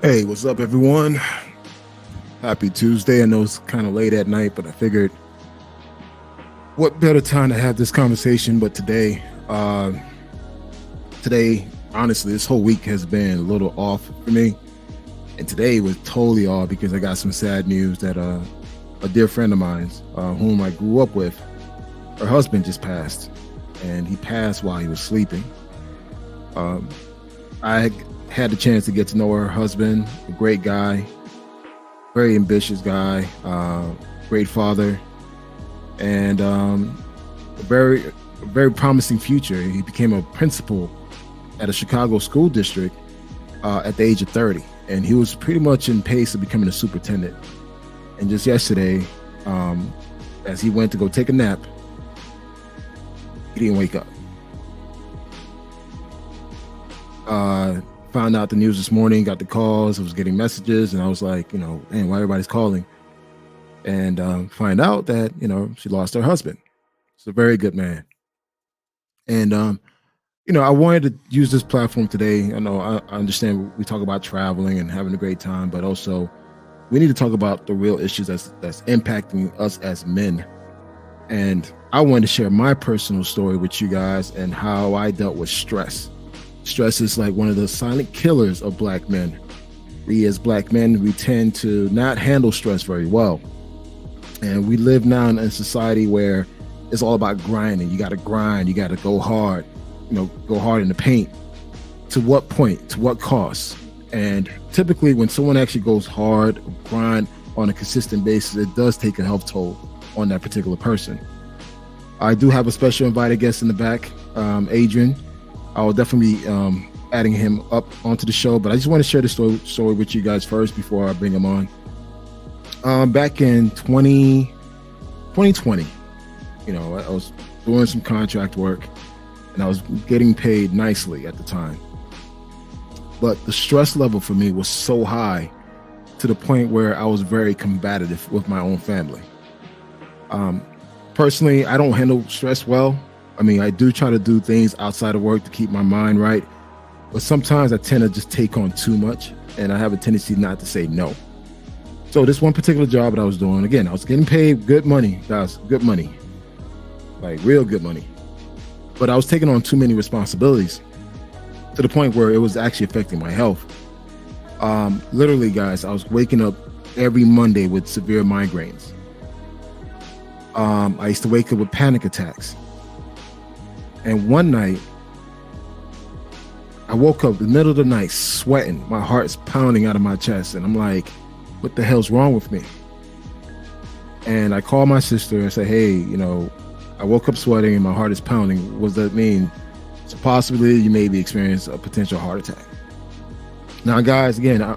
Hey, what's up, everyone? Happy Tuesday. I know it's kind of late at night, but I figured what better time to have this conversation but today. Today, honestly, this whole week has been a little off for me. And today was totally off because I got some sad news that a dear friend of mine, whom I grew up with, her husband just passed. And he passed while he was sleeping. I had the chance to get to know her husband, a great guy, very ambitious guy, great father, and a very promising future. He became a principal at a Chicago school district at the age of 30, and he was pretty much in pace of becoming a superintendent. And just yesterday, as he went to go take a nap, he didn't wake up. Found out the news this morning, got the calls, I was getting messages, and I was like, man, why everybody's calling? And find out that, she lost her husband. He's a very good man. And, I wanted to use this platform today. I know I understand we talk about traveling and having a great time, but also we need to talk about the real issues that's impacting us as men. And I wanted to share my personal story with you guys and how I dealt with stress. Stress is like one of the silent killers of Black men. We as Black men, we tend to not handle stress very well. And we live now in a society where it's all about grinding. You got to grind, you got to go hard, go hard in the paint. To what point, to what cost? And typically when someone actually goes hard, grind on a consistent basis, it does take a health toll on that particular person. I do have a special invited guest in the back, Adrian. I will definitely be adding him up onto the show, but I just want to share this story with you guys first before I bring him on. Back in 2020, I was doing some contract work and I was getting paid nicely at the time. But the stress level for me was so high to the point where I was very combative with my own family. Personally, I don't handle stress well. I do try to do things outside of work to keep my mind right, but sometimes I tend to just take on too much, and I have a tendency not to say no. So this one particular job that I was doing, again, I was getting paid good money, guys, good money, like real good money, but I was taking on too many responsibilities to the point where it was actually affecting my health. Literally, guys, I was waking up every Monday with severe migraines. I used to wake up with panic attacks. And one night, I woke up in the middle of the night sweating. My heart's pounding out of my chest. And I'm like, what the hell's wrong with me? And I called my sister and said, hey, I woke up sweating and my heart is pounding. What does that mean? So possibly you may be experiencing a potential heart attack. Now, guys, again, I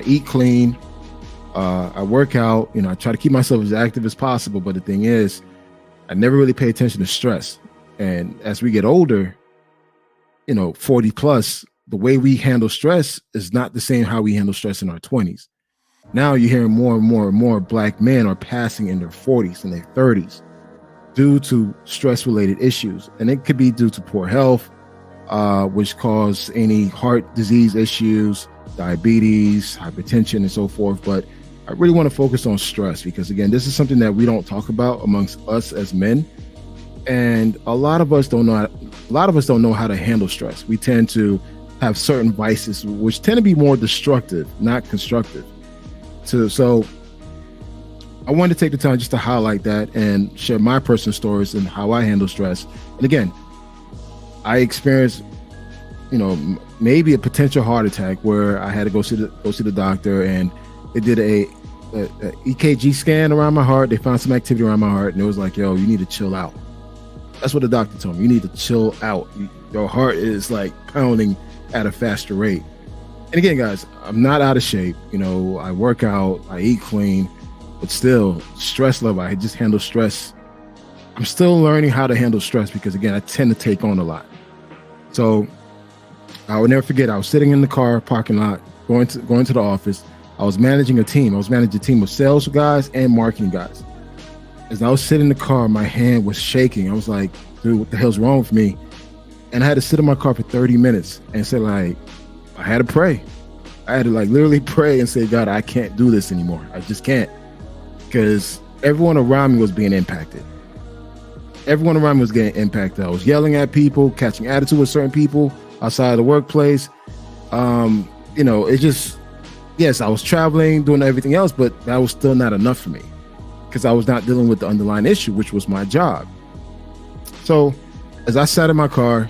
eat clean. I work out. I try to keep myself as active as possible. But the thing is, I never really pay attention to stress. And as we get older, 40 plus, the way we handle stress is not the same how we handle stress in our 20s. Now you're hearing more and more and more Black men are passing in their 40s and their 30s due to stress-related issues. And it could be due to poor health, which cause any heart disease issues, diabetes, hypertension, and so forth. But I really want to focus on stress because, again, this is something that we don't talk about amongst us as men. And a lot of us don't know how to handle stress. We tend to have certain vices which tend to be more destructive, not constructive. So I wanted to take the time just to highlight that and share my personal stories and how I handle stress. And again, I experienced, maybe a potential heart attack where I had to go see the doctor, and they did a EKG scan around my heart. They found some activity around my heart, and it was like, yo, you need to chill out. That's what the doctor told me. You need to chill out. Your heart is like pounding at a faster rate. And again, guys, I'm not out of shape. I work out, I eat clean, but still, stress level, I just handle stress. I'm still learning how to handle stress because, again, I tend to take on a lot. So I will never forget, I was sitting in the car parking lot, going to the office. I was managing a team. I was managing a team of sales guys and marketing guys. As I was sitting in the car, my hand was shaking. I was like, dude, what the hell's wrong with me? And I had to sit in my car for 30 minutes and say, like, I had to pray. I had to like literally pray and say, God, I can't do this anymore. I just can't. Because everyone around me was being impacted. Everyone around me was getting impacted. I was yelling at people, catching attitude with certain people outside of the workplace. You know, it just, yes, I was traveling, doing everything else, but that was still not enough for me because I was not dealing with the underlying issue, which was my job. So as I sat in my car,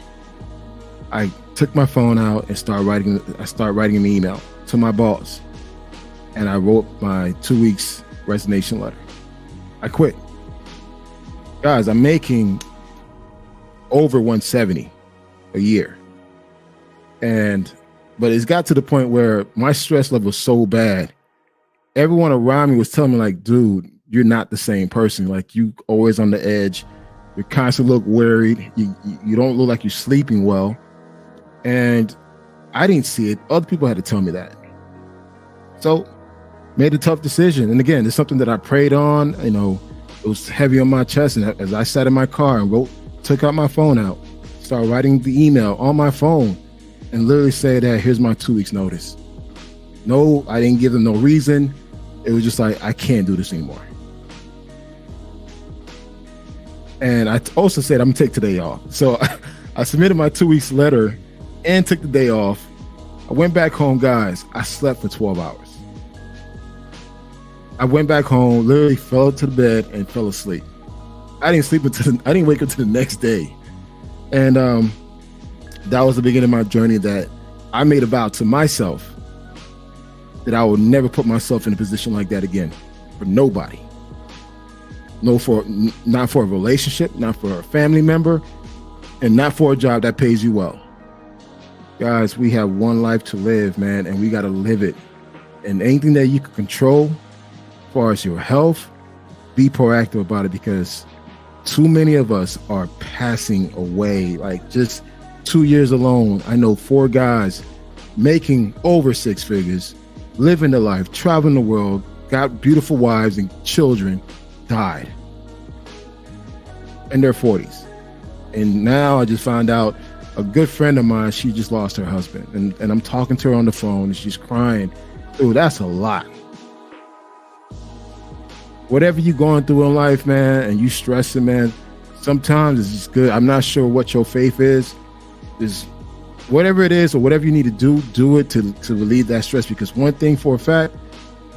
I took my phone out and started writing an email to my boss. And I wrote my 2 weeks resignation letter. I quit. Guys, I'm making over 170 a year. But it's got to the point where my stress level was so bad. Everyone around me was telling me like, dude, you're not the same person. Like you always on the edge. You constantly look worried. You don't look like you're sleeping well. And I didn't see it. Other people had to tell me that. So made a tough decision. And again, it's something that I prayed on. You know, it was heavy on my chest. And as I sat in my car and took out my phone out, started writing the email on my phone and literally said that here's my 2 weeks notice. No, I didn't give them no reason. It was just like, I can't do this anymore. And I also said, I'm gonna take today off. So I submitted my 2 weeks letter and took the day off. I went back home, guys. I slept for 12 hours. I went back home, literally fell to the bed and fell asleep. I didn't wake up to the next day. And that was the beginning of my journey that I made a vow to myself that I would never put myself in a position like that again for nobody. Not for a relationship, not for a family member, and not for a job that pays you well. Guys, we have one life to live, man, and we got to live it. And anything that you can control as far as your health, be proactive about it, because too many of us are passing away. Like just 2 years alone, I know 4 guys making over 6 figures, living their life, traveling the world, got beautiful wives and children, died in their 40s. And now I just found out a good friend of mine, she just lost her husband. And I'm talking to her on the phone and she's crying. Dude, that's a lot. Whatever you're going through in life, man, and you stressing, man, sometimes it's just good. I'm not sure what your faith is. Is whatever it is or whatever you need to do it to relieve that stress. Because one thing for a fact,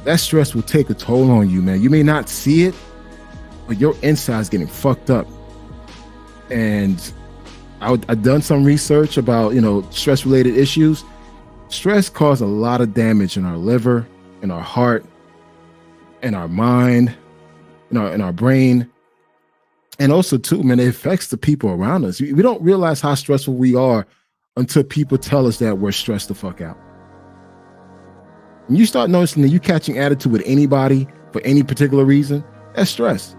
that stress will take a toll on you, man. You may not see it, but your inside's getting fucked up. And I've done some research about, stress-related issues. Stress causes a lot of damage in our liver, in our heart, in our mind, in our brain. And also, too, man, it affects the people around us. We don't realize how stressful we are until people tell us that we're stressed the fuck out. When you start noticing that you're catching attitude with anybody for any particular reason, that's stress.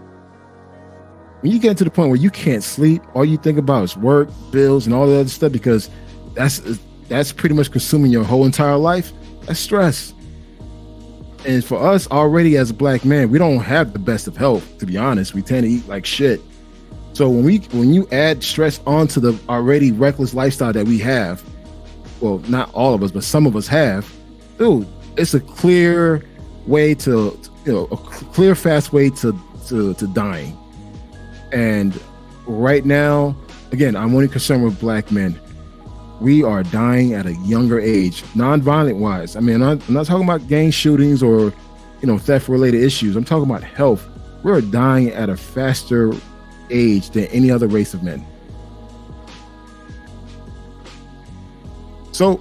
When you get to the point where you can't sleep, all you think about is work, bills, and all the other stuff, because that's pretty much consuming your whole entire life, that's stress. And for us already as a black man, we don't have the best of health, to be honest. We tend to eat like shit. So when you add stress onto the already reckless lifestyle that we have, well, not all of us, but some of us have, dude, it's a clear way to, a clear, fast way to dying. And right now, again, I'm only concerned with black men. We are dying at a younger age, non-violent wise. I mean, I'm not talking about gang shootings or, theft-related issues. I'm talking about health. We're dying at a faster age than any other race of men. So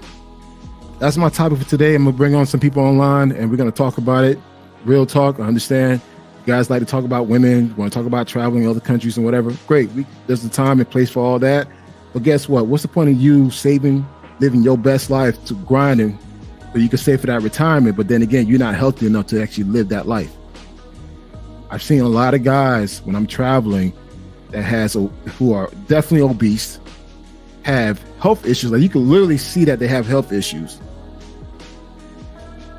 that's my topic for today. I'm gonna bring on some people online and we're gonna talk about it. Real talk. I understand you guys like to talk about women, want to talk about traveling in other countries and whatever. Great. There's a time and place for all that. But guess what? What's the point of you saving, living your best life to grinding so you can save for that retirement, but then again, you're not healthy enough to actually live that life? I've seen a lot of guys when I'm traveling who are definitely obese, have health issues. Like you can literally see that they have health issues.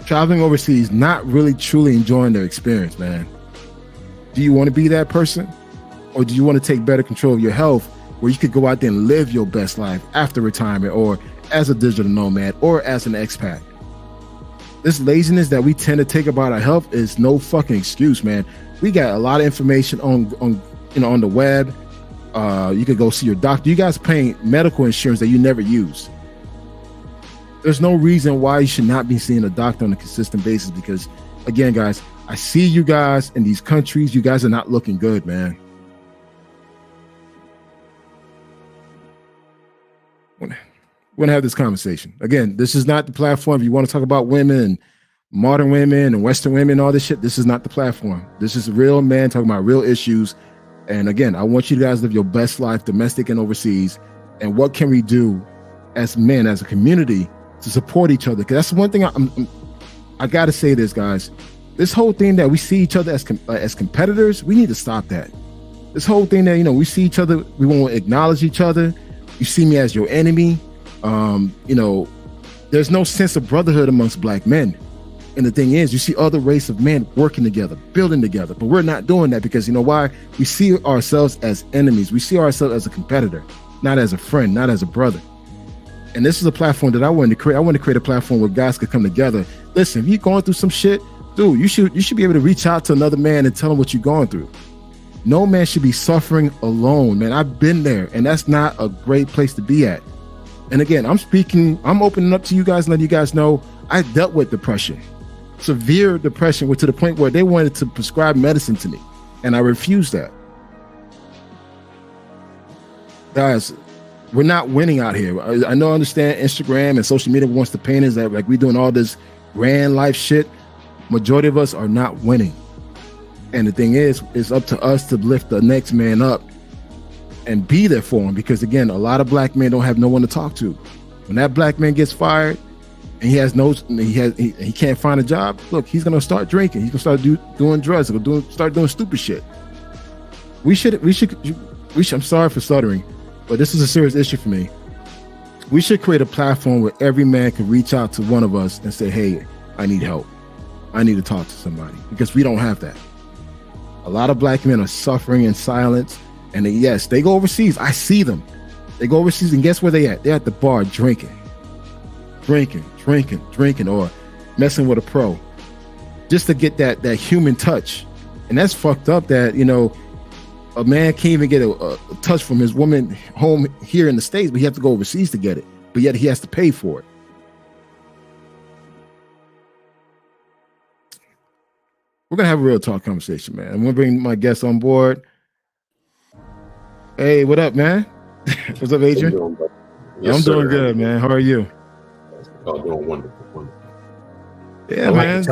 Traveling overseas, not really truly enjoying their experience, man. Do you want to be that person? Or do you want to take better control of your health where you could go out there and live your best life after retirement or as a digital nomad or as an expat? this laziness that we tend to take about our health is no fucking excuse, man. We got a lot of information on the web. You could go see your doctor. You guys paying medical insurance that you never use. There's no reason why you should not be seeing a doctor on a consistent basis, because again, guys, I see you guys in these countries. You guys are not looking good, man. We're gonna have this conversation. Again, this is not the platform. If you want to talk about women and modern women and Western women and all this shit, this is not the platform. This is a real man talking about real issues. And again, I want you guys to live your best life, domestic and overseas. And what can we do as men, as a community, to support each other? Because that's one thing I got to say this, guys. This whole thing that we see each other as competitors, we need to stop that. This whole thing that, we see each other, we won't acknowledge each other. You see me as your enemy. There's no sense of brotherhood amongst black men. And the thing is, you see other race of men working together, building together, but we're not doing that because you know why? We see ourselves as enemies. We see ourselves as a competitor, not as a friend, not as a brother. And this is a platform that I wanted to create. I want to create a platform where guys could come together. Listen, if you're going through some shit, dude, you should be able to reach out to another man and tell him what you're going through. No man should be suffering alone, man. I've been there, and that's not a great place to be at. And again, I'm opening up to you guys and letting you guys know I dealt with depression. Severe depression, to the point where they wanted to prescribe medicine to me, and I refused that. Guys, we're not winning out here. I understand Instagram and social media wants to paint us that like we're doing all this grand life shit. Majority of us are not winning. And the thing is, it's up to us to lift the next man up and be there for him. Because again, a lot of black men don't have no one to talk to. When that black man gets fired and he can't find a job, look, he's gonna start drinking. He's gonna start doing drugs. Start doing stupid shit. We should. I'm sorry for stuttering, but this is a serious issue for me. We should create a platform where every man can reach out to one of us and say, hey, I need help. I need to talk to somebody, because we don't have that. A lot of black men are suffering in silence. And yes, they go overseas. I see them. They go overseas, and guess where they at? They're at the bar drinking, or messing with a pro just to get that human touch. And that's fucked up that, a man can't even get a touch from his woman home here in the States, but he has to go overseas to get it. But yet he has to pay for it. We're going to have a real talk conversation, man. I'm going to bring my guests on board. Hey, what up, man? What's up, Adrian? Yes, I'm sir. doing good, man. How are you? Oh, doing wonderful. Yeah, man.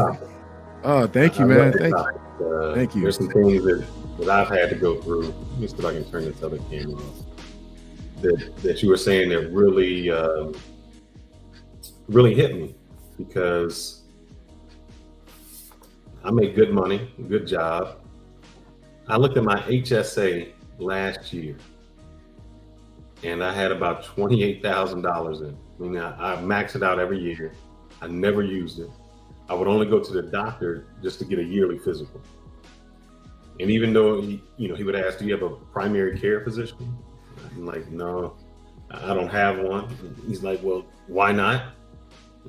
Oh, thank you, man. Thank you. There's some things that I've had to go through. Let me see if I can turn this other camera off. That you were saying that really hit me, because I make good money, good job. I looked at my HSA last year, and I had about $28,000 in. I mean, I max it out every year. I never used it. I would only go to the doctor just to get a yearly physical. And even though he would ask, do you have a primary care physician? I'm like, no, I don't have one. He's like, well, why not?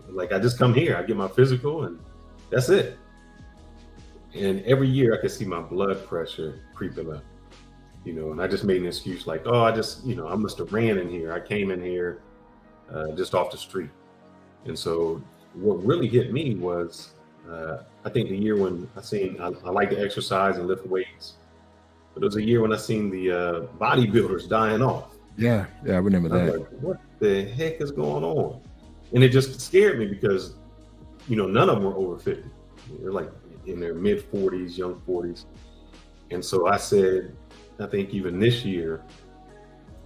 Like, I just come here, I get my physical, and that's it. And every year I could see my blood pressure creeping up, and I just made an excuse like, oh, I must have ran in here. I came in here just off the street. And so what really hit me was, I think the year when I like to exercise and lift weights, but it was a year when I seen the bodybuilders dying off. Yeah, I remember that. Like, what the heck is going on? And it just scared me because, none of them were over 50. They're like in their mid 40s, young 40s. And so I said, I think even this year,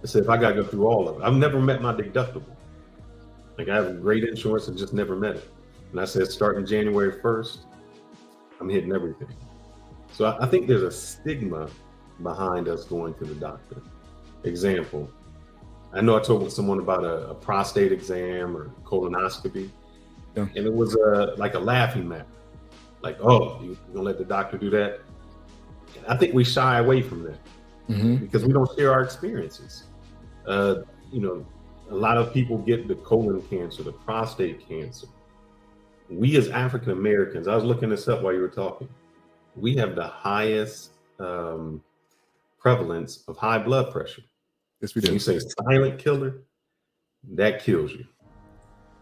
I said, if I got to go through all of it, I've never met my deductible. Like, I have great insurance and just never met it. And I said, starting January 1st, I'm hitting everything. So I think there's a stigma behind us going to the doctor. Example, I know I told someone about a prostate exam or colonoscopy, and it was like a laughing matter. Like, oh, you're gonna let the doctor do that? And I think we shy away from that because we don't share our experiences. A lot of people get the colon cancer, the prostate cancer, we as African Americans, I was looking this up while you were talking, we have the highest prevalence of high blood pressure. Yes, we When do. you say silent killer, that kills you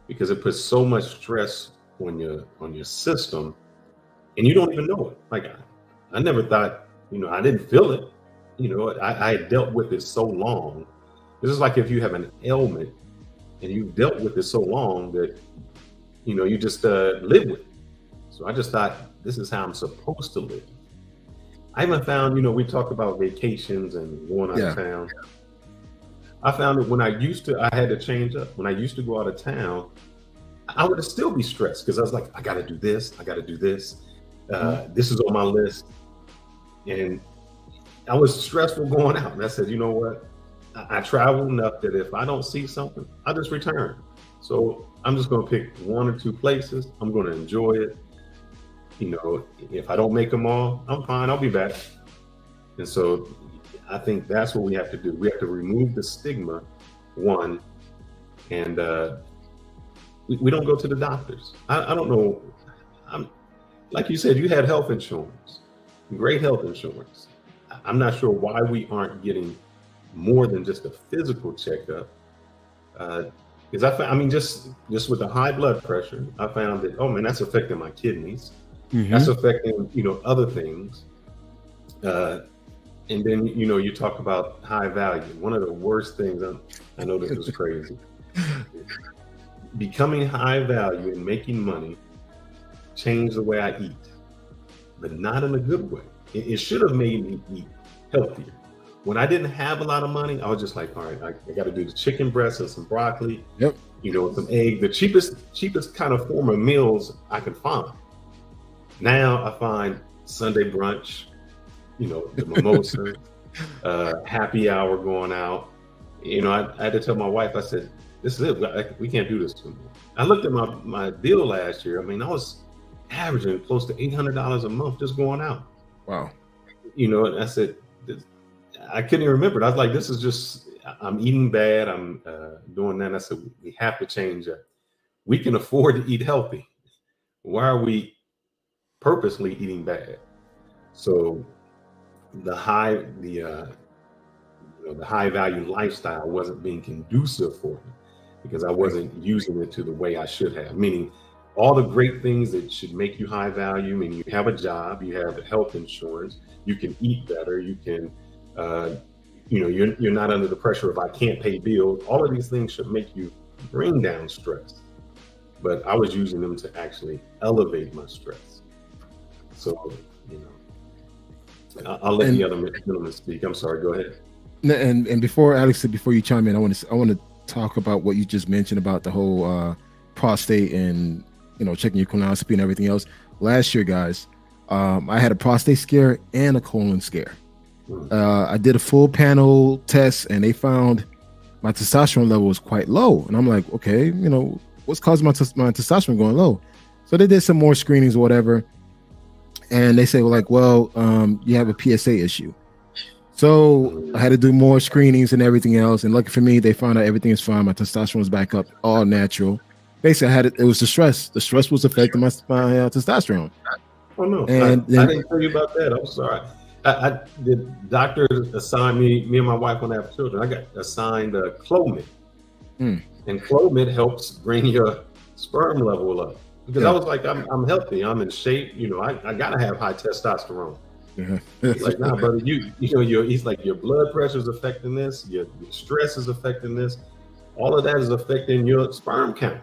because it puts so much stress on your system, and you don't even know it. Like I never thought, I didn't feel it. I had dealt with it so long. This is like if you have an ailment and you've dealt with it so long that you just live with it. So I just thought this is how I'm supposed to live. I even found, we talked about vacations and going out of town. I found that when I had to change up. When I used to go out of town, I would still be stressed because I was like, I got to do this. I got to do this. This is on my list. And I was stressful going out. And I said, you know what? I travel enough that if I don't see something, I just return. So I'm just going to pick one or two places. I'm going to enjoy it. If I don't make them all, I'm fine. I'll be back. And so I think that's what we have to do. We have to remove the stigma, one, and we don't go to the doctors. I don't know. Like you said, you had health insurance, great health insurance. I'm not sure why we aren't getting more than just a physical checkup. Because just with the high blood pressure, I found that, oh man, that's affecting my kidneys. That's affecting, other things. And then, you talk about high value. One of the worst things, I know this is crazy. Becoming high value and making money changed the way I eat, but not in a good way. It should have made me eat healthier. When I didn't have a lot of money, I was just like, all right, I got to do the chicken breast and some broccoli, some egg, the cheapest kind of form of meals I could find. Now I find Sunday brunch, the mimosa, happy hour going out. I had to tell my wife, I said, this is it. We can't do this anymore. I looked at my bill last year. I mean, I was averaging close to $800 a month just going out. Wow. And I said, I couldn't even remember it. I was like, this is just, I'm eating bad. I'm doing that. And I said, we have to change that. We can afford to eat healthy. Why are we purposely eating bad? So the high value lifestyle wasn't being conducive for me because I wasn't using it to the way I should have. Meaning all the great things that should make you high value. I mean, you have a job, you have health insurance, you can eat better, you can, you're not under the pressure of I can't pay bills. All of these things should make you bring down stress. But I was using them to actually elevate my stress. So, I'll let the other gentleman speak. I'm sorry. Go ahead. And before Alex, before you chime in, I want to talk about what you just mentioned about the whole prostate and checking your colonoscopy and everything else. Last year, guys, I had a prostate scare and a colon scare. I did a full panel test, and they found my testosterone level was quite low. And I'm like, okay, what's causing my testosterone going low? So they did some more screenings or whatever. And they say, you have a PSA issue. So I had to do more screenings and everything else. And lucky for me, they found out everything is fine. My testosterone was back up, all natural. Basically, it was the stress. The stress was affecting my testosterone. Oh, no. And I didn't tell you about that. I'm sorry. The doctor assigned me and my wife want to have children. I got assigned Clomid. And Clomid helps bring your sperm level up. Because I was like, I'm healthy, I'm in shape, I gotta have high testosterone. He's like, nah, brother, he's like, your blood pressure is affecting this, your stress is affecting this, all of that is affecting your sperm count.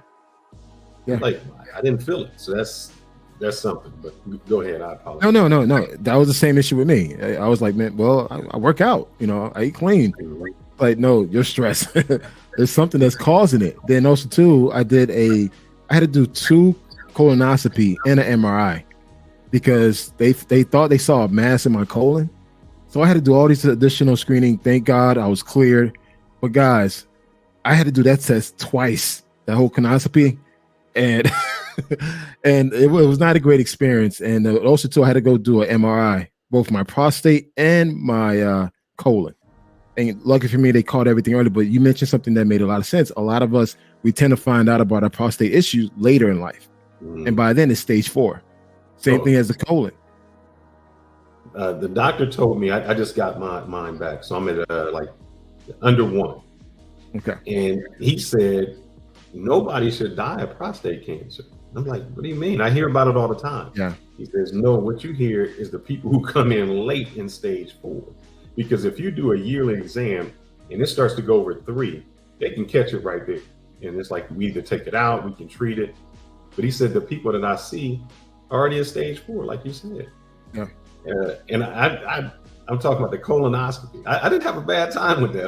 Like, I didn't feel it, so that's something. But go ahead, I apologize. No, that was the same issue with me. I was like, man, well, I work out, I eat clean. Like, no, you're stressed. There's something that's causing it. Then also too, I had to do 2 colonoscopy and an MRI because they thought they saw a mass in my colon. So I had to do all these additional screening. Thank God I was cleared. But guys, I had to do that test twice, that whole colonoscopy. And and it was not a great experience. And also too, I had to go do an MRI, both my prostate and my colon. And lucky for me, they caught everything early. But you mentioned something that made a lot of sense. A lot of us, we tend to find out about our prostate issues later in life. And by then it's stage 4. Same thing as the colon. The doctor told me, I just got mine back. So I'm at like under 1. Okay. And he said, nobody should die of prostate cancer. I'm like, what do you mean? I hear about it all the time. Yeah. He says, no, what you hear is the people who come in late in stage 4. Because if you do a yearly exam and it starts to go over 3, they can catch it right there. And it's like, we either take it out, we can treat it. But he said, the people that I see are already in stage 4, like you said. Yeah. And I'm talking about the colonoscopy. I didn't have a bad time with that.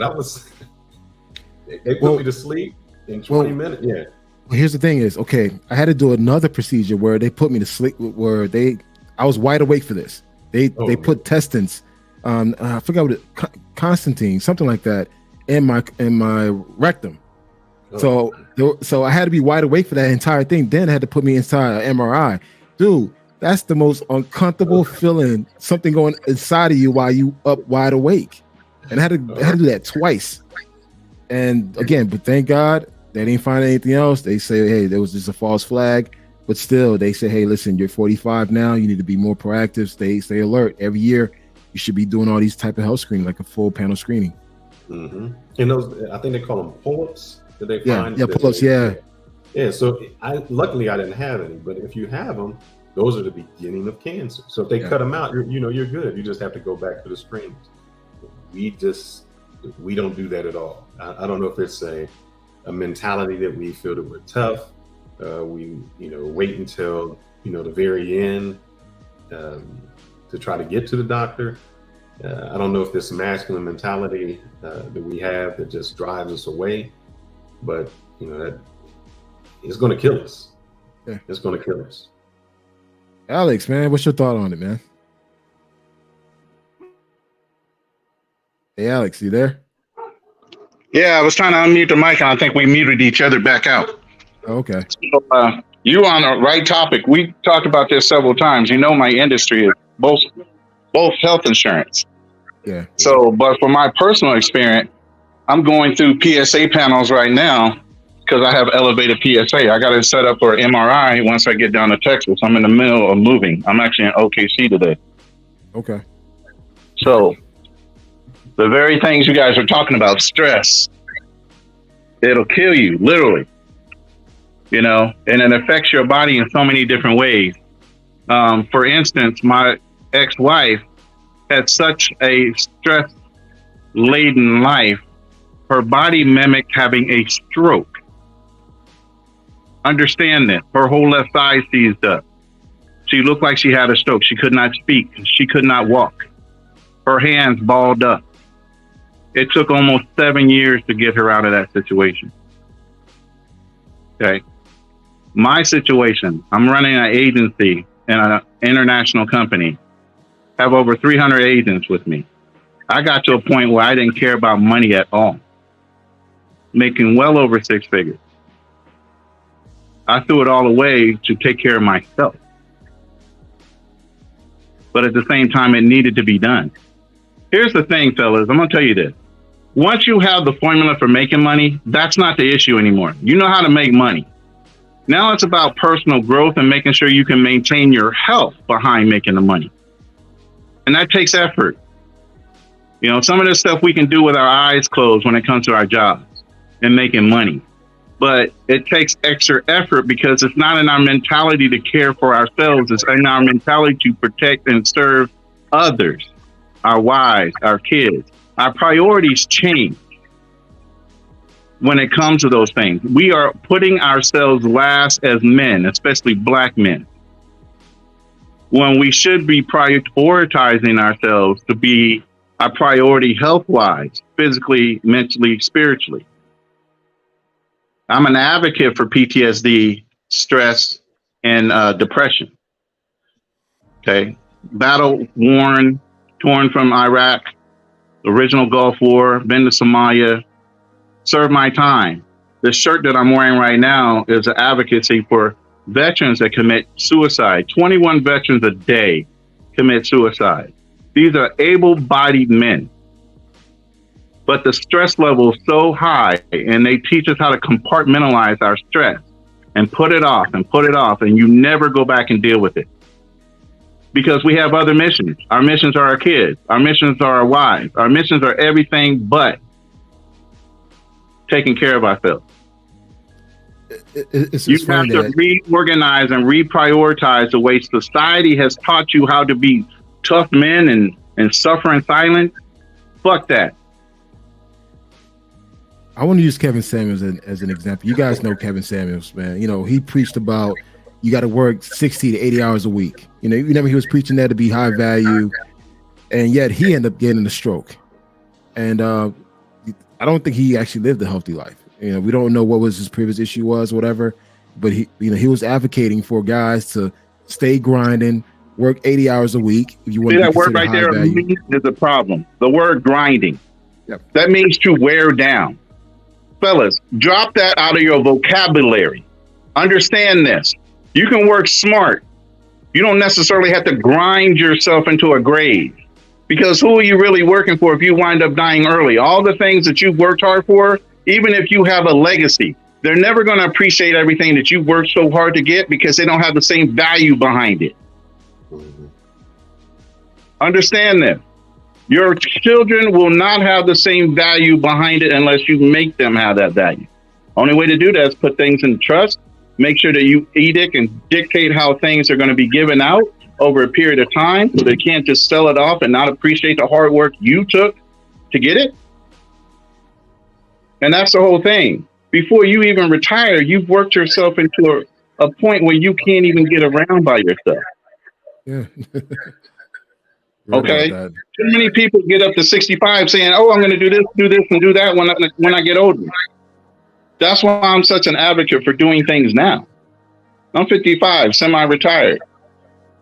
They put me to sleep in 20 minutes. Yeah. Well, here's the thing is, okay, I had to do another procedure where they put me to sleep, where I was wide awake for this. They put testants, I forgot what Constantine, something like that, in my rectum. So I had to be wide awake for that entire thing. Then I had to put me inside an MRI. Dude, that's the most uncomfortable feeling, something going inside of you while you up wide awake. And I had to do that twice. And again, but thank God they didn't find anything else. They say, hey, there was just a false flag. But still, they say, hey, listen, you're 45 now. You need to be more proactive. Stay alert. Every year, you should be doing all these type of health screening, like a full panel screening. Mm-hmm. And those, I think they call them pull-ups. Did they find? Yeah, pull-ups. Yeah. So luckily I didn't have any. But if you have them, those are the beginning of cancer. So if they cut them out, you're good. You just have to go back to the screenings. We don't do that at all. I don't know if it's a mentality that we feel that we're tough. We wait until the very end to try to get to the doctor. I don't know if this masculine mentality that we have that just drives us away, but that it's going to kill us. Yeah. It's going to kill us. Alex, man, what's your thought on it, man? Hey, Alex, you there? Yeah, I was trying to unmute the mic, and I think we muted each other back out. Okay. So, you on the right topic. We talked about this several times. My industry is both health insurance. Yeah. So, but for my personal experience, I'm going through PSA panels right now because I have elevated PSA. I got it set up for MRI once I get down to Texas. I'm in the middle of moving. I'm actually in OKC today. Okay. So, the very things you guys are talking about, stress, it'll kill you, literally. And it affects your body in so many different ways. For instance, my ex-wife had such a stress-laden life, her body mimicked having a stroke. Understand that. Her whole left side seized up. She looked like she had a stroke. She could not speak. She could not walk. Her hands balled up. It took almost 7 years to get her out of that situation. Okay. My situation, I'm running an agency in an international company, have over 300 agents with me. I got to a point where I didn't care about money at all, making well over 6 figures. I threw it all away to take care of myself. But at the same time, it needed to be done. Here's the thing, fellas. I'm going to tell you this. Once you have the formula for making money, that's not the issue anymore. You know how to make money. Now it's about personal growth and making sure you can maintain your health behind making the money. And that takes effort. Some of this stuff we can do with our eyes closed when it comes to our jobs and making money. But it takes extra effort because it's not in our mentality to care for ourselves. It's in our mentality to protect and serve others, our wives, our kids. Our priorities change when it comes to those things. We are putting ourselves last as men, especially Black men, when we should be prioritizing ourselves to be a priority health-wise, physically, mentally, spiritually. I'm an advocate for PTSD, stress, and depression. Okay. Battle-worn, torn from Iraq, original Gulf War, been to Somalia, served my time. The shirt that I'm wearing right now is an advocacy for veterans that commit suicide. 21 veterans a day commit suicide. These are able-bodied men. But the stress level is so high, and they teach us how to compartmentalize our stress. and put it off and put it off, and you never go back and deal with it. Because we have other missions. Our missions are our kids. Our missions are our wives. Our missions are everything but taking care of ourselves. You have to reorganize and reprioritize the way society has taught you how to be tough men and suffer in silence. Fuck that. I want to use Kevin Samuels as an example. You guys know Kevin Samuels, man. You know, he preached about you got to work 60 to 80 hours a week. You know, remember he was preaching that to be high value, and yet he ended up getting a stroke. And I don't think he actually lived a healthy life. You know, we don't know what was his previous issue was, whatever, but he was advocating for guys to stay grinding, work 80 hours a week. If you want see to that word right there is a problem. The word grinding. Yep. That means to wear down. Fellas, drop that out of your vocabulary. Understand this. You can work smart. You don't necessarily have to grind yourself into a grave, because who are you really working for if you wind up dying early? All the things that you've worked hard for, even if you have a legacy, they're never going to appreciate everything that you've worked so hard to get, because they don't have the same value behind it. Mm-hmm. Understand that. Your children will not have the same value behind it unless you make them have that value. Only way to do that is put things in trust, make sure that you edict and dictate how things are going to be given out over a period of time, so they can't just sell it off and not appreciate the hard work you took to get it. And that's the whole thing. Before you even retire, you've worked yourself into a point where you can't even get around by yourself. Yeah. Okay. Too many people get up to 65 saying, "Oh, I'm going to do this, and do that when I get older." That's why I'm such an advocate for doing things now. I'm 55, semi-retired.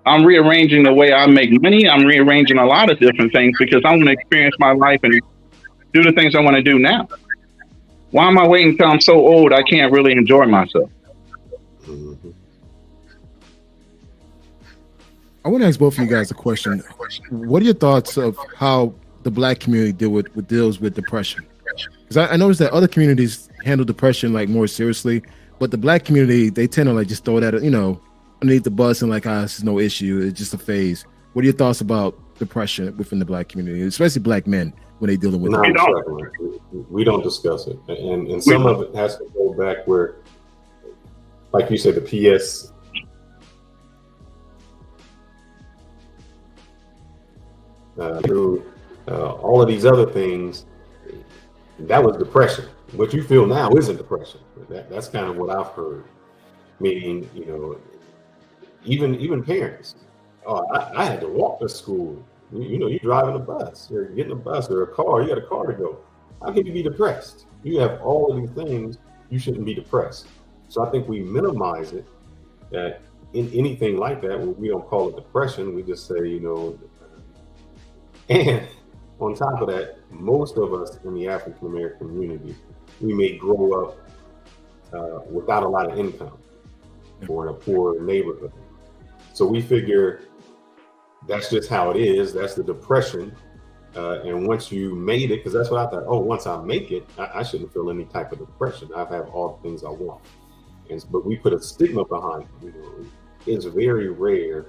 I'm rearranging the way I make money. I'm rearranging a lot of different things because I want to experience my life and do the things I want to do now. Why am I waiting until I'm so old I can't really enjoy myself? Mm-hmm. I want to ask both of you guys a question. What are your thoughts of how the Black community deals with depression? Because I noticed that other communities handle depression like more seriously, but the Black community, they tend to like just throw that, underneath the bus and like, it's no issue. It's just a phase. What are your thoughts about depression within the Black community, especially Black men when they dealing with it? We don't discuss it. And some of it has to go back where, like you said, the PS through all of these other things, that was depression. What you feel now isn't depression. That's kind of what I've heard. Meaning, even parents. Oh, I had to walk to school. You're driving a bus, or getting a bus or a car. You got a car to go. How can you be depressed? You have all of these things. You shouldn't be depressed. So I think we minimize it. That in anything like that, we don't call it depression. We just say, And on top of that, most of us in the African American community, we may grow up without a lot of income or in a poor neighborhood. So we figure that's just how it is. That's the depression. And once you made it, because that's what I thought, once I make it, I shouldn't feel any type of depression. I have all the things I want. But we put a stigma behind it. It's very rare.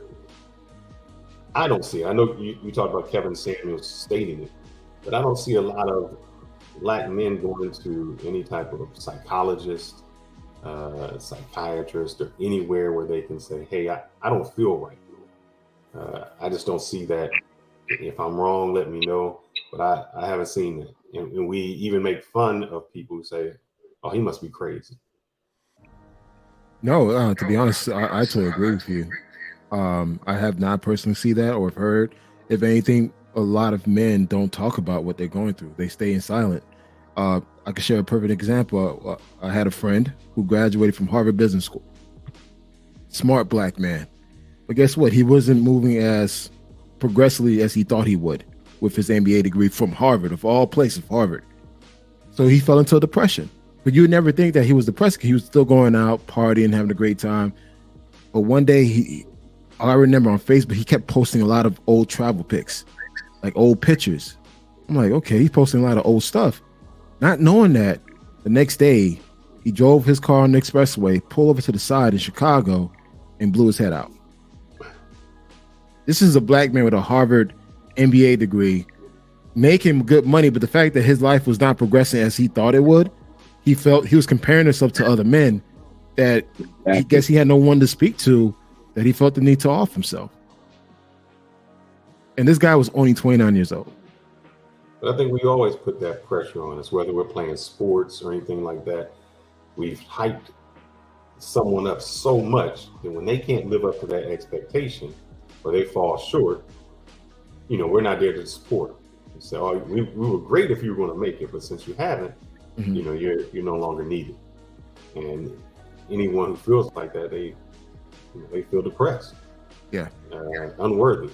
I don't see it. I know you talked about Kevin Samuels stating it, but I don't see a lot of Black men going to any type of psychologist, psychiatrist, or anywhere where they can say, hey, I don't feel right. I just don't see that. If I'm wrong, let me know. But I haven't seen that. And we even make fun of people who say, oh, he must be crazy. No, to be honest, I totally agree with you. I have not personally seen that or heard. If anything, a lot of men don't talk about what they're going through. They stay in silent. I can share a perfect example. I had a friend who graduated from Harvard Business School. Smart Black man. But guess what? He wasn't moving as progressively as he thought he would with his MBA degree from Harvard, of all places, Harvard. So he fell into a depression. But you would never think that he was depressed. He was still going out, partying, having a great time. But one day, I remember on Facebook, he kept posting a lot of old travel pics, like old pictures. I'm like, okay, he's posting a lot of old stuff. Not knowing that the next day, He drove his car on the expressway, pulled over to the side in Chicago, and blew his head out. This is a black man with a Harvard MBA degree, making good money, but the fact that his life was not progressing as he thought it would, he felt he was comparing himself to other men that he guess he had no one to speak to, that he felt the need to off himself. And this guy was only 29 years old. But I think we always put that pressure on us, whether we're playing sports or anything like that. We've hyped someone up so much that when they can't live up to that expectation or they fall short, we're not there to support them. So we were great if you were going to make it, but since you haven't, you're no longer needed. And anyone who feels like that, they feel depressed. Yeah. Unworthy.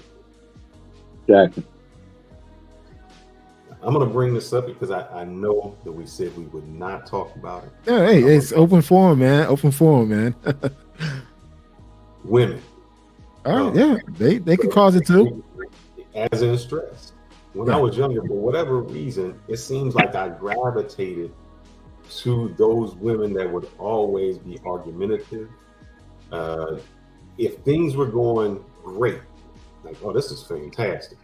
Exactly. I'm going to bring this up because I know that we said we would not talk about it. Yeah, hey, it's open forum, man. Open forum, man. Women. All right, yeah, they could cause it too. As in stress. When I was younger, for whatever reason, it seems like I gravitated to those women that would always be argumentative. If things were going great, like, oh, this is fantastic.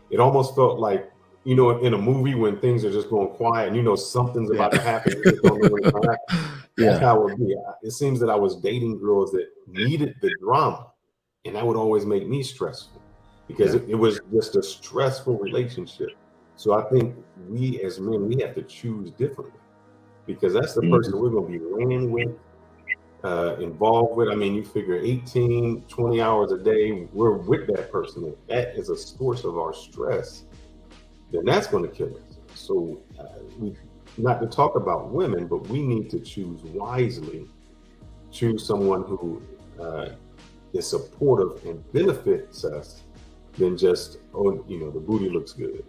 It almost felt like, in a movie when things are just going quiet and something's about to happen. You just don't know when it's gonna happen. That's how it would be. It seems that I was dating girls that needed the drama, and that would always make me stressful because it was just a stressful relationship. So I think we as men, we have to choose differently because that's the person we're going to be ran with, involved with. I mean, you figure 18, 20 hours a day, we're with that person. If that is a source of our stress, then that's going to kill us. So not to talk about women, but we need to choose wisely, choose someone who is supportive and benefits us than just, the booty looks good.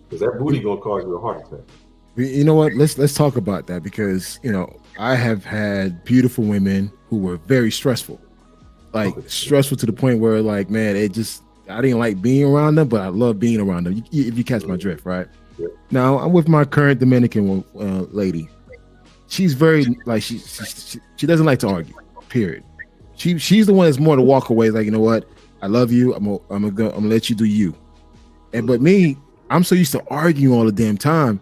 Because that booty going to cause you a heart attack. You know what? Let's talk about that because, I have had beautiful women who were very stressful, stressful to the point where man, I didn't like being around them, but I love being around them. If you catch my drift, right? Yeah. Now I'm with my current Dominican lady. She's very she doesn't like to argue. Period. She's the one that's more to walk away. Like, you know what? I love you. I'm gonna let you do you. But me, I'm so used to arguing all the damn time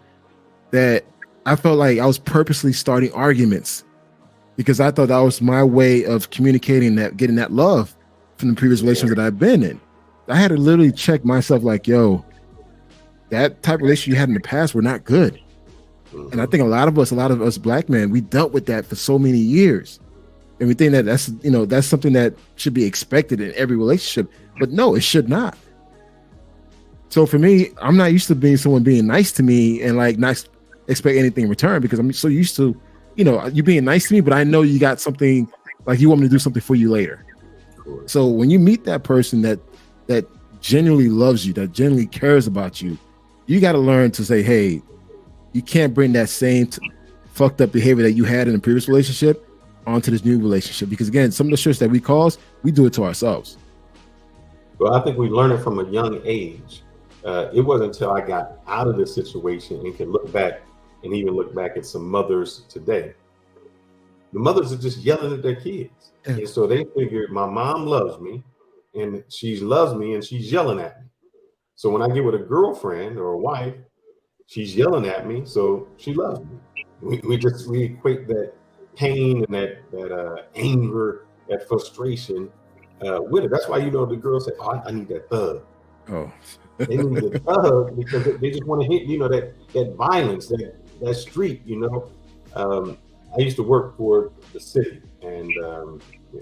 that I felt like I was purposely starting arguments because I thought that was my way of communicating that, getting that love from the previous relations that I've been in. I had to literally check myself like, yo, that type of relationship you had in the past were not good. And I think a lot of us black men, we dealt with that for so many years. And we think that that's something that should be expected in every relationship. But no, it should not. So for me, I'm not used to being someone being nice to me and not expect anything in return because I'm so used to, you being nice to me, but I know you got something, like you want me to do something for you later. So when you meet that person that genuinely loves you, that genuinely cares about you, you got to learn to say, hey, you can't bring that same fucked up behavior that you had in the previous relationship onto this new relationship. Because again, some of the shirts that we cause, we do it to ourselves. Well, I think we learn it from a young age. It wasn't until I got out of this situation and can look back and even look back at some mothers today. The mothers are just yelling at their kids. Yeah. And so they figured my mom loves me and she loves me and she's yelling at me. So when I get with a girlfriend or a wife, she's yelling at me, so she loves me. We equate that pain and that anger, that frustration with it. That's why the girls say, "Oh, I need that thug." Oh, they need the thug because they just want to hit that violence, that street. I used to work for the city and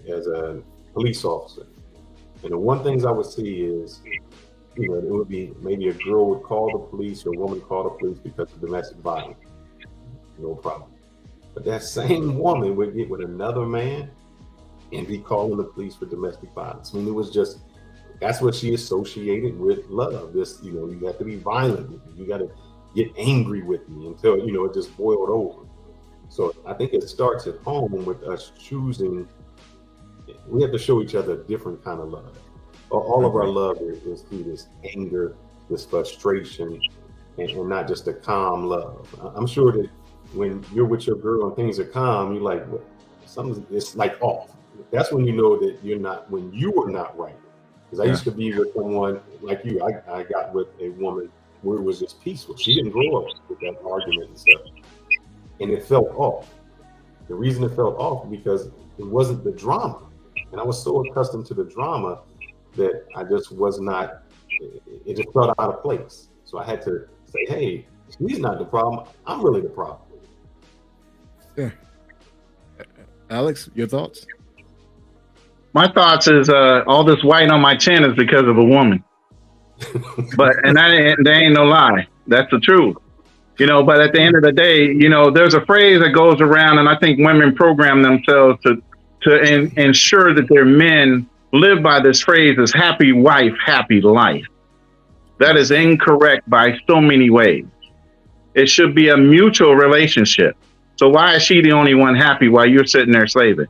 as a police officer, and the one things I would see is, it would be maybe a girl would call the police or a woman call the police because of domestic violence. No problem. But that same woman would get with another man and be calling the police for domestic violence. I mean, it was just, that's what she associated with love. This, you got to be violent with me. You got to get angry with me until, it just boiled over. So I think it starts at home with us choosing. We have to show each other a different kind of love. All of our love is through this anger, this frustration, and not just a calm love. I'm sure that when you're with your girl and things are calm, you're like, what? Something, it's like off. That's when you know that you're not, when you were not right. Because I used to be with someone like you. I got with a woman where it was just peaceful. She didn't grow up with that argument and stuff. And it felt off. The reason it felt off because it wasn't the drama. And I was so accustomed to the drama that I just was not, it just felt out of place. So I had to say, hey, she's not the problem. I'm really the problem. Yeah. Alex, your thoughts? My thoughts is all this white on my chin is because of a woman. But that ain't no lie. That's the truth. But at the end of the day, there's a phrase that goes around, and I think women program themselves to ensure that their men live by this phrase is happy wife, happy life. That is incorrect by so many ways. It should be a mutual relationship. So why is she the only one happy while you're sitting there slaving?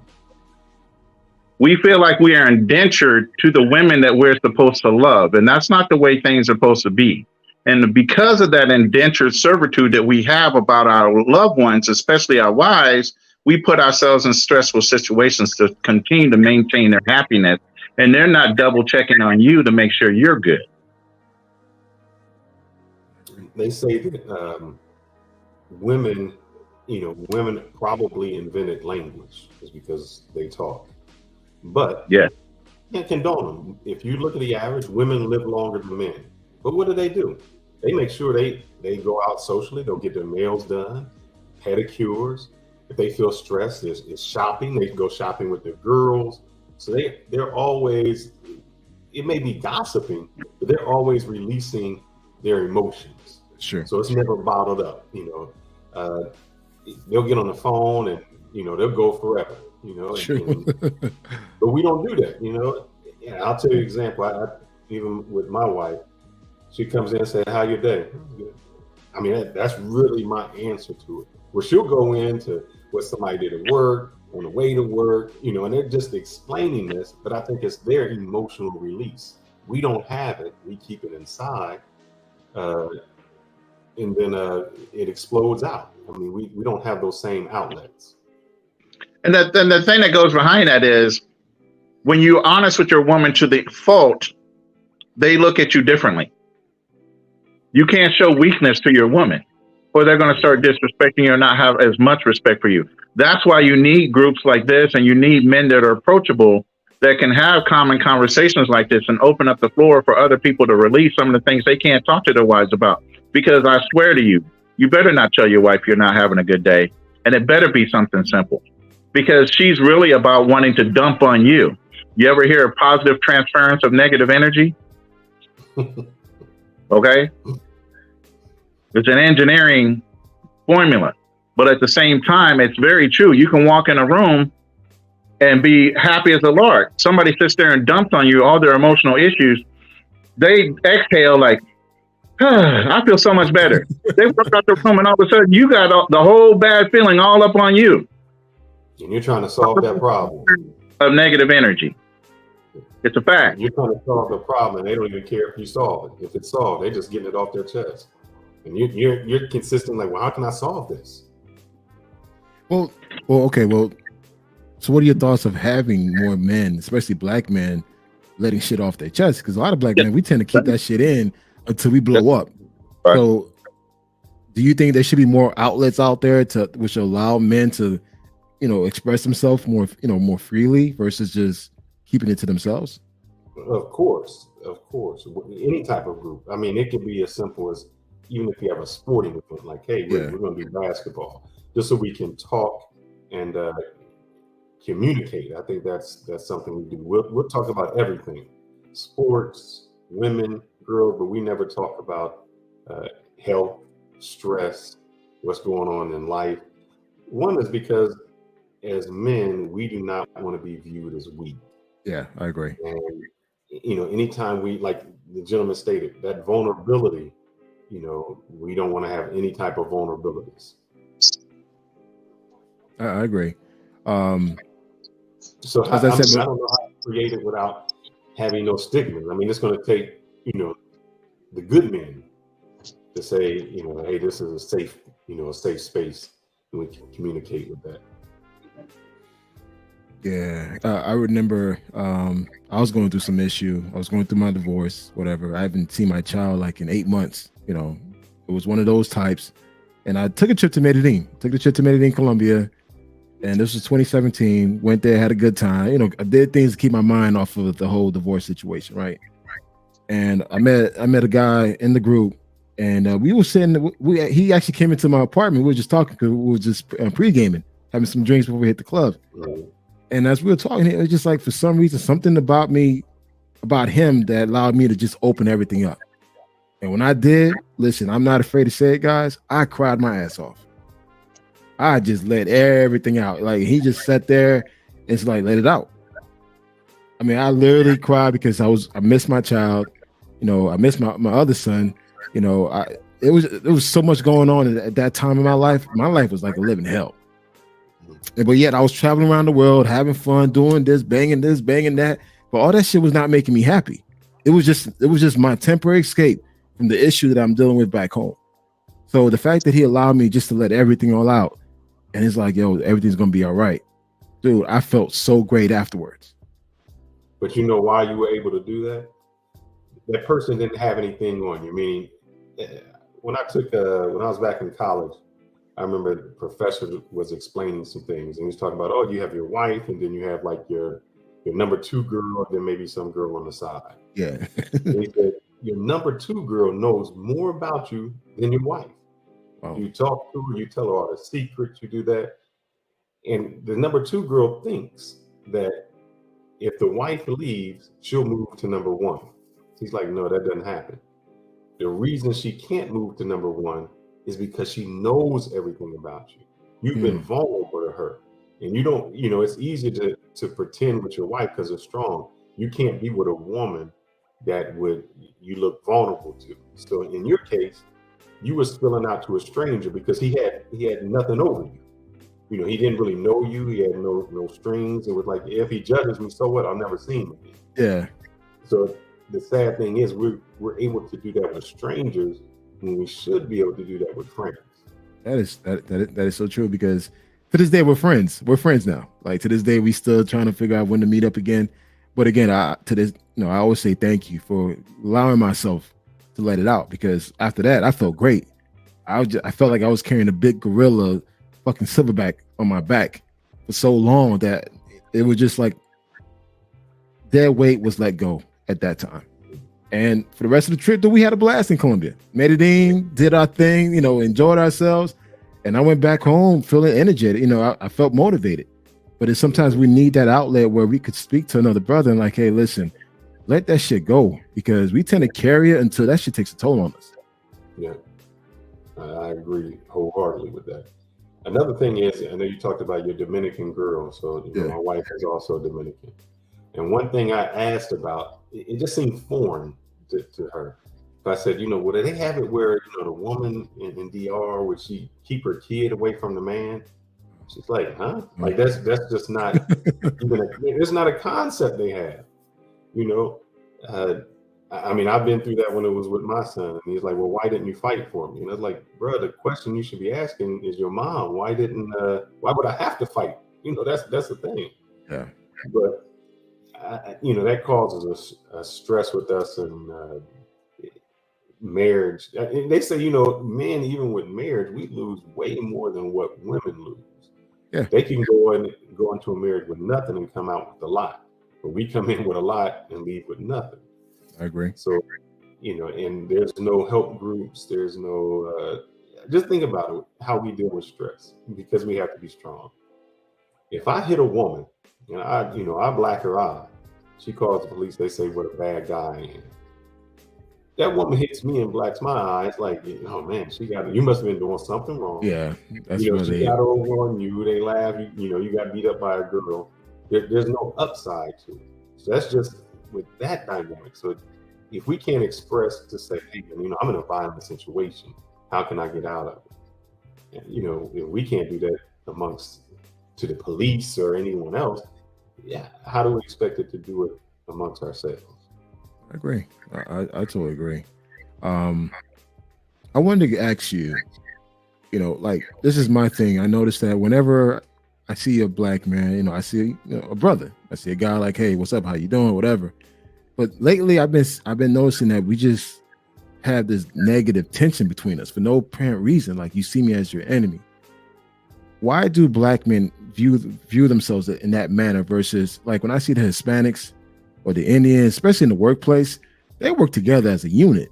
We feel like we are indentured to the women that we're supposed to love, and that's not the way things are supposed to be. And because of that indentured servitude that we have about our loved ones, especially our wives, we put ourselves in stressful situations to continue to maintain their happiness, and they're not double checking on you to make sure you're good. They say that women probably invented language is because they talk. But yeah, you can't condone them. If you look at the average, women live longer than men. But what do? They make sure they go out socially. They'll get their nails done, pedicures. If they feel stressed, it's shopping. They go shopping with their girls. So they're always, it may be gossiping, but they're always releasing their emotions. Sure. So it's never bottled up. They'll get on the phone and they'll go forever. Sure. But we don't do that. Yeah, I'll tell you an example. I even with my wife, she comes in and says, "How your day?" I mean, that's really my answer to it. Where she'll go into what somebody did at work, on the way to work, and they're just explaining this, but I think it's their emotional release. We don't have it. We keep it inside. And then it explodes out. I mean, we don't have those same outlets. And the thing that goes behind that is when you're honest with your woman to the fault, they look at you differently. You can't show weakness to your woman, or they're going to start disrespecting you or not have as much respect for you. That's why you need groups like this, and you need men that are approachable, that can have common conversations like this and open up the floor for other people to release some of the things they can't talk to their wives about. Because I swear to you, you better not tell your wife you're not having a good day, and it better be something simple, because she's really about wanting to dump on you. You ever hear of positive transference of negative energy? Okay. It's an engineering formula, but at the same time, it's very true. You can walk in a room and be happy as a lark. Somebody sits there and dumps on you all their emotional issues. They exhale like, I feel so much better. They walk out the room and all of a sudden you got the whole bad feeling all up on you. And you're trying to solve that problem. Of negative energy. It's a fact. You're trying to solve the problem, and they don't even care if you solve it. If it's solved, they're just getting it off their chest. And you're consistent, like, well, how can I solve this? Well, okay. Well, so what are your thoughts of having more men, especially black men, letting shit off their chest? Because a lot of black men, we tend to keep that shit in until we blow up. Right. So do you think there should be more outlets out there which allow men to, express themselves more freely versus just keeping it to themselves? Of course. Any type of group. I mean, it could be as simple as, even if you have a sporting event, like, hey, we're going to do basketball, just so we can talk and communicate. I think that's something we do. We'll talk about everything, sports, women, girls, but we never talk about health, stress, what's going on in life. One is because as men, we do not want to be viewed as weak. Yeah, I agree. And, anytime we, like the gentleman stated, that vulnerability, we don't want to have any type of vulnerabilities. I agree. So I don't know how to create it without having no stigma. I mean, it's going to take, the good men to say, hey, this is a safe space. and we can communicate with that. Yeah, I remember I was going through some issue. I was going through my divorce, whatever. I haven't seen my child like in 8 months. You know, it was one of those types. And I took a trip to Medellin, Colombia. And this was 2017. Went there, had a good time. You know, I did things to keep my mind off of the whole divorce situation, right? And I met a guy in the group, and we were sitting. He actually came into my apartment. We were just talking because we were just pre-gaming, having some drinks before we hit the club. Right. And as we were talking, it was just like, for some reason, something about him that allowed me to just open everything up. And when I did, listen, I'm not afraid to say it, guys, I cried my ass off. I just let everything out. Like, he just sat there. It's like, let it out. I mean, I literally cried because I missed my child. You know, I missed my other son. You know, it was so much going on at that time in my life. My life was like a living hell. But yet I was traveling around the world, having fun, doing this, banging that. But all that shit was not making me happy. It was just my temporary escape from the issue that I'm dealing with back home. So the fact that he allowed me just to let everything all out, and it's like, yo, everything's gonna be all right. Dude, I felt so great afterwards. But you know why you were able to do that? That person didn't have anything on you. Meaning, when I was back in college, I remember the professor was explaining some things, and he was talking about, oh, you have your wife, and then you have like your number 2 girl, and then maybe some girl on the side. Yeah. He said, your number 2 girl knows more about you than your wife. Wow. You talk to her, you tell her all the secrets, you do that. And the number 2 girl thinks that if the wife leaves, she'll move to number 1. He's like, no, that doesn't happen. The reason she can't move to number 1 is because she knows everything about you. You've been vulnerable to her. And you don't, you know, it's easier to pretend with your wife because it's strong. You can't be with a woman that you look vulnerable to. So in your case, you were spilling out to a stranger because he had nothing over you. You know, he didn't really know you. He had no strings. It was like, if he judges me, so what? I'll never see him again. Yeah. So the sad thing is we're able to do that with strangers when we should be able to do that with friends. That is so true, because to this day we're friends. We're friends now. Like, to this day we still trying to figure out when to meet up again. But again, I always say thank you for allowing myself to let it out, because after that I felt great. I felt like I was carrying a big gorilla fucking silverback on my back for so long that it was just like their weight was let go at that time. And for the rest of the trip, we had a blast in Colombia. Medellin, did our thing, you know, enjoyed ourselves. And I went back home feeling energetic. You know, I felt motivated. But it's sometimes we need that outlet where we could speak to another brother and like, hey, listen, let that shit go, because we tend to carry it until that shit takes a toll on us. Yeah, I agree wholeheartedly with that. Another thing is, I know you talked about your Dominican girl. So you know, my wife is also Dominican. And one thing I asked about, it just seemed foreign to her. So I said, you know, well, do they have it where, you know, the woman in DR, would she keep her kid away from the man? She's like, huh? Like, that's just not even it's not a concept they have, you know. I mean, I've been through that when it was with my son, and he's like, well, why didn't you fight for me? And I was like, bro, the question you should be asking is your mom. Why would I have to fight? You know, that's the thing. Yeah. But you know, that causes a stress with us and marriage. They say, you know, men, even with marriage, we lose way more than what women lose. Yeah. They can go into a marriage with nothing and come out with a lot, but we come in with a lot and leave with nothing. I agree. So, you know, and there's no help groups. There's no. Just think about it, how we deal with stress, because we have to be strong. If I hit a woman and I black her eye, she calls the police. They say, what a bad guy I am. That woman hits me and blacks my eye. It's like, oh man, you must have been doing something wrong. Yeah, that's she got over on you. They laugh. You got beat up by a girl. There's no upside to it. So that's just with that dynamic. So if we can't express to say, hey, you know, I'm in a violent situation, how can I get out of it? And, you know, if we can't do that to the police or anyone else, yeah, how do we expect it to do it amongst ourselves? I agree. I totally agree. I wanted to ask you, you know, like this is my thing. I noticed that whenever I see a black man, you know, I see a brother, I see a guy like, hey, what's up? How you doing? Whatever. But lately, I've been noticing that we just have this negative tension between us for no apparent reason. Like you see me as your enemy. Why do black men view themselves in that manner versus like when I see the Hispanics or the Indians, especially in the workplace, they work together as a unit.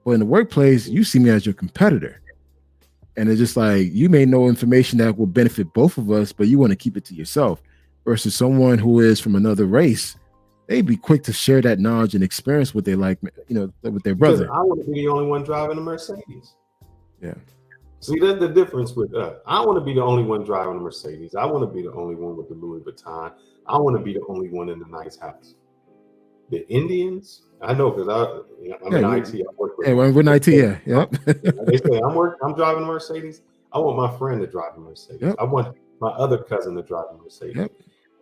But in the workplace, you see me as your competitor. And it's just like you may know information that will benefit both of us, but you want to keep it to yourself versus someone who is from another race. They'd be quick to share that knowledge and experience what they like, you know, with their Because brother. I want to be the only one driving a Mercedes. Yeah. See, that's the difference with us. I want to be the only one driving a Mercedes. I want to be the only one with the Louis Vuitton. I want to be the only one in the nice house. The Indians, I know because I'm in IT. I work with. Yeah, we're in IT. Yeah, yep. They say I'm driving a Mercedes. I want my friend to drive a Mercedes. Yep. I want my other cousin to drive a Mercedes. Yep.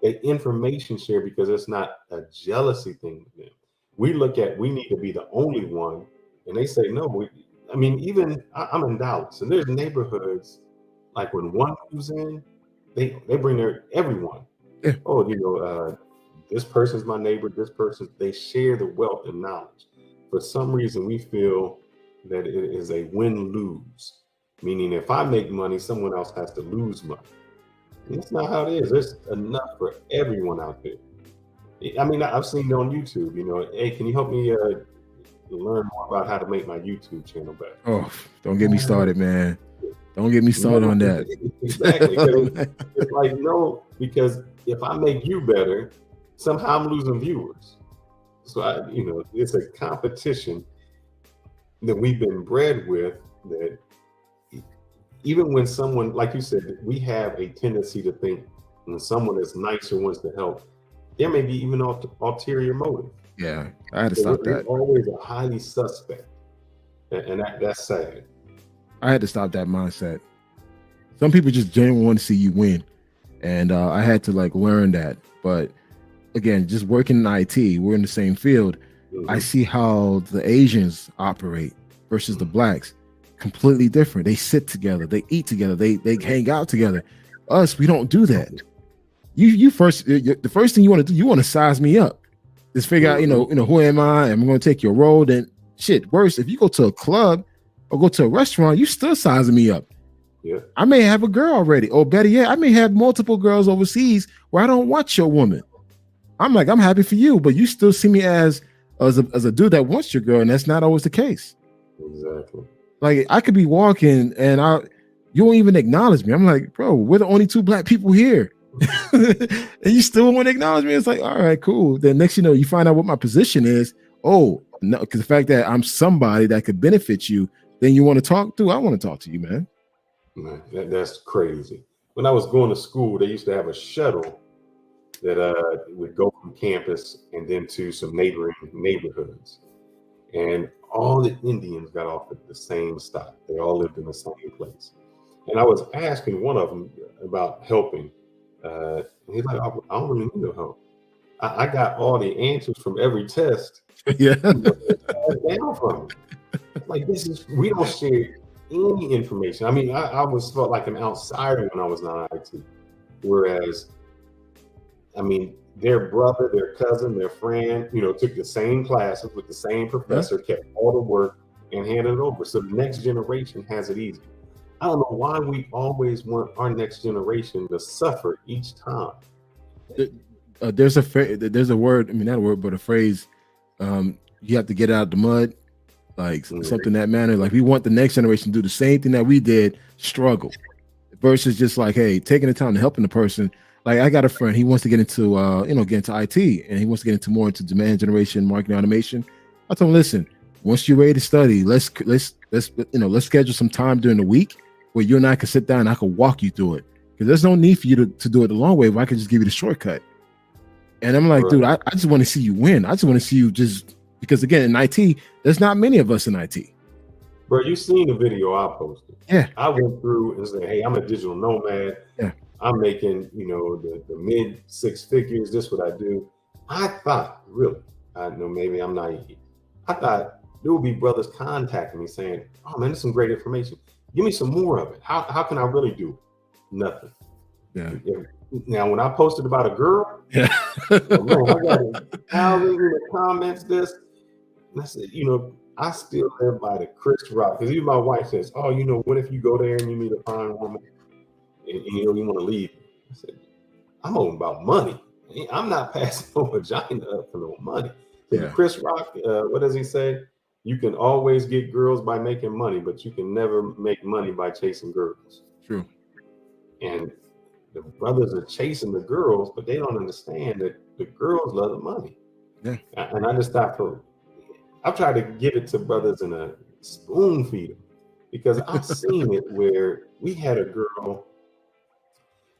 The information share because it's not a jealousy thing with them. We look at we need to be the only one, and they say no. I mean, even I'm in Dallas, and there's neighborhoods like when one moves in, they bring their everyone. Yeah. Oh, you know, this person's my neighbor. This person, they share the wealth and knowledge. For some reason, we feel that it is a win-lose, meaning if I make money, someone else has to lose money. And that's not how it is. There's enough for everyone out there. I mean, I've seen it on YouTube. You know, hey, can you help me learn more about how to make my YouTube channel better? Oh, don't get me started, man. Don't get me started on that. Exactly. It's like, no, because if I make you better, somehow I'm losing viewers. So, it's a competition that we've been bred with that even when someone, like you said, we have a tendency to think when someone is nice or wants to help, there may be even ulterior motive. Yeah, I had to stop that. Always a highly suspect. And that's sad. I had to stop that mindset. Some people just genuinely want to see you win. And I had to like learn that. But again, just working in IT, we're in the same field. Mm-hmm. I see how the Asians operate versus the blacks. Completely different. They sit together, they eat together, they hang out together. Us, we don't do that. The first thing you want to do, you want to size me up. Just figure out, who am I? I'm going to take your role. Then shit, worse, if you go to a club or go to a restaurant, you still sizing me up. Yeah. I may have a girl already, or better yet, I may have multiple girls overseas where I don't want your woman. I'm like, I'm happy for you, but you still see me as a dude that wants your girl, and that's not always the case. Exactly. Like I could be walking and you won't even acknowledge me. I'm like, bro, we're the only two black people here. And you still want to acknowledge me? It's like, all right, cool. Then next you find out what my position is. Oh, no, because the fact that I'm somebody that could benefit you, then you want to talk to? I want to talk to you, man. Man, that's crazy. When I was going to school, they used to have a shuttle that would go from campus and then to some neighboring neighborhoods. And all the Indians got off at the same stop. They all lived in the same place. And I was asking one of them about helping. And he's like, I don't really need no help. I got all the answers from every test. Yeah. Down from me. Like, we don't share any information. I mean, I was felt like an outsider when I was in IT. Whereas, I mean, their brother, their cousin, their friend, took the same classes with the same professor, kept all the work and handed it over. So the next generation has it easy. I don't know why we always want our next generation to suffer each time. There's a word, I mean, not a word, but a phrase, you have to get out of the mud, like something that manner. Like we want the next generation to do the same thing that we did, struggle, versus just like, hey, taking the time and helping the person. Like I got a friend, he wants to get into get into IT, and he wants to get more into demand generation, marketing automation. I told him, listen, once you're ready to study, let's schedule some time during the week where you and I can sit down and I can walk you through it. Because there's no need for you to do it the long way if I could just give you the shortcut. And I'm like, dude, I just want to see you win. I just want to see you because again, in IT, there's not many of us in IT. Bro, you seen the video I posted. Yeah. I went through and said, hey, I'm a digital nomad. Yeah. I'm making, the mid six figures. This is what I do. I thought, really, I know maybe I'm naive. I thought there would be brothers contacting me saying, oh man, there's some great information. Give me some more of it. How can I really do it? Nothing. Yeah. Now, when I posted about a girl, Yeah. oh man, I got 1,000 comments. This, and I said, I still live by the Chris Rock, because even my wife says, "Oh, what if you go there and you meet a fine woman, and you want to leave?" I said, "I'm all about money. I'm not passing no vagina up for no money." So Yeah. Chris Rock, what does he say? You can always get girls by making money, but you can never make money by chasing girls. True. And the brothers are chasing the girls, but they don't understand that the girls love the money. Yeah. And I just thought, I've tried to give it to brothers in a spoon feed them, because I've seen it where we had a girl,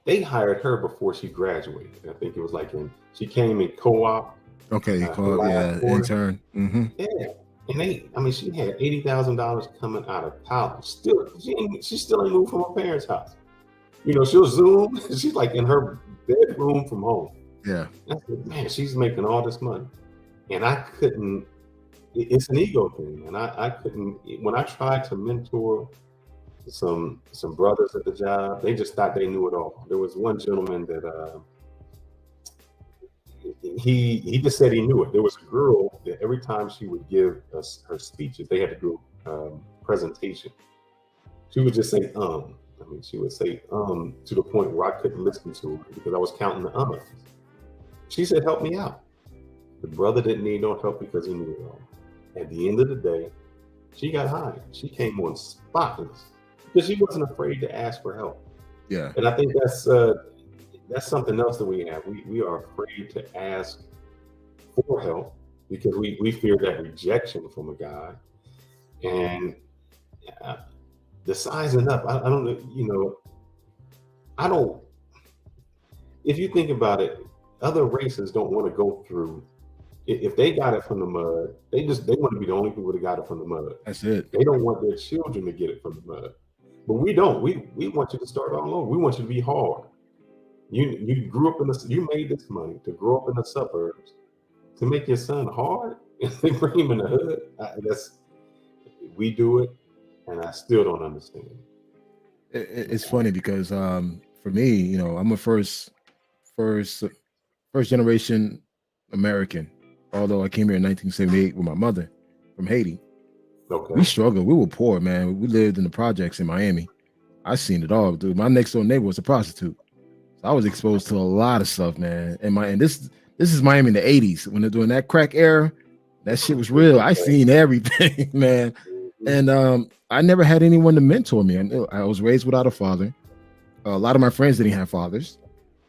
they hired her before she graduated. I think it was she came in co-op. Okay, intern. Mm-hmm. Yeah. And she had $80,000 coming out of college. Still, she still ain't moved from her parents' house. She'll Zoom. She's like in her bedroom from home. Yeah. I said, man, she's making all this money. And I couldn't, it's an ego thing. And I couldn't, when I tried to mentor some brothers at the job, they just thought they knew it all. There was one gentleman that he just said he knew it. There was a girl that every time she would give us her speeches, they had to do a presentation. She would just say, she would say, to the point where I couldn't listen to her because I was counting the ums. She said, help me out. The brother didn't need no help because he knew it all. At the end of the day, she got hired. She came on spotless because she wasn't afraid to ask for help. Yeah. And I think that's something else that we have. We are afraid to ask for help because we fear that rejection from a guy. And the sizing up, I don't, if you think about it, other races don't want to go through, if they got it from the mud, they want to be the only people that got it from the mud. That's it. They don't want their children to get it from the mud. But we don't. We want you to start all over. We want you to be hard. You grew up you made this money to grow up in the suburbs, to make your son hard and bring him in the hood. We do it, and I still don't understand. It's funny because for me, I'm a first generation American. Although I came here in 1978 with my mother from Haiti. Okay. We struggled. We were poor, man. We lived in the projects in Miami. I seen it all, dude. My next door neighbor was a prostitute. So I was exposed to a lot of stuff, man. And this is Miami in the 80s when they're doing that crack era. That shit was real. I seen everything, man. And I never had anyone to mentor me. I was raised without a father. A lot of my friends didn't have fathers.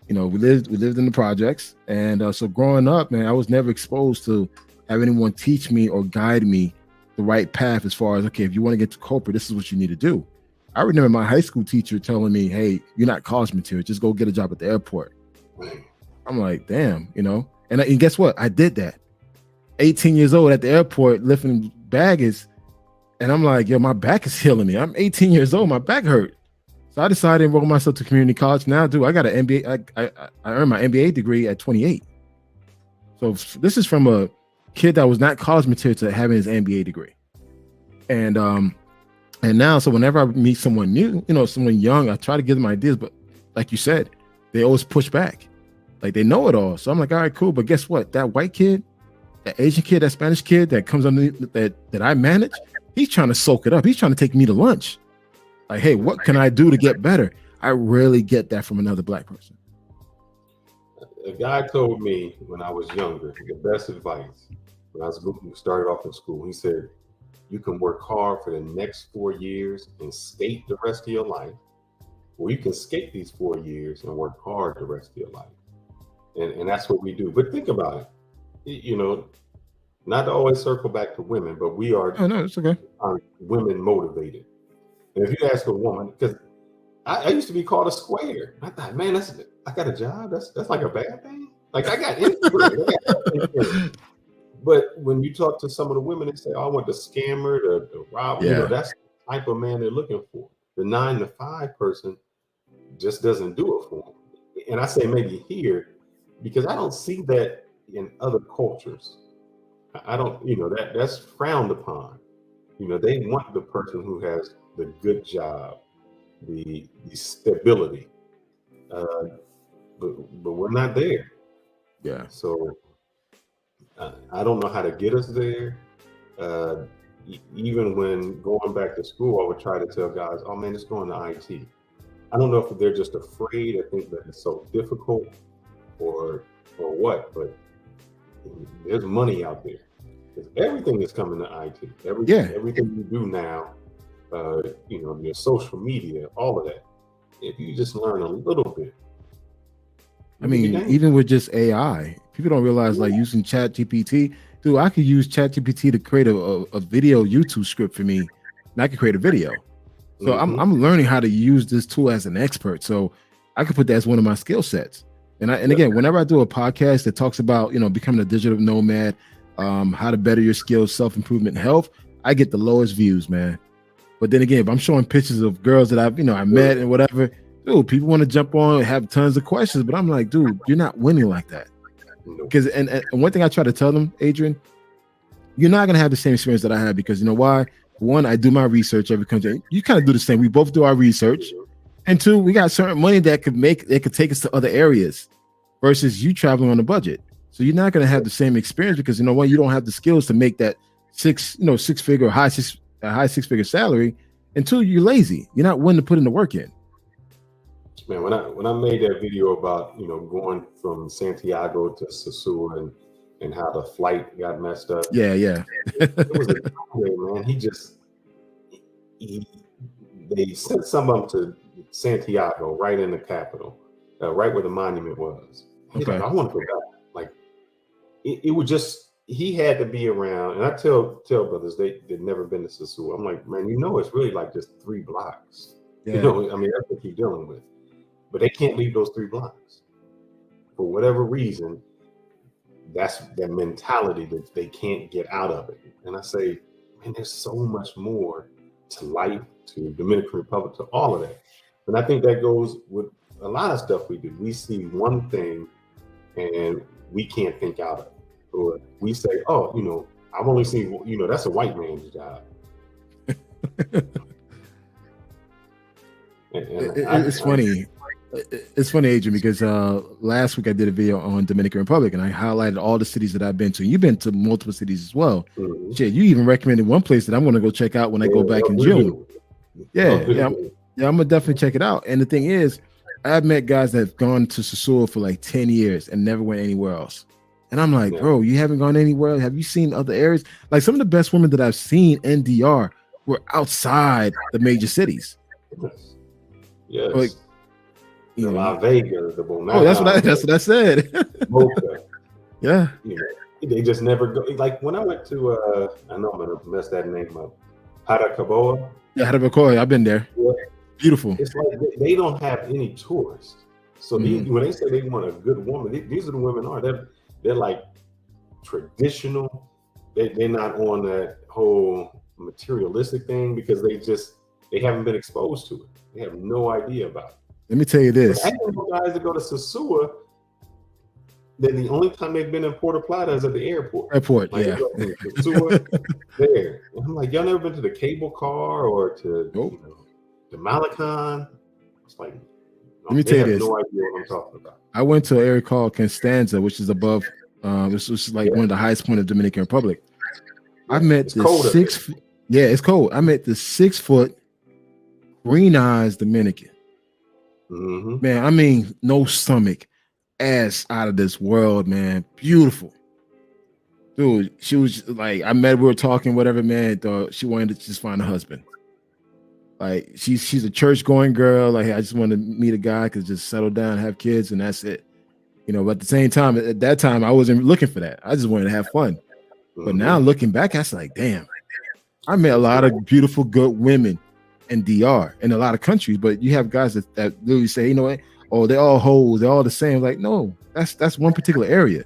We lived in the projects. And so growing up, man, I was never exposed to have anyone teach me or guide me the right path as far as, okay, if you want to get to corporate, this is what you need to do. I remember my high school teacher telling me, hey, you're not college material, just go get a job at the airport. I'm like, damn, and guess what? I did that. 18 years old at the airport lifting baggage. And I'm like, yo, my back is killing me. I'm 18 years old, my back hurt. So I decided to enroll myself to community college. Now, dude, I got an MBA. I earned my MBA degree at 28. So this is from a kid that was not college material to having his MBA degree. And now, so whenever I meet someone new, someone young, I try to give them ideas. But like you said, they always push back. Like they know it all. So I'm like, all right, cool. But guess what? That white kid, that Asian kid, that Spanish kid that comes underneath that I manage, he's trying to soak it up. He's trying to take me to lunch. Like, hey, what can I do to get better? I rarely get that from another black person. A guy told me when I was younger, the best advice when I was started off in school, he said, you can work hard for the next 4 years and skate the rest of your life, or you can skate these 4 years and work hard the rest of your life. And that's what we do. But think about it, not to always circle back to women, but we are, it's okay. Women motivated. And if you ask a woman, because I used to be called a square. I thought, man, I got a job. That's like a bad thing. Like I got Instagram. But when you talk to some of the women, they say, oh, I want the scammer, the robber. Yeah. That's the type of man they're looking for. The 9-to-5 person just doesn't do it for them. And I say maybe here, because I don't see that in other cultures. I don't, that's frowned upon. They want the person who has the good job, the stability, but we're not there. Yeah. So I don't know how to get us there. Even when going back to school, I would try to tell guys, "Oh man, just going to IT." I don't know if they're just afraid. I think that it's so difficult, or what. But there's money out there. Because everything is coming to IT. Everything you do now, your social media, all of that. If you just learn a little bit. I mean, even with just AI, people don't realize like using ChatGPT. Dude, I could use ChatGPT to create a video YouTube script for me, and I could create a video. So I'm learning how to use this tool as an expert. So I could put that as one of my skill sets. And again, whenever I do a podcast that talks about, becoming a digital nomad, how to better your skills, self-improvement, and health, I get the lowest views, man. But then again, if I'm showing pictures of girls that I met and whatever, dude, people want to jump on and have tons of questions. But I'm like, dude, you're not winning like that. Because and one thing I try to tell them, Adrian, you're not gonna have the same experience that I had, because you know why? One, I do my research every country. You kind of do the same. We both do our research. And two, we got certain money that could take us to other areas versus you traveling on a budget. So you're not gonna have the same experience, because you know what? You don't have the skills to make that high six figure salary. And two, you're lazy. You're not willing to put in the work in. Man, when I made that video about going from Santiago to Sosúa and how the flight got messed up, yeah, it was a man. They sent some of them to Santiago, right in the capital, right where the monument was. He's like, I want to go back. Like it would just, he had to be around. And I tell brothers they've never been to Sosúa. I'm like, man, it's really like just 3 blocks. Yeah. I mean, that's what you're dealing with. But they can't leave those 3 blocks for whatever reason. That's that mentality that they can't get out of it. And I say, man, there's so much more to life, to Dominican Republic, to all of that. And I think that goes with a lot of stuff we do. We see one thing and we can't think out of it. Or we say, oh, I've only seen, that's a white man's job. It's funny. It's funny, Adrian, because last week I did a video on Dominican Republic and I highlighted all the cities that I've been to. You've been to multiple cities as well. Mm-hmm. Shit, you even recommended one place that I'm going to go check out when I go back in June. I'm gonna definitely check it out. And the thing is, I've met guys that have gone to Sosúa for like 10 years and never went anywhere else. And I'm like, bro, you haven't gone anywhere? Have you seen other areas? Like some of the best women that I've seen in DR were outside the major cities. Yes. Like, La Vega, the Bonao. Oh, that's what I said. Boca. Yeah. They just never go. Like when I went to, I know I'm gonna mess that name up, Jarabacoa. Yeah, Jarabacoa. I've been there. Yeah. Beautiful. It's like they don't have any tourists. So when they say they want a good woman, these are the women they're like traditional. They're not on that whole materialistic thing because they haven't been exposed to it. They have no idea about it. Let me tell you this. I know guys that go to Sosúa, then the only time they've been in Puerto Plata is at the airport. Like, yeah. Sosúa, there. And I'm like, y'all never been to the cable car or to the Malacan? It's like, let me tell you this. No idea what I'm talking about. I went to an area called Constanza, which is above, which is like one of the highest point of Dominican Republic. I met the it's cold. I met the 6-foot green eyes Dominican. Mm-hmm. Man, I mean, no stomach, ass out of this world, man. Beautiful. Dude, she was like, we were talking, whatever, man. She wanted to just find a husband. Like, she's a church-going girl. Like, I just want to meet a guy, could just settle down, have kids, and that's it. But at the same time, at that time, I wasn't looking for that. I just wanted to have fun. Mm-hmm. But now looking back, I was like, damn, I met a lot of beautiful, good women in DR in a lot of countries, but you have guys that literally say, you know what? Oh, they're all hoes, they're all the same. Like, no, that's one particular area.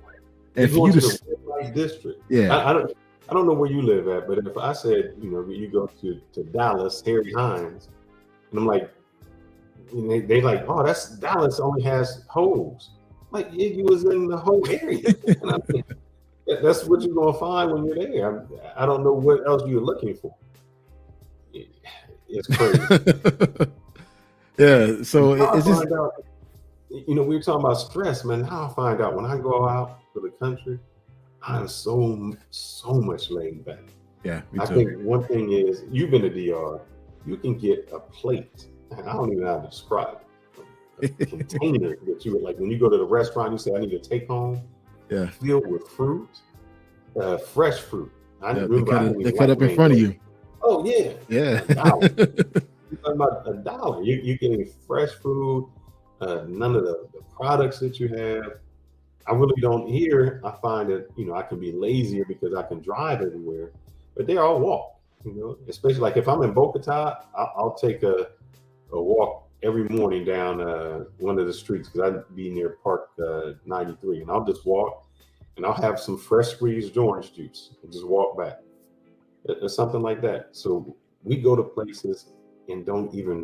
And for you to district, yeah, I don't know where you live at, but if I said, you go to Dallas, Harry Hines, and I'm like, they like, oh, that's Dallas only has hoes. Like, you was in the whole area. And I think that's what you're gonna find when you're there. I don't know what else you're looking for. It's crazy. Yeah. So it's just we were talking about stress, man. Now I find out when I go out to the country, I'm so much laid back. yeah. Me I too. think one thing is, you've been to DR, you can get a plate, and I don't even know how to describe it, a container that you would, like when you go to the restaurant, you say, I need to take home, Yeah. filled with fruit, fresh fruit. I Yeah, remember they cut up in front of you. Oh yeah, Yeah. You're talking about $1. You're getting fresh food, none of the products that you have. I really don't here. I find that, I can be lazier because I can drive everywhere, but there I'll walk, especially like if I'm in Bogota, I'll take a walk every morning down one of the streets because I'd be near Park 93, and I'll just walk and I'll have some fresh squeezed orange juice and just walk back or something like that. So we go to places and don't even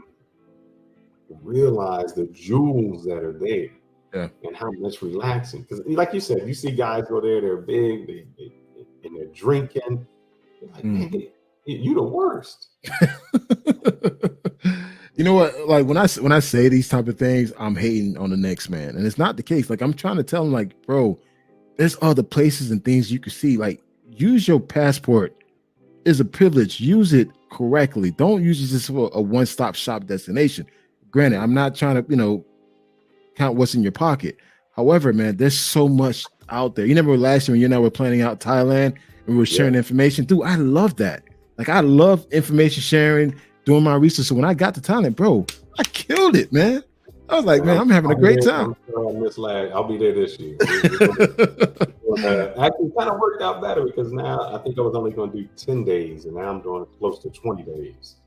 realize the jewels that are there. Yeah. And how much relaxing, because like you said, you see guys go there, they're big, and they're drinking. You're like, man, you the worst. You know what? Like when I say these type of things, I'm hating on the next man, and it's not the case. Like I'm trying to tell him, like, bro, there's other places and things you can see. Like, use your passport. It's a privilege. Use it correctly. Don't use it just for a one-stop shop destination. Granted, I'm not trying to, count what's in your pocket. However, man, there's so much out there. You remember last year when you and I were planning out Thailand and we were sharing information? Dude, I love that. Like, I love information sharing, doing my research. So when I got to Thailand, bro, I killed it, man. I was like, man, I'm having a great time. I'll be there this year. Actually, kind of worked out better because now I think I was only going to do 10 days, and now I'm doing close to 20 days.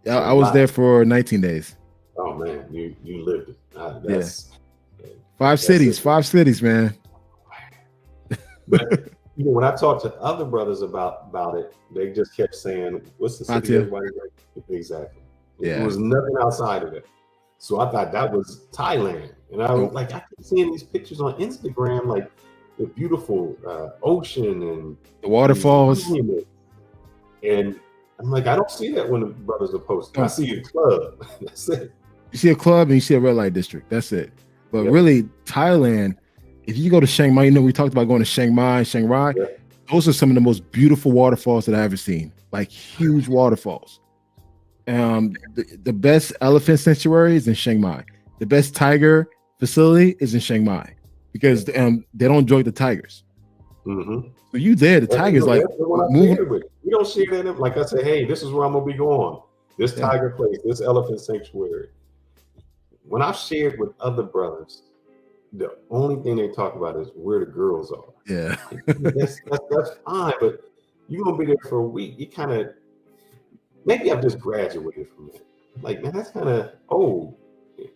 Yeah, I was there for 19 days. Oh man, you lived it. Five cities, man. But when I talked to other brothers about it, they just kept saying, "What's the city?" Everybody exactly. Yeah, there was nothing outside of it. So I thought that was Thailand, and I was like, I keep seeing these pictures on Instagram, like the beautiful ocean and the waterfalls, and I'm like, I don't see that when the brothers are posting. I see a club. That's it. You see a club and you see a red light district. That's it. But really, Thailand, if you go to Chiang Mai, we talked about going to Chiang Mai, Chiang Rai. Yeah. Those are some of the most beautiful waterfalls that I've ever seen. Like huge waterfalls. The best elephant sanctuary is in Chiang Mai. The best tiger facility is in Chiang Mai because they don't enjoy the tigers. Mm-hmm. So you there, the tigers like moving. We don't see that. Like I say, hey, this is where I'm gonna be going. This tiger place, this elephant sanctuary. When I've shared with other brothers, the only thing they talk about is where the girls are. Yeah, that's fine, but you're gonna be there for a week. You kind of maybe I've just graduated from it. Like, man, that's kind of old.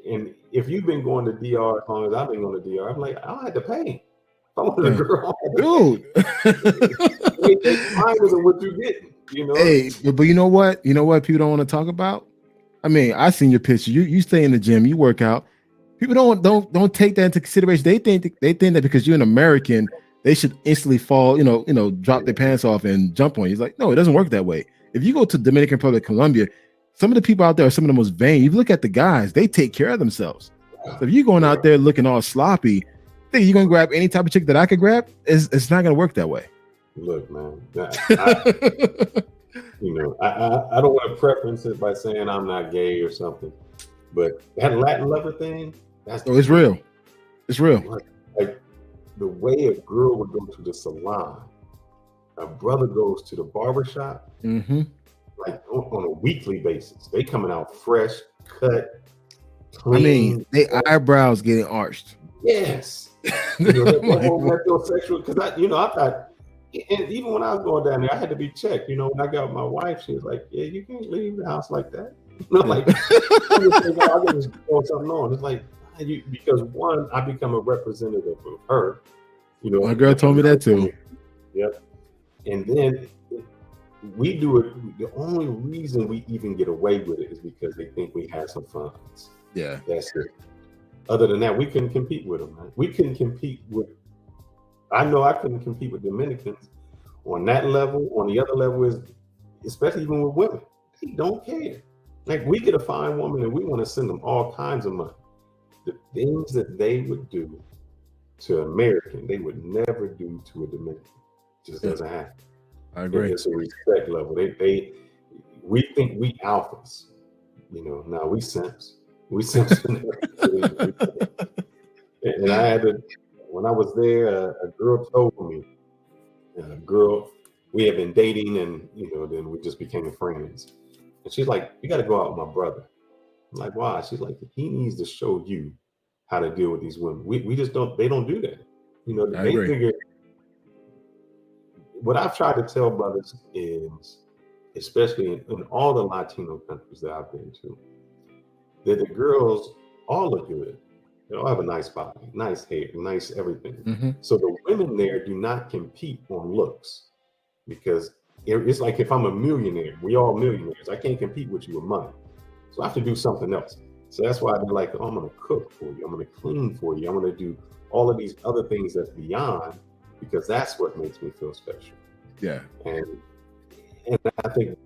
And if you've been going to DR as long as I've been going to DR, I'm like, I don't have to pay. If I wanted a girl, dude. Mine isn't what you getting. Hey, but you know what? You know what people don't want to talk about? I mean, I seen your picture. You stay in the gym, you work out. People don't take that into consideration. They think that because you're an American, they should instantly fall, drop their pants off and jump on you. It's like, no, it doesn't work that way. If you go to Dominican Republic, Colombia, some of the people out there are some of the most vain. You look at the guys, they take care of themselves. So if you're going out there looking all sloppy, think you're gonna grab any type of chick that I could grab, it's not gonna work that way. Look, man, I don't want to preference it by saying I'm not gay or something, but that Latin lover thing, it's real. It's real. Like the way a girl would go to the salon, a brother goes to the barbershop, like on a weekly basis. They coming out fresh, cut, clean. I mean, they eyebrows getting arched. Yes. That whole metrosexual, because I thought, and even when I was going down there, I had to be checked. When I got with my wife, she was like, "Yeah, you can't leave the house like that." Like I was going something on. It's like because one, I become a representative of her. My girl told me that too. Yep. And then we do it. The only reason we even get away with it is because they think we have some funds. Yeah, that's it. Other than that, we couldn't compete with them, man. We couldn't compete with. I know I couldn't compete with Dominicans on that level. On the other level is, especially even with women, they don't care. Like we get a fine woman and we want to send them all kinds of money. The things that they would do to American, they would never do to a Dominican. It just doesn't happen. I agree. It's a respect level. We think we alphas. Now we simps. We simps. And I had to, when I was there, a girl told me, we had been dating and, then we just became friends. And she's like, you got to go out with my brother. I'm like, why? She's like, he needs to show you how to deal with these women. We just don't, they don't do that. They figure, what I've tried to tell brothers is, especially in all the Latino countries that I've been to, that the girls all look good. They all have a nice body, nice hair, nice everything. Mm-hmm. So the women there do not compete on looks, because it's like if I'm a millionaire, we all millionaires. I can't compete with you with money. So I have to do something else. So that's why they're like, oh, I'm going to cook for you. I'm going to clean for you. I'm going to do all of these other things that's beyond, because that's what makes me feel special. Yeah. And I think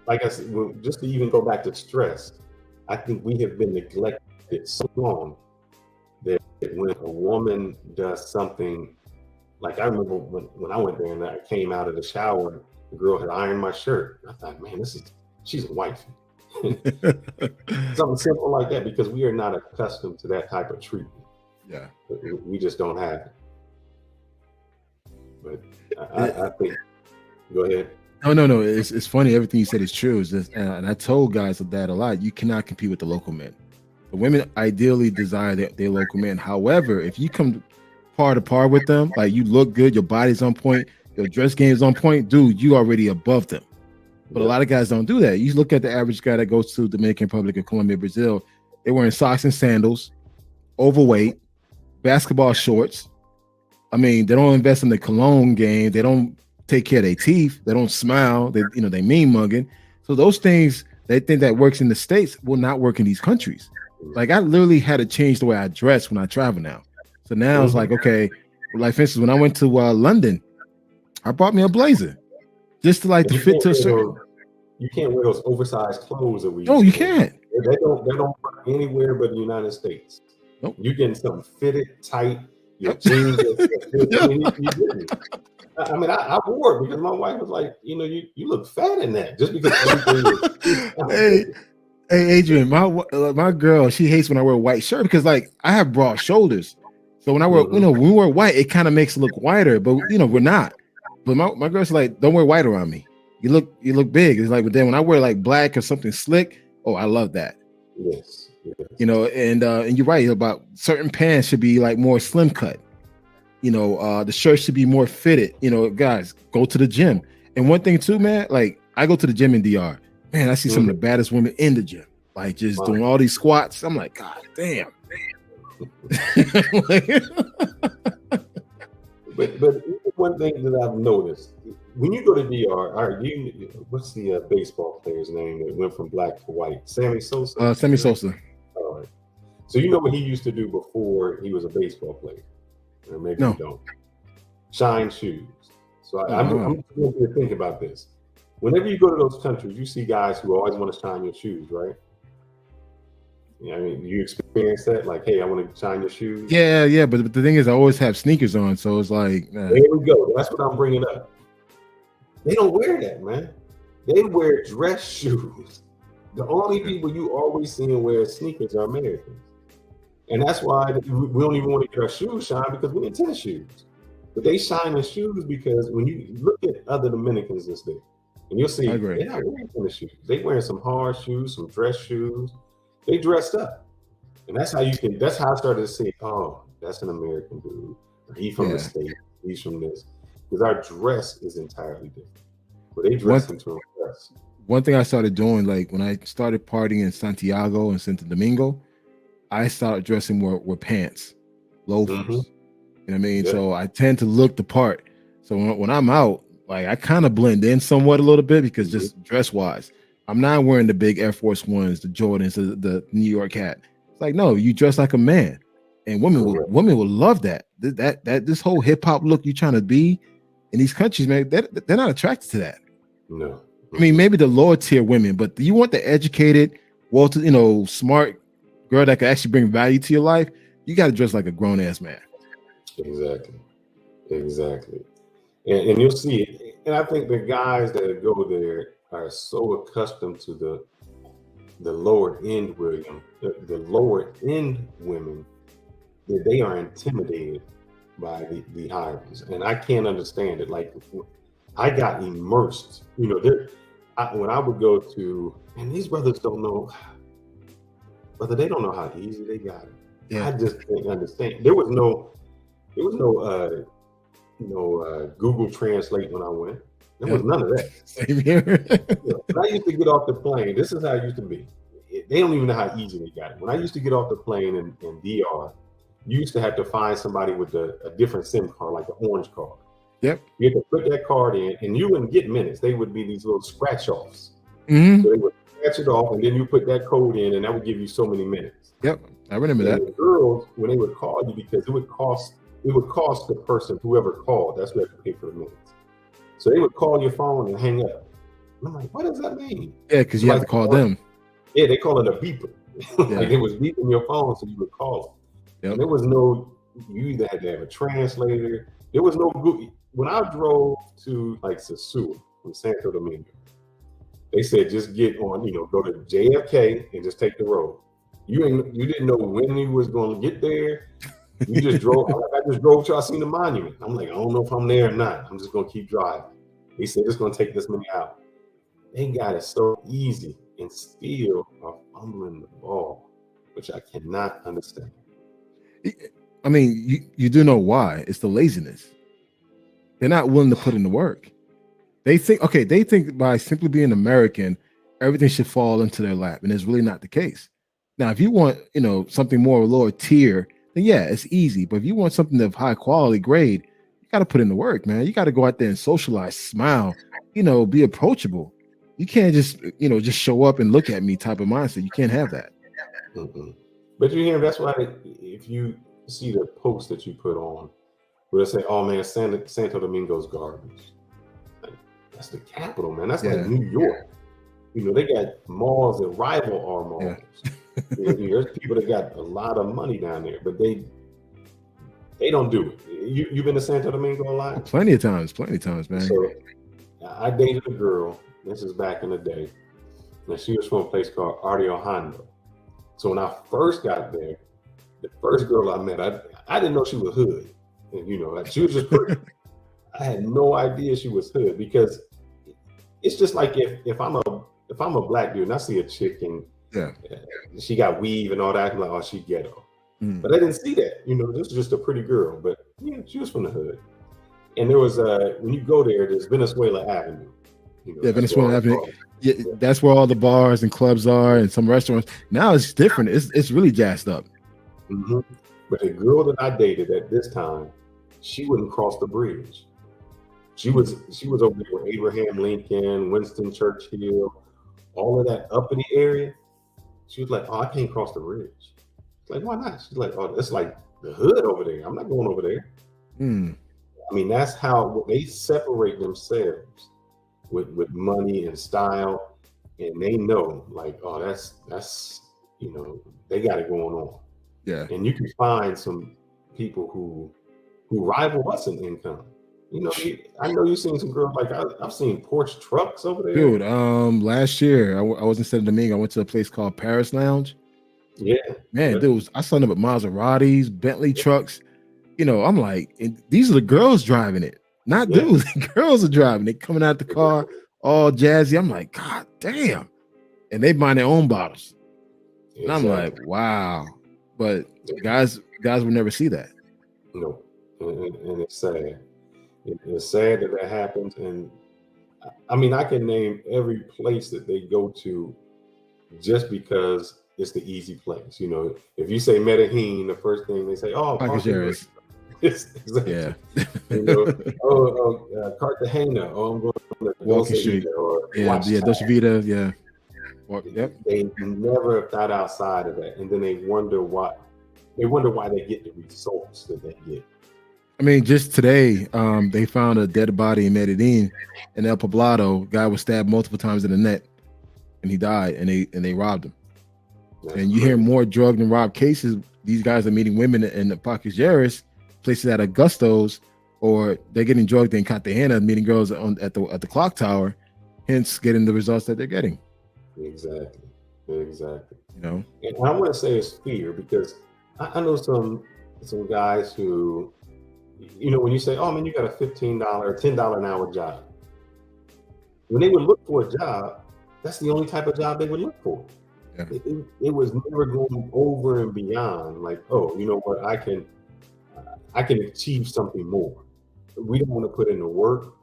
like I said, just to even go back to stress, I think we have been neglected so long that when a woman does something, like I remember when I went there and I came out of the shower, the girl had ironed my shirt. I thought, man, she's a wife. Something simple like that, because we are not accustomed to that type of treatment. Yeah. We just don't have it. But I think, go ahead. No. It's funny. Everything you said is true. And I told guys that a lot. You cannot compete with the local men. The women ideally desire their local men. However, if you come par to par with them, like you look good, your body's on point, your dress game is on point, dude, you already above them. But a lot of guys don't do that. You look at the average guy that goes to Dominican Republic or Colombia, Brazil, they're wearing socks and sandals, overweight, basketball shorts. I mean, they don't invest in the cologne game. They don't take care of their teeth. They don't smile. They mean mugging. So those things, they think that works in the States will not work in these countries. Like I literally had to change the way I dress when I travel now. So now it's like, okay, like for instance, when I went to London, I bought me a blazer just to like to fit to a certain. You can't wear those oversized clothes that we. No, you can't. They don't work anywhere but the United States. Nope. You're getting something fitted tight. Your jeans. I mean, I wore it because my wife was like, you look fat in that, just because everything. Hey, Adrian, my girl, she hates when I wear a white shirt because like I have broad shoulders. So when I wear, when we wear white, it kind of makes it look whiter, but we're not. But my girl's like, don't wear white around me. You look big. It's like, but then when I wear like black or something slick, oh, I love that. Yes. And you're right about certain pants should be like more slim cut. The shirt should be more fitted. Guys, go to the gym. And one thing too, man, like I go to the gym in DR. Man, I see some of the baddest women in the gym, like just doing all these squats. I'm like, God damn. But one thing that I've noticed, when you go to DR, what's the baseball player's name that went from black to white? Sammy Sosa? Sammy Sosa. All right. So you know what he used to do before he was a baseball player? Or maybe you don't. Shine shoes. So I'm just going to think about this. Whenever you go to those countries, you see guys who always want to shine your shoes, right? I mean, you experience that? Like, hey, I want to shine your shoes? Yeah. But the thing is, I always have sneakers on. So it's like... There we go. That's what I'm bringing up. They don't wear that, man. They wear dress shoes. The only people you always see and wear sneakers are Americans. And that's why we don't even want to get our shoes shined, because we need tennis shoes. But they shine their shoes because when you look at other Dominicans this day, and you'll see they're not wearing tennis shoes. They're wearing some hard shoes, some dress shoes. They dressed up. And that's how I started to see, oh, that's an American dude. He's from the States. He's from this. Because our dress is entirely different. But they dress into a dress. One thing I started doing, like when I started partying in Santiago and Santo Domingo, I started dressing more with pants, loafers. You know what I mean? Yeah. So I tend to look the part. So when I'm out, like I kind of blend in somewhat a little bit, because just dress wise, I'm not wearing the big Air Force Ones, the Jordans, the New York hat. It's like, no, you dress like a man, and women will love that. This whole hip hop look you trying to be in these countries, man, they're not attracted to that. No. I mean, maybe the lower tier women, but do you want the educated, well, smart girl that can actually bring value to your life? You got to dress like a grown ass man. Exactly. And you'll see it. And I think the guys that go there are so accustomed to the lower end women, the lower end women, that they are intimidated by the higher ones. And I can't understand it. Like, I got immersed, when I would go to, and these brothers don't know, brother, they don't know how easy they got it. Yeah. I just didn't understand. There was no Google Translate when I went. There was none of that. Same here. When I used to get off the plane, this is how it used to be. They don't even know how easy they got it. When I used to get off the plane in DR, you used to have to find somebody with a different SIM card, like an orange card. Yep. You had to put that card in, and you wouldn't get minutes. They would be these little scratch offs. Mm-hmm. So they would scratch it off, and then you put that code in, and that would give you so many minutes. Yep, I remember that. The girls, when they would call you, because it would cost the person, whoever called, that's who had to pay for the minutes. So they would call your phone and hang up. And I'm like, what does that mean? Yeah, because you have to call them. Yeah, they call it a beeper. Yeah. Like, it was beeping your phone, so you would call them. Yep. And there was no, you either had to have a translator. There was no Google. When I drove to like Sosúa from Santo Domingo, they said just get on, go to JFK and just take the road. You didn't know when you was going to get there. You just drove. I just drove till I seen the monument. I'm like, I don't know if I'm there or not. I'm just going to keep driving. They said it's going to take this many hours. They got it so easy and still are fumbling the ball, which I cannot understand. I mean, you do know why. It's the laziness. They're not willing to put in the work. They think by simply being American, everything should fall into their lap, and it's really not the case. Now, if you want, something more lower tier, then yeah, it's easy. But if you want something of high quality grade, you got to put in the work, man. You got to go out there and socialize, smile, be approachable. You can't just show up and look at me type of mindset. You can't have that. Mm-hmm. But you hear, that's why if you see the post that you put on, where they say, "Oh man, Santo Domingo's garbage." Like, that's the capital, man. That's like New York. They got malls that rival our malls. Yeah. There's people that got a lot of money down there, but they don't do it. You've been to Santo Domingo a lot? Plenty of times, man. So I dated a girl. This is back in the day, and she was from a place called Arroyo Hondo. So when I first got there, the first girl I met, I didn't know she was hood. And, she was just pretty. I had no idea she was hood, because it's just like if I'm a black dude and I see a chick and she got weave and all that, I'm like, oh, she ghetto. But I didn't see that. This is just a pretty girl. But yeah, she was from the hood. And there was when you go there's Venezuela Avenue. Venezuela Avenue. Yeah, that's where all the bars and clubs are, and some restaurants. Now it's different. It's really jazzed up. Mm-hmm. But the girl that I dated at this time, she wouldn't cross the bridge. She was over there with Abraham Lincoln, Winston Churchill, all of that uppity area. She was like, "Oh, I can't cross the bridge." Like, why not? She's like, "Oh, that's like the hood over there. I'm not going over there." I mean, that's how they separate themselves with money and style, and they know, like, oh, that's they got it going on. Yeah. And you can find some people who rival us in income. I know you've seen some girls, like I've seen Porsche trucks over there. Dude, last year I was in Santo Domingo. I went to a place called Paris Lounge. Yeah. Man, dude, I saw them with Maseratis, Bentley trucks. I'm like, and these are the girls driving it, not dudes. The girls are driving. They coming out the car all jazzy. I'm like, God damn. And they buying their own bottles. Exactly. And I'm like, wow. But guys will never see that. No. And it's sad. It's sad that happens. And I mean, I can name every place that they go to just because it's the easy place. If you say Medellin, the first thing they say, oh, exactly. Yeah. Cartagena. Oh, I'm going to Walking Street. Dolce Vita. Yeah. Yep. They never have thought outside of that, and then they wonder why. They get the results that they get. I mean, just today, they found a dead body in Medellin, in El Poblado. Guy was stabbed multiple times in the neck, and he died. And they robbed him. That's And you hear crazy. more drug and rob cases. These guys are meeting women in the Parques Jarris, places at Augustos, or they're getting drugged in Cartagena, meeting girls at the clock tower, hence getting the results that they're getting. Exactly. You know, And I want to say it's fear because I know some guys who, when you say, oh man, you got a $15 or $10 an hour job. When they would look for a job, that's the only type of job they would look for. Yeah. It was never going over and beyond like, oh, you know what, I can achieve something more. We don't want to put in the work.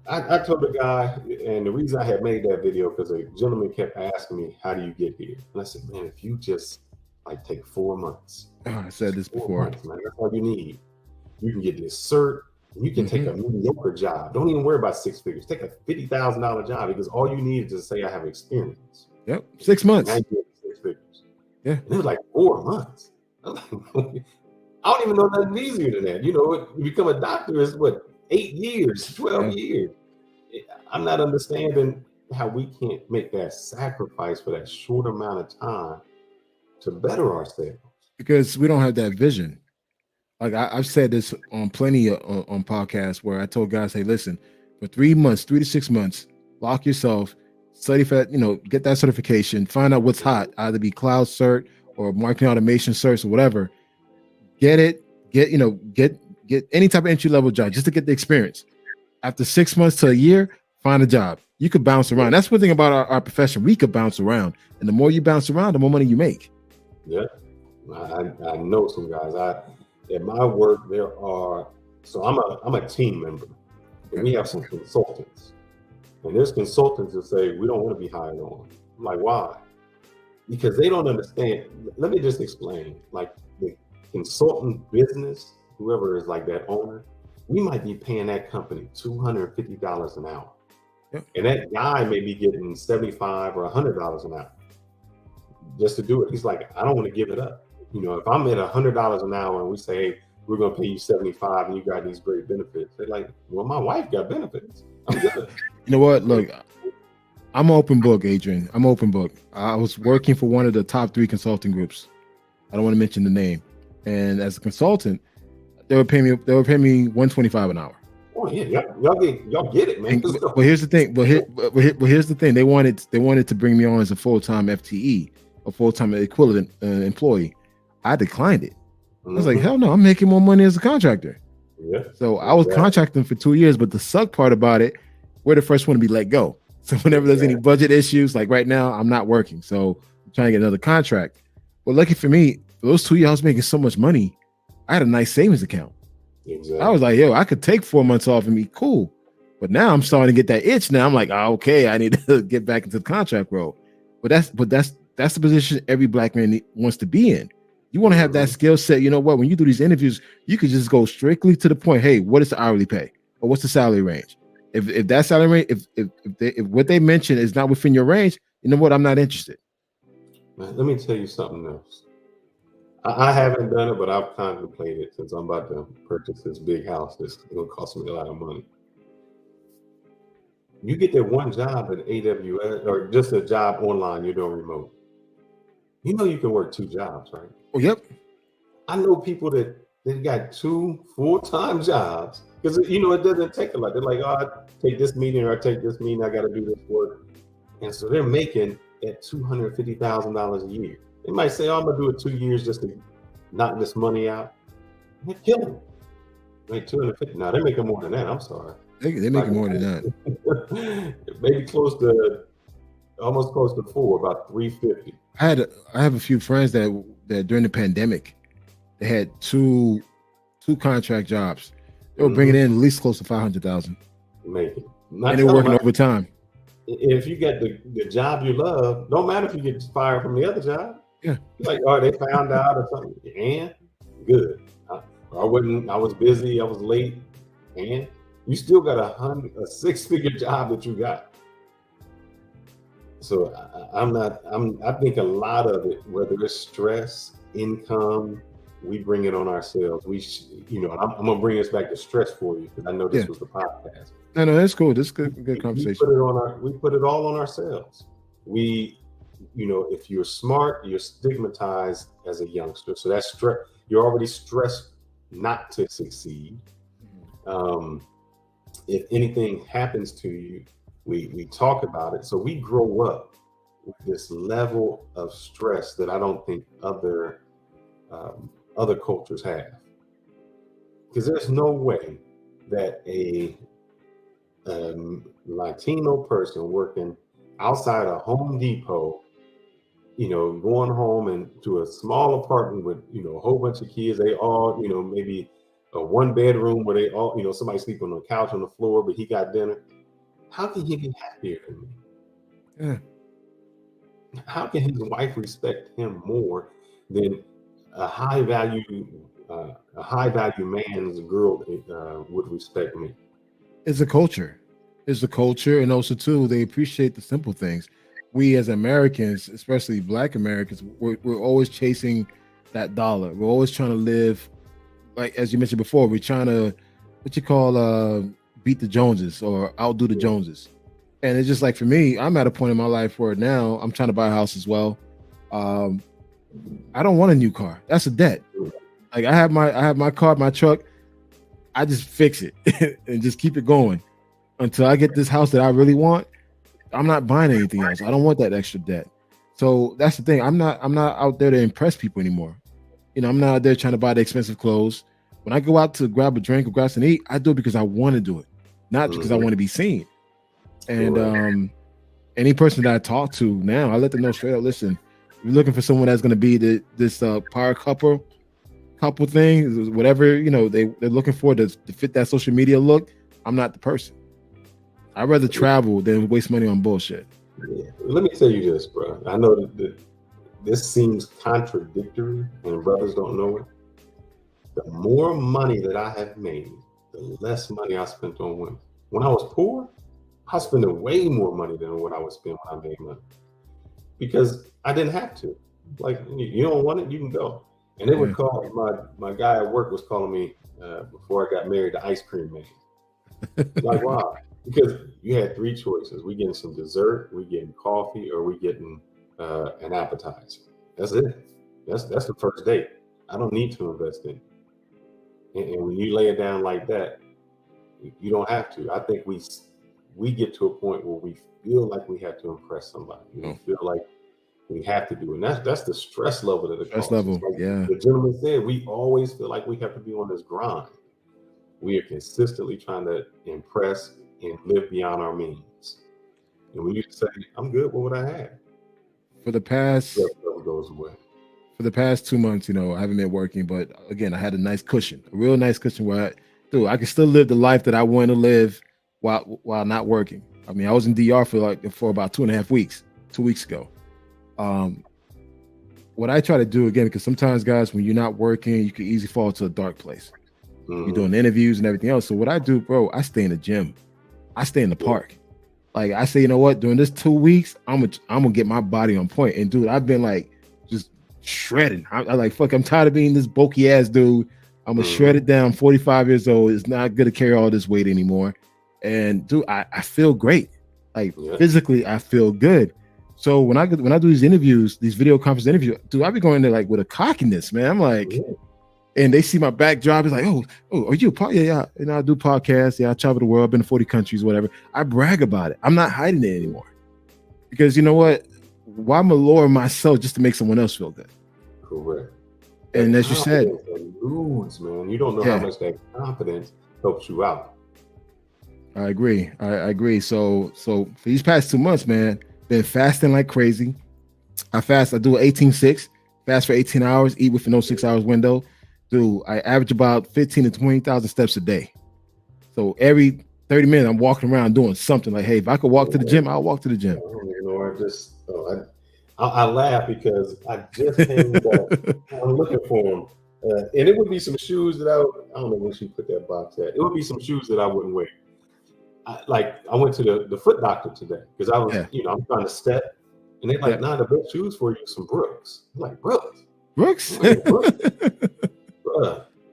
I told the guy, and the reason I had made that video because a gentleman kept asking me, how do you get here? And I said, man, if you just like take 4 months. I said this 4 before. months, man, that's all you need. You can get this cert. You can take a mediocre job. Don't even worry about 6 figures. Take a $50,000 job because all you need is to say I have experience. Yep, 6 months. Now you get 6 figures. Yeah, and it was like 4 months. I don't even know nothing easier than that. You become a doctor is what, 8 years, 12 years. I'm not understanding how we can't make that sacrifice for that short amount of time to better ourselves. Because we don't have that vision. Like I've said this on plenty on podcasts where I told guys, hey, listen, for 3 months, 3 to 6 months, lock yourself, study for that, get that certification, find out what's hot, either be cloud cert or marketing automation certs or whatever. Get any type of entry level job just to get the experience. After 6 months to a year, find a job. You could bounce around. That's one thing about our profession. We could bounce around. And the more you bounce around, the more money you make. Yeah. I know some guys. At my work, I'm a team member. And we have some consultants. And there's consultants that say, we don't want to be hired on. I'm like, why? Because they don't understand. Let me just explain. Like the consultant business, whoever is like that owner, we might be paying that company $250 an hour. Yep. And that guy may be getting $75 or $100 an hour just to do it. He's like, I don't want to give it up. If I'm at $100 an hour and we say, hey, we're going to pay you $75 and you got these great benefits, they're like, well, my wife got benefits. I'm good. You know what? Look, I'm an open book, Adrian. I'm an open book. I was working for one of the top 3 consulting groups. I don't want to mention the name. And as a consultant, they were paying me $125 an hour. Oh yeah, y'all get it, man. But here's the thing. Here's the thing. They wanted to bring me on as a full-time FTE, a full-time equivalent employee. I declined it. I was like, hell no, I'm making more money as a contractor. Yeah. So I was contracting for 2 years, but the suck part about it, we're the first one to be let go. So whenever there's any budget issues, like right now, I'm not working. So I'm trying to get another contract. But lucky for me, for those 2 years, I was making so much money. I had a nice savings account. Exactly. I was like, yo, I could take 4 months off and be cool. But now I'm starting to get that itch. Now I'm like, okay, I need to get back into the contract role. But that's the position every black man wants to be in. You want to have that skill set. You know what? When you do these interviews, you could just go strictly to the point. Hey, what is the hourly pay, or what's the salary range? If that salary range, if what they mention is not within your range, you know what? I'm not interested. Man, let me tell you something else. I haven't done it, but I've contemplated since I'm about to purchase this big house. This will cost me a lot of money. You get that one job at AWS or just a job online you're doing remote. You can work 2 jobs, right? Oh, yep. I know people that they got 2 full-time jobs because it doesn't take a lot. They're like, oh, I take this meeting or I take this meeting. I got to do this work, and so they're making at $250,000 a year. They might say, oh, I'm gonna do it 2 years just to knock this money out. They're killing them. Make 250. Now they're making more than that. I'm sorry. They making more than that. Maybe almost close to 4, about 350. I have a few friends that during the pandemic, they had two contract jobs. They were bringing in at least close to 500,000. Making. And they were working overtime. If you get the job you love, don't matter if you get fired from the other job. Yeah. Like, oh, they found out or something. And good. I was busy, I was late, and you still got a 6-figure job that you got. So I think a lot of it, whether it's stress, income, we bring it on ourselves. I'm gonna bring this back to stress for you because I know this Yeah. was the podcast. No, that's cool. This is good conversation. We put it all on ourselves. If you're smart, you're stigmatized as a youngster. So that's stress. You're already stressed not to succeed. If anything happens to you, we talk about it. So we grow up with this level of stress that I don't think other cultures have. Because there's no way that a Latino person working outside a Home Depot, going home and to a small apartment with, a whole bunch of kids, they all, maybe a 1-bedroom where they all, somebody sleep on the couch on the floor, but he got dinner. How can he be happier than me? Yeah. How can his wife respect him more than a high value man's girl would respect me? It's a culture. And also too, they appreciate the simple things. We as Americans, especially Black Americans, we're always chasing that dollar. We're always trying to live, like as you mentioned before, we're trying to beat the Joneses or outdo the Joneses. And it's just like, for me, I'm at a point in my life where now I'm trying to buy a house as well. I don't want a new car. That's a debt. Like I have my car, my truck. I just fix it and just keep it going until I get this house that I really want. I'm not buying anything else. I don't want that extra debt. So that's the thing. I'm not out there to impress people anymore. I'm not out there trying to buy the expensive clothes. When I go out to grab a drink or grab something to eat, I do it because I want to do it, not because I want to be seen. And any person that I talk to now, I let them know straight up, listen, you're looking for someone that's going to be this power couple thing, whatever, they're looking for to fit that social media look. I'm not the person. I'd rather travel than waste money on bullshit. Yeah. Let me tell you this, bro. I know that this seems contradictory and brothers don't know it. The more money that I have made, the less money I spent on women. When I was poor, I was spending way more money than what I would spend when I made money. Because I didn't have to. Like, you don't want it, you can go. And they would call, my guy at work was calling me before I got married, the ice cream man. Like, wow. Because you had 3 choices. We getting some dessert, we getting coffee, or we getting an appetizer. That's it. That's the first date. I don't need to invest in it. And when you lay it down like that, you don't have to. I think we get to a point where we feel like we have to impress somebody. We feel like we have to do it. And that's the stress level that it causes. Like the gentleman said, we always feel like we have to be on this grind. We are consistently trying to impress and live beyond our means. And when you say, I'm good, what would I have? For the past goes away. For the past 2 months, I haven't been working, but again, I had a nice cushion, a real nice cushion where I can still live the life that I want to live while not working. I mean, I was in DR for about 2.5 weeks, 2 weeks ago. What I try to do again, because sometimes guys, when you're not working, you can easily fall to a dark place. You're doing interviews and everything else. So what I do, bro, I stay in the gym. I stay in the park. Like I say, you know what? During this 2 weeks, I'm gonna get my body on point. And dude, I've been like just shredding. I like, fuck, I'm tired of being this bulky ass dude. I'm gonna shred it down. 45 years old. It's not gonna carry all this weight anymore. And dude, I feel great. Like physically, I feel good. So when I do these interviews, these video conference interviews, dude, I be going there like with a cockiness, man. I'm like, and they see my backdrop. It's like, oh, are you a podcast? Yeah. And I do podcasts. Yeah, I travel the world. I've been to 40 countries, whatever. I brag about it. I'm not hiding it anymore. Because you know what? Why am I lower myself just to make someone else feel good? Correct. And as you said, eludes, man. You don't know how much that confidence helps you out. I agree. I agree. So for these past 2 months, man, been fasting like crazy. I do 18-6, fast for 18 hours, eat within those 6 hours window. Dude, I average about 15 to 20,000 steps a day. So every 30 minutes, I'm walking around doing something. Like, hey, if I could walk to the gym, I'll walk to the gym. I laugh because I just came back. I'm looking for them. And it would be some shoes that I don't know where she put that box at. It would be some shoes that I wouldn't wear. I went to the foot doctor today because I was, I'm trying to step. And they're like, nah, the best shoes for you is some Brooks. I'm like, Brooks? Brooks?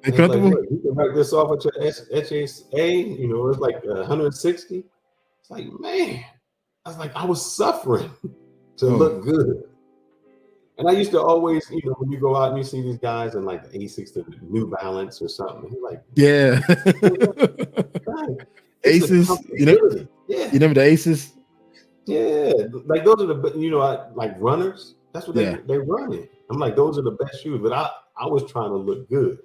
They And it's like, comfortable? look, you can write this off at your HSA. You know, it's like 160. It's like, man, I was like, I was suffering to Oh. look good. And I used to always, you know, when you go out and you see these guys in like the Asics, the New Balance or something, you're like, Yeah. God, it's the Aces, you know, comfortability. Yeah. you remember the Aces? Yeah, like those are the, you know, like runners. That's what Yeah. they run in. I'm like, those are the best shoes. But I was trying to look good,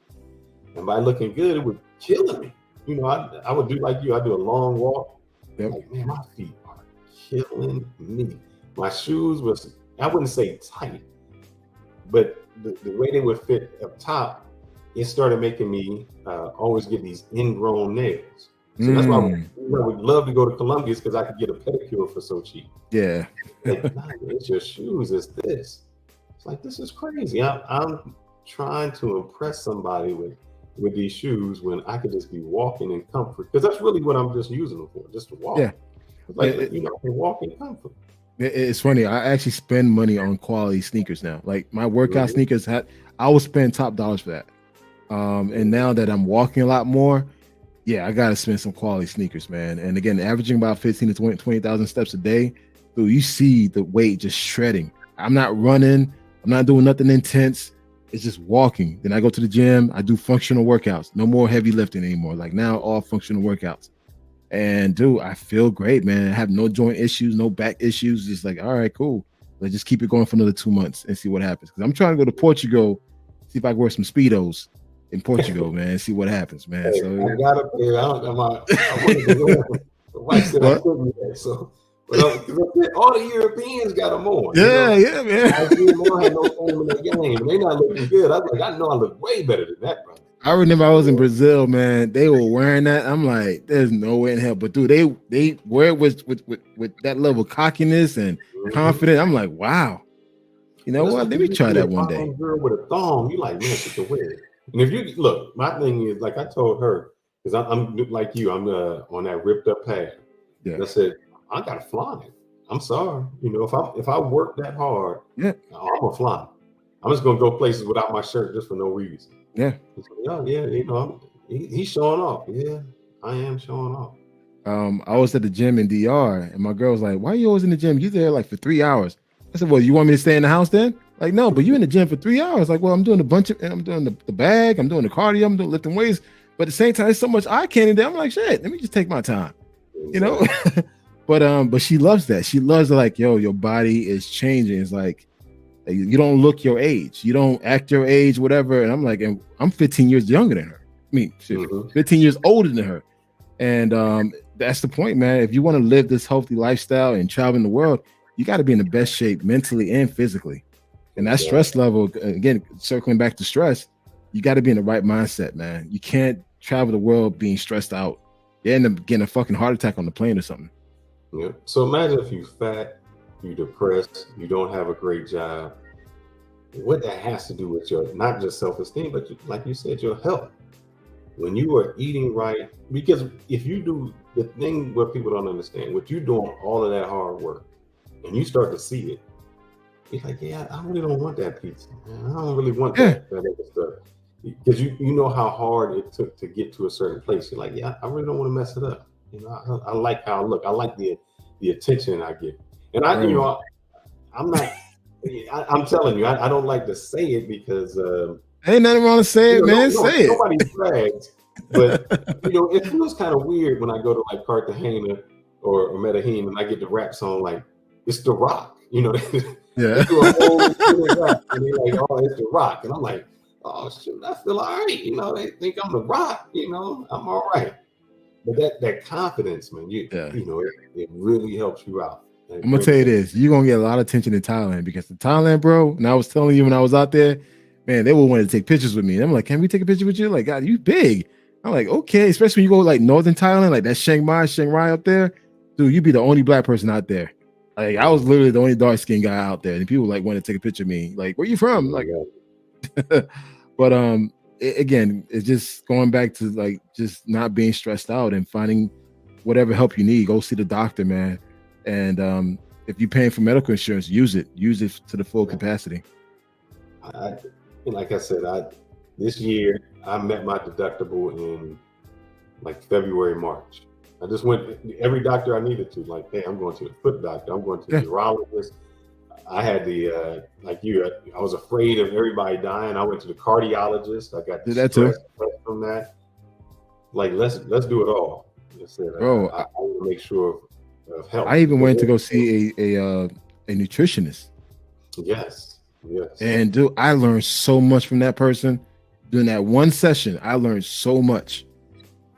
and by looking good, it was killing me. You know, I would do like you. I do a long walk. Yep. Like, man, my feet are killing me. My shoes was, I wouldn't say tight, but the way they would fit up top, it started making me always get these ingrown nails. So that's why I would love to go to Columbia's, because I could get a pedicure for so cheap. Yeah. Like, nah, it's your shoes, it's this. It's like, this is crazy. I'm trying to impress somebody with these shoes when I could just be walking in comfort, because that's really what I'm just using them for, just to walk. Yeah. It's like, you know, I can walk in comfort. It's funny. I actually spend money on quality sneakers now. Like my workout sneakers, I will spend top dollars for that. And now that I'm walking a lot more, yeah, I gotta spend some quality sneakers, man. And again, averaging about 15 to 20,000 steps a day, dude, you see the weight just shredding. I'm not running. I'm not doing nothing intense. It's just walking. Then I go to the gym. I do functional workouts. No more heavy lifting anymore. Like now, all functional workouts. And dude, I feel great, man. I have no joint issues, no back issues. Just like, all right, cool. Let's just keep it going for another 2 months and see what happens. Because I'm trying to go to Portugal, see if I can wear some Speedos in Portugal, man. See what happens, man. Hey, So I got up there. I wanted to go. The wife said I couldn't do that. So, but all the Europeans got them on. Yeah, you know? yeah, man. I had no fame in that game. And they're not looking good. I was like, I know I look way better than that, brother. I remember I was in Brazil, man. They were wearing that. I'm like, there's no way in hell. But dude, they wear it with that level of cockiness and confidence. I'm like, wow. You know what? Let me try that one day. Girl with a thong, you like, man, she can wear it. And if you look, my thing is, like I told her, because I'm like you, I'm on that ripped up pad. Yeah. And I said, I gotta flaunt it. I'm sorry, you know, if I work that hard, yeah, I'm gonna flaunt it. I'm just gonna go places without my shirt just for no reason. Yeah. Oh yeah, you know, he's showing off. Yeah, I am showing off. I was at the gym in DR, and my girl was like, "Why are you always in the gym? You there like for 3 hours?" I said, "Well, you want me to stay in the house then?" Like, no, but you in the gym for 3 hours. Like, well, I'm doing a bunch of, and I'm doing the bag, I'm doing the cardio, I'm doing lifting weights, but at the same time, there's so much eye candy there. I'm like, shit, let me just take my time, you know. But she loves that. She loves it. Like, yo, your body is changing. It's like you don't look your age, you don't act your age, whatever. And I'm like, and I'm 15 years younger than her. I mean, 15 years older than her. And that's the point, man. If you want to live this healthy lifestyle and travel in the world, you got to be in the best shape mentally and physically. And that stress level, again, circling back to stress, you got to be in the right mindset, man. You can't travel the world being stressed out. You end up getting a fucking heart attack on the plane or something. Yeah. So imagine if you fat, you depressed, you don't have a great job. What that has to do with your, not just self-esteem, but like you said, your health. When you are eating right, because if you do the thing where people don't understand, what you're doing all of that hard work, and you start to see it, you're like, yeah, I really don't want that pizza. Man. I don't really want that other stuff. Because you know how hard it took to get to a certain place. You're like, yeah, I really don't want to mess it up. You know, I like how I look. I like the attention I get. And you know, I'm not. I'm telling you, I don't like to say it because ain't nothing wrong to say it, man. Say it. Nobody brags, but you know, it feels kind of weird when I go to like Cartagena or Medellin and I get the rap song like it's The Rock. You know, yeah. They do a whole rap and they're like, oh, it's The Rock, and I'm like, oh shit, I feel all right. You know, they think I'm The Rock. You know, I'm all right. But that confidence, man, you know, it really helps you out. I'm gonna tell you this: you're gonna get a lot of attention in Thailand, because in Thailand, bro. And I was telling you when I was out there, man, they would want to take pictures with me. And I'm like, can we take a picture with you? Like, God, you big. I'm like, okay. Especially when you go like northern Thailand, like that Chiang Rai up there, dude. You be the only black person out there. Like, I was literally the only dark skinned guy out there, and people like want to take a picture of me. Like, where you from? Like, but again, it's just going back to like just not being stressed out and finding whatever help you need. Go see the doctor, man. And if you're paying for medical insurance, use it to the full capacity. Like I said, This year, I met my deductible in like February, March. I just went every doctor I needed to. Like, hey, I'm going to the foot doctor. I'm going to the urologist. I had the like you. I was afraid of everybody dying. I went to the cardiologist. I got Did that too. from that. Like, let's do it all. I said, Bro, I want to make sure of health. I even went to go see a nutritionist. Yes. And dude, I learned so much from that person. During that one session, I learned so much.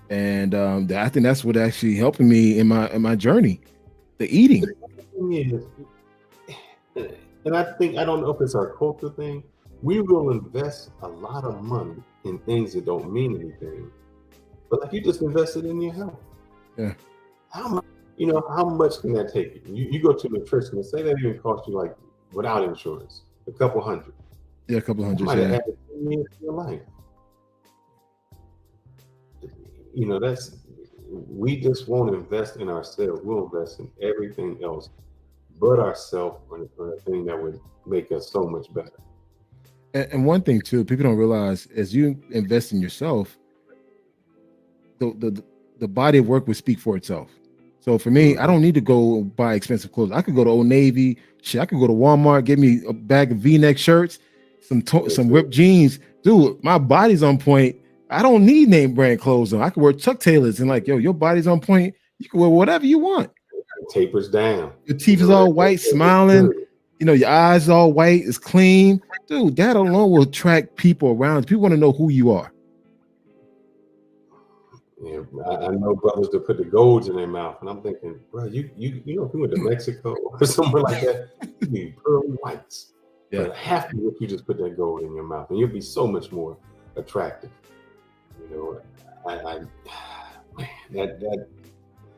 And I think that's what actually helping me in my journey, the eating. And I don't know if it's our culture thing. We will invest a lot of money in things that don't mean anything. But like, you just invested in your health. Yeah. How much? How much can that take you? You go to a nutritionist, say that even cost you, like, without insurance, a couple hundred. Yeah, a couple hundred. Might have added 10 years to your life. We just won't invest in ourselves. We'll invest in everything else but ourselves, or the thing that would make us so much better. And one thing too, people don't realize, as you invest in yourself, the body of work would speak for itself. So for me, I don't need to go buy expensive clothes. I could go to Old Navy. I could go to Walmart, get me a bag of V-neck shirts, some ripped jeans. Dude, my body's on point. I don't need name brand clothes on. I could wear Chuck Taylors, and like, yo, your body's on point. You can wear whatever you want. It tapers down. Your teeth is all white, smiling. Your eyes all white, it's clean. Dude, that alone will attract people around. People want to know who you are. Yeah, I know brothers that put the golds in their mouth, and I'm thinking, bro, if you went to Mexico or somewhere like that, you'd be pearly whites. Yeah. But half of if you just put that gold in your mouth, and you'll be so much more attractive.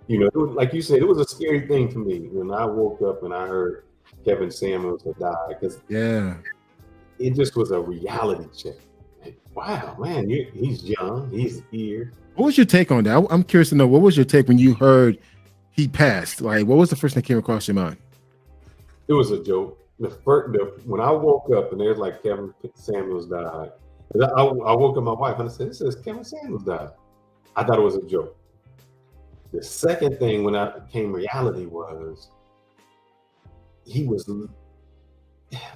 Like you said, it was a scary thing to me when I woke up and I heard Kevin Samuels had died, because it just was a reality check. Like, wow, man, he's young, he's here. What was your take on that? I'm curious to know, what was your take when you heard he passed? Like, what was the first thing that came across your mind? It was a joke. When I woke up and there's like Kevin Samuels died, I woke up my wife and I said, "It says Kevin Samuels died." I thought it was a joke. The second thing when I came reality was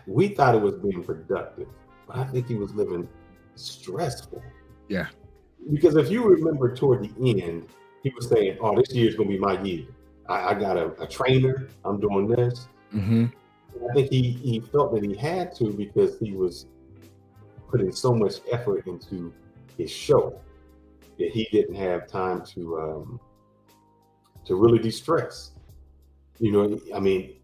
we thought it was being productive, but I think he was living stressful. Yeah. Because if you remember toward the end, he was saying, "Oh, this year's gonna be my year. I got a trainer. I'm doing this." Mm-hmm. I think he felt that he had to, because he was putting so much effort into his show that he didn't have time to really de-stress. I mean,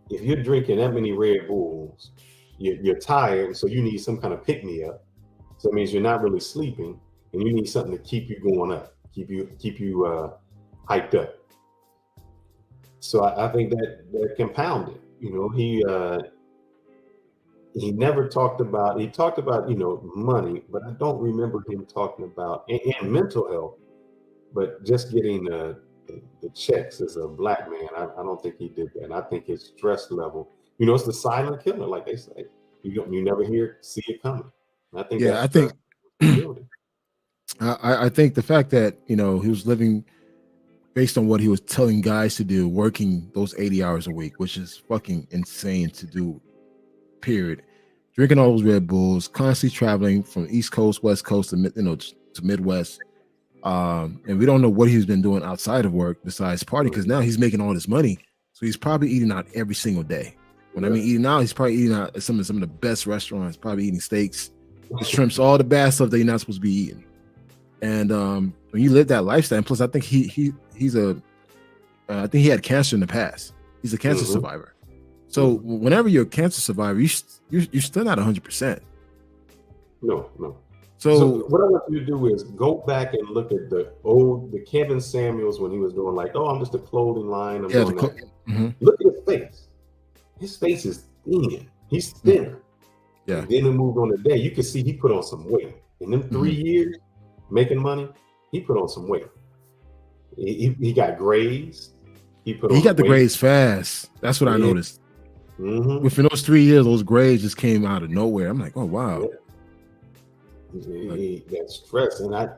if you're drinking that many Red Bulls, you're tired, so you need some kind of pick-me-up. So it means you're not really sleeping, and you need something to keep you going up, keep you hyped up. So I think that compounded. He never talked about. He talked about money, but I don't remember him talking about and mental health. But just getting the checks as a black man, I don't think he did that. And I think his stress level, it's the silent killer, like they say. You never see it coming. And I think I think the fact that he was living based on what he was telling guys to do, working those 80 hours a week, which is fucking insane to do, period. Drinking all those Red Bulls, constantly traveling from East Coast, West Coast to Midwest. And we don't know what he's been doing outside of work besides party, because now he's making all this money. So he's probably eating out every single day. When I mean eating out, he's probably eating out at some of the best restaurants, probably eating steaks, the shrimps, all the bad stuff that you're not supposed to be eating. And when you live that lifestyle, and plus I think I think he had cancer in the past. He's a cancer survivor. So whenever you're a cancer survivor, you're still not 100%. No. So what I want you to do is go back and look at the Kevin Samuels when he was doing like, I'm just a clothing line. Look at his face. His face is thin. He's thinner. Yeah. And then he moved on today. You can see he put on some weight. In them 3 years making money, he put on some weight. He got grays. He got the grays fast. That's what I noticed. Mm-hmm. Within those 3 years, those grays just came out of nowhere. I'm like, oh wow. That stress, and I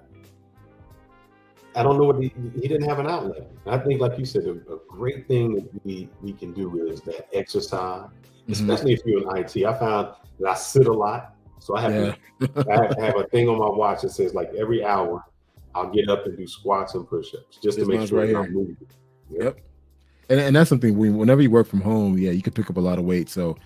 don't know what he didn't have an outlet. I think, like you said, a great thing that we can do is that exercise, especially if you're in IT. I found that I sit a lot, so I have to have a thing on my watch that says like every hour I'll get up and do squats and push-ups just to make sure I'm moving. Yep. And that's something whenever you work from home, you can pick up a lot of weight. So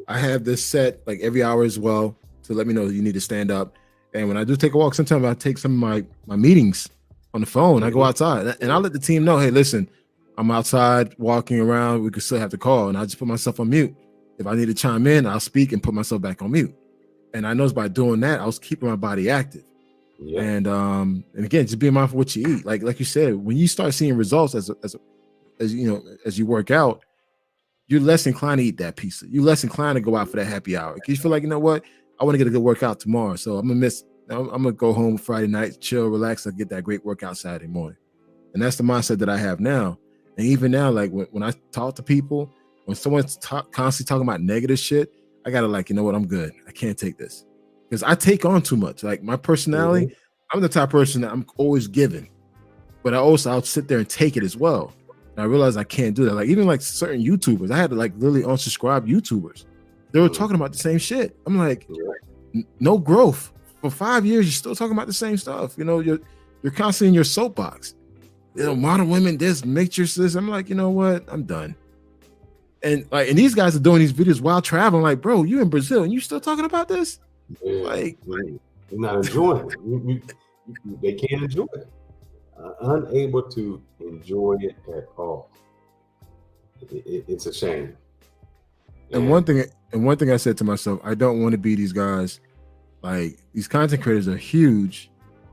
I have this set like every hour as well to let me know you need to stand up. And when I do take a walk, sometimes I take some of my meetings on the phone. I go outside and I'll let the team know, hey, listen, I'm outside walking around. We could still have the call, and I just put myself on mute. If I need to chime in, I'll speak and put myself back on mute. And I noticed by doing that, I was keeping my body active. Yeah. And again, just being mindful of what you eat. Like you said, when you start seeing results as you know, as you work out, you're less inclined to eat that pizza. You're less inclined to go out for that happy hour because you feel like, you know what, I want to get a good workout tomorrow, so I'm gonna go home Friday night, chill, relax, and get that great workout Saturday morning. And that's the mindset that I have now. And even now, like when I talk to people, when someone's constantly talking about negative shit, I gotta like, you know what, I'm good. I can't take this because I take on too much. Like my personality, I'm the type of person that I'm always giving, but I'll sit there and take it as well. And I realized I can't do that. Like even like certain YouTubers, I had to like literally unsubscribe YouTubers. They were talking about the same shit. I'm like, no growth. For 5 years, you're still talking about the same stuff. You know, you're constantly in your soapbox. You know, modern women, this, matrices. I'm like, you know what? I'm done. And these guys are doing these videos while traveling. Like, bro, you in Brazil and you still talking about this? Yeah, like, you're not enjoying it. They can't enjoy it. Unable to enjoy it at all. It's a shame. And one thing I said to myself, I don't want to be these guys. Like these content creators are huge,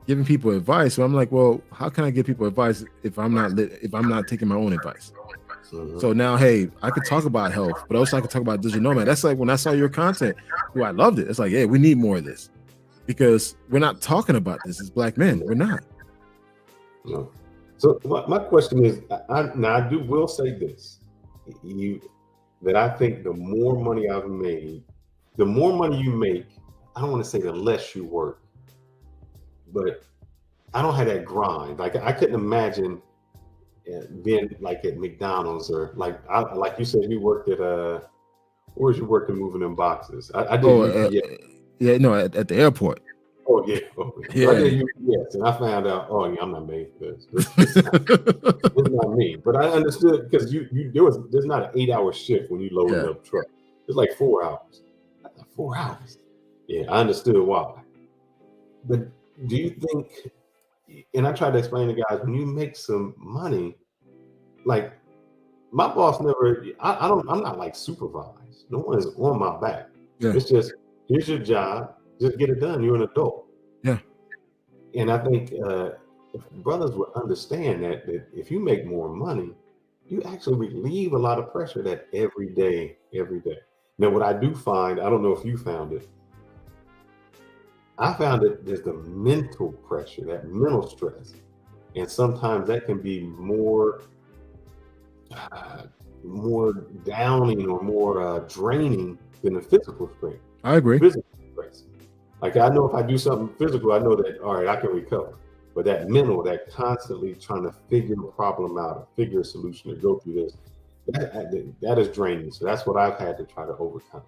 giving people advice. So I'm like, well, how can I give people advice if I'm not taking my own advice? So now, hey, I could talk about health, but also I could talk about digital nomad. That's like when I saw your content, I loved it. It's like, yeah, we need more of this because we're not talking about this as Black men. We're not. No. So my question is, I will say this, that I think the more money I've made, the more money you make, I don't want to say the less you work, but I don't have that grind. Like I couldn't imagine being like at McDonald's or like you said, you worked at where was you working moving in boxes? I did. At the airport. Oh yeah. I did UPS, and I found out. Oh yeah, I'm not made for this. It's not me. But I understood because there's not an 8-hour shift when you load up truck. It's like 4 hours. 4 hours. Yeah, I understood why. But do you think? And I try to explain to guys, when you make some money, like my boss never. I'm not like supervised. No one is on my back. Yeah. It's just here's your job. Just get it done. You're an adult. Yeah. And I think if brothers would understand that if you make more money, you actually relieve a lot of pressure that every day. Now, what I do find, I don't know if you found it, I found that there's the mental pressure, that mental stress. And sometimes that can be more downing or more draining than the physical strain. I agree. Physical stress. Like I know if I do something physical, I know that, all right, I can recover. But that mental, that constantly trying to figure a problem out, figure a solution, to go through this, that is draining. So that's what I've had to try to overcome.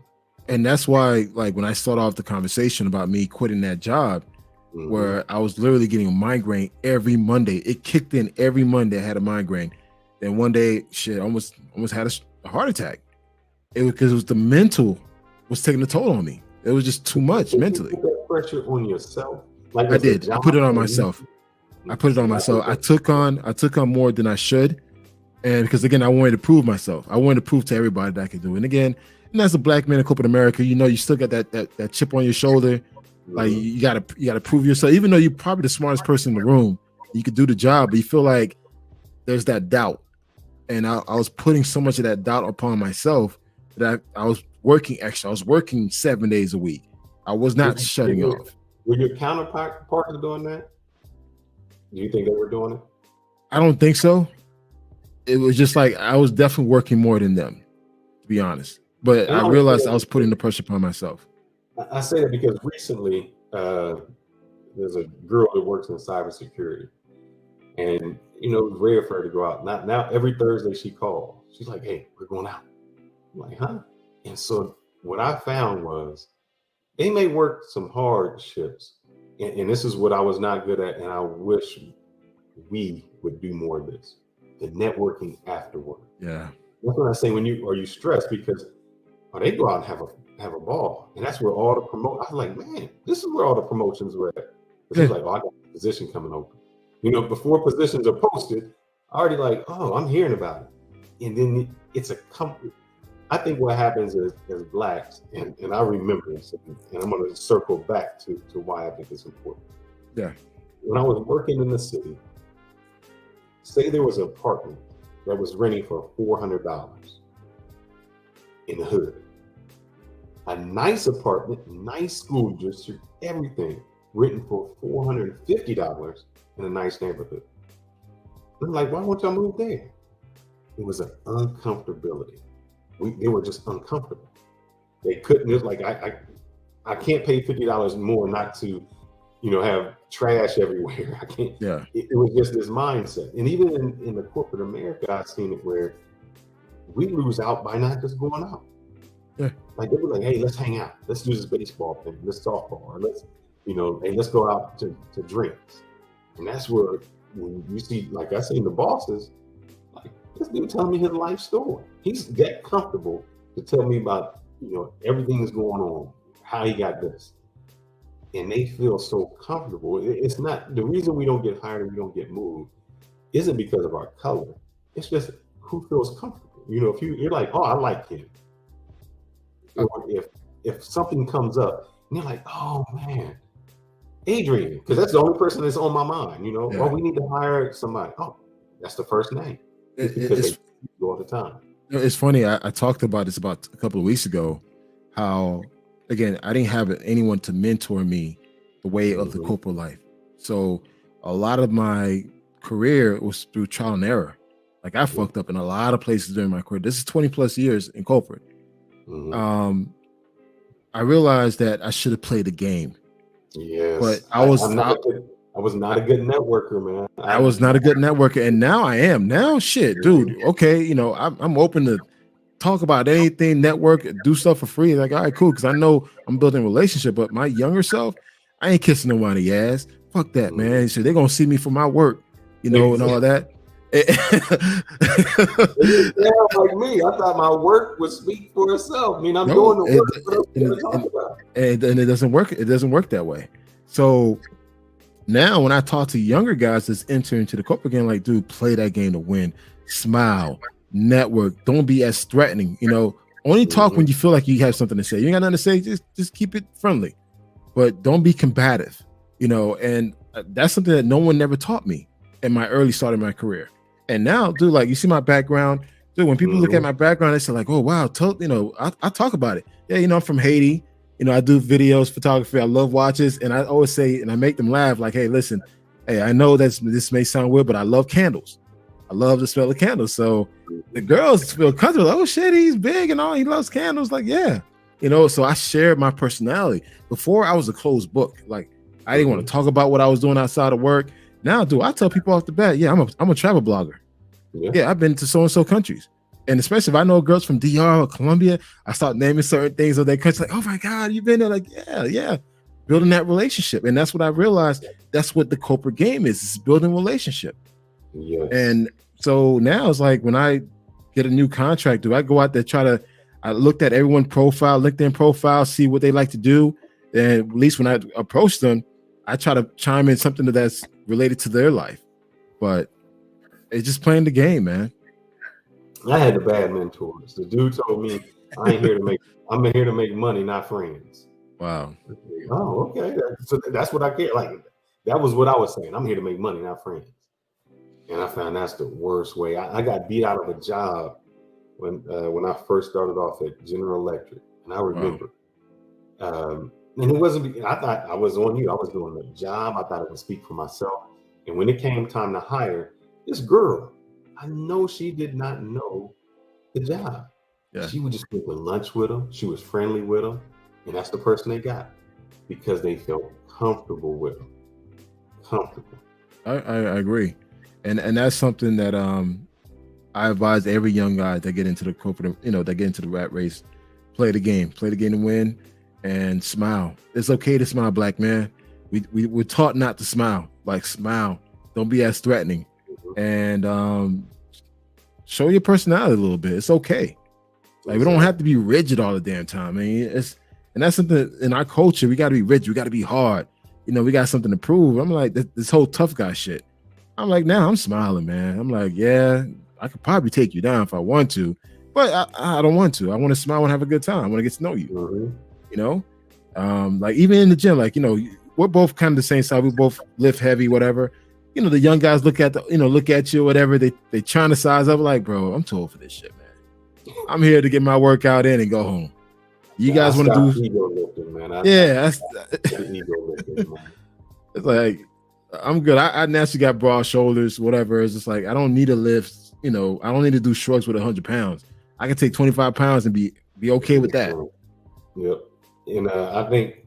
And that's why, like when I start off the conversation about me quitting that job, where I was literally getting a migraine every Monday. It kicked in every Monday. I had a migraine. Then one day, almost had a heart attack. It was because it was the mental was taking a toll on me. It was just too much mentally. You put that pressure on yourself. Like I did. I put it on myself. I took on more than I should. And because again, I wanted to prove myself. I wanted to prove to everybody that I could do it. And again, and as a Black man in corporate America, you know, you still got that chip on your shoulder. Like you gotta prove yourself, even though you're probably the smartest person in the room. You could do the job, but you feel like there's that doubt. And I was putting so much of that doubt upon myself that I was working extra. I was working 7 days a week. I was not shutting off. Were your counterparts doing that? Do you think they were doing it? I don't think so. It was just like I was definitely working more than them, to be honest. But I realized I was putting the pressure upon myself. I say that because recently, there's a girl that works in cybersecurity, and it was rare for her to go out. Now every Thursday she calls. She's like, "Hey, we're going out." I'm like, "Huh?" And so what I found was they may work some hard shifts, and this is what I was not good at, and I wish we would do more of this: the networking afterward. Yeah. That's what I say. When are you stressed because they go out and have a ball, and that's where all the I was like, man, this is where all the promotions were at. She's like, oh, I got a position coming open. Before positions are posted, I already like, oh, I'm hearing about it, and then it's a comfort. I think what happens is as blacks, and I remember this, and I'm going to circle back to why I think it's important. Yeah. When I was working in the city, say there was an apartment that was renting for $400 in the hood. A nice apartment, nice school district, everything, written for $450 in a nice neighborhood. I'm like, why won't y'all move there? It was an uncomfortability. They were just uncomfortable. They couldn't. It was like I can't pay $50 more not to, have trash everywhere. I can't. Yeah. It was just this mindset, and even in the corporate America, I've seen it where we lose out by not just going out. Yeah. Like they were like, hey, let's hang out. Let's do this baseball thing. Let's softball, or let's, hey, let's go out to drinks. And that's where when you see, like I seen the bosses, like this dude telling me his life story. He's that comfortable to tell me about, everything that's going on, how he got this. And they feel so comfortable. It's not the reason we don't get hired and we don't get moved isn't because of our color. It's just who feels comfortable. If you're like, oh, I like him. Or if something comes up and you're like, oh man, Adrian, because that's the only person that's on my mind, Yeah. Oh, we need to hire somebody. Oh, that's the first name. Because they do all the time. It's funny. I talked about this about a couple of weeks ago, how, again, I didn't have anyone to mentor me the way of the corporate life. So a lot of my career was through trial and error. Like I fucked up in a lot of places during my career. This is 20 plus years in corporate. I realized that I should have played the game. Yes. But I was not a good networker, man. I was not a good networker, and now I am. Now, shit, dude. Okay, I'm open to talk about anything, network, do stuff for free. Like, all right, cool, because I know I'm building a relationship. But my younger self, I ain't kissing nobody's ass. Fuck that, man. So they're gonna see me for my work, and all that. Like me, I thought my work would speak for itself. I mean, I'm doing the work, and it doesn't work. It doesn't work that way. So now, when I talk to younger guys that's entering into the corporate game, like, dude, play that game to win. Smile, network. Don't be as threatening. Only talk when you feel like you have something to say. You ain't got nothing to say. Just keep it friendly, but don't be combative. And that's something that no one never taught me in my early start of my career. And now, dude, like, you see my background, dude. When people look at my background, they say like, "Oh, wow, I talk about it." Yeah, I'm from Haiti. I do videos, photography. I love watches, and I always say, and I make them laugh, like, "Hey, listen, hey, I know this may sound weird, but I love candles. I love the smell of candles." So the girls feel comfortable. Like, oh shit, he's big and all. He loves candles. Like, yeah, So I shared my personality. Before, I was a closed book. Like, I didn't want to talk about what I was doing outside of work. Now, dude, I tell people off the bat, yeah, I'm a travel blogger. Yeah, I've been to so-and-so countries. And especially if I know girls from DR or Colombia, I start naming certain things of their country. Like, oh my God, you've been there? Like, yeah. Building that relationship. And that's what I realized. That's what the corporate game is. It's building relationship. Yes. And so now it's like when I get a new contract, do I go out there, I looked at everyone's profile, LinkedIn profile, see what they like to do. And at least when I approach them, I try to chime in something that's related to their life. But it's just playing the game, man. I had the bad mentors. The dude told me, I'm here to make money, not friends. Wow. Oh, okay. So that's what I get. Like, that was what I was saying. I'm here to make money, not friends. And I found that's the worst way. I got beat out of a job when I first started off at General Electric. And I remember, and it wasn't, I thought I was on you. I was doing the job. I thought it would speak for myself. And when it came time to hire this girl, I know she did not know the job. Yeah. She would just go to lunch with them. She was friendly with them. And that's the person they got because they felt comfortable with them. comfortable. I agree, and that's something that I advise every young guy that get into the corporate, that get into the rat race, play the game to win, and smile. It's okay to smile, black man. We're taught not to smile. Like, smile. Don't be as threatening, and show your personality a little bit. It's okay. Like, we don't have to be rigid all the damn time. I mean, and that's something in our culture. We got to be rigid. We got to be hard. We got something to prove. I'm like, this whole tough guy shit. I'm like, now I'm smiling, man. I'm like, yeah, I could probably take you down if I want to, but I don't want to. I want to smile and have a good time. I want to get to know you. Like, even in the gym, like, we're both kind of the same size. We both lift heavy, whatever. The young guys look at you, whatever. They trying to size up. Like, bro, I'm too old for this shit, man. I'm here to get my workout in and go home. You guys want to do ego lifting, man. That's ego lifting, man. It's like, I'm good. I naturally got broad shoulders, whatever. It's just like, I don't need to lift. I don't need to do shrugs with 100 pounds. I can take 25 pounds and be okay with that. Yep. And I think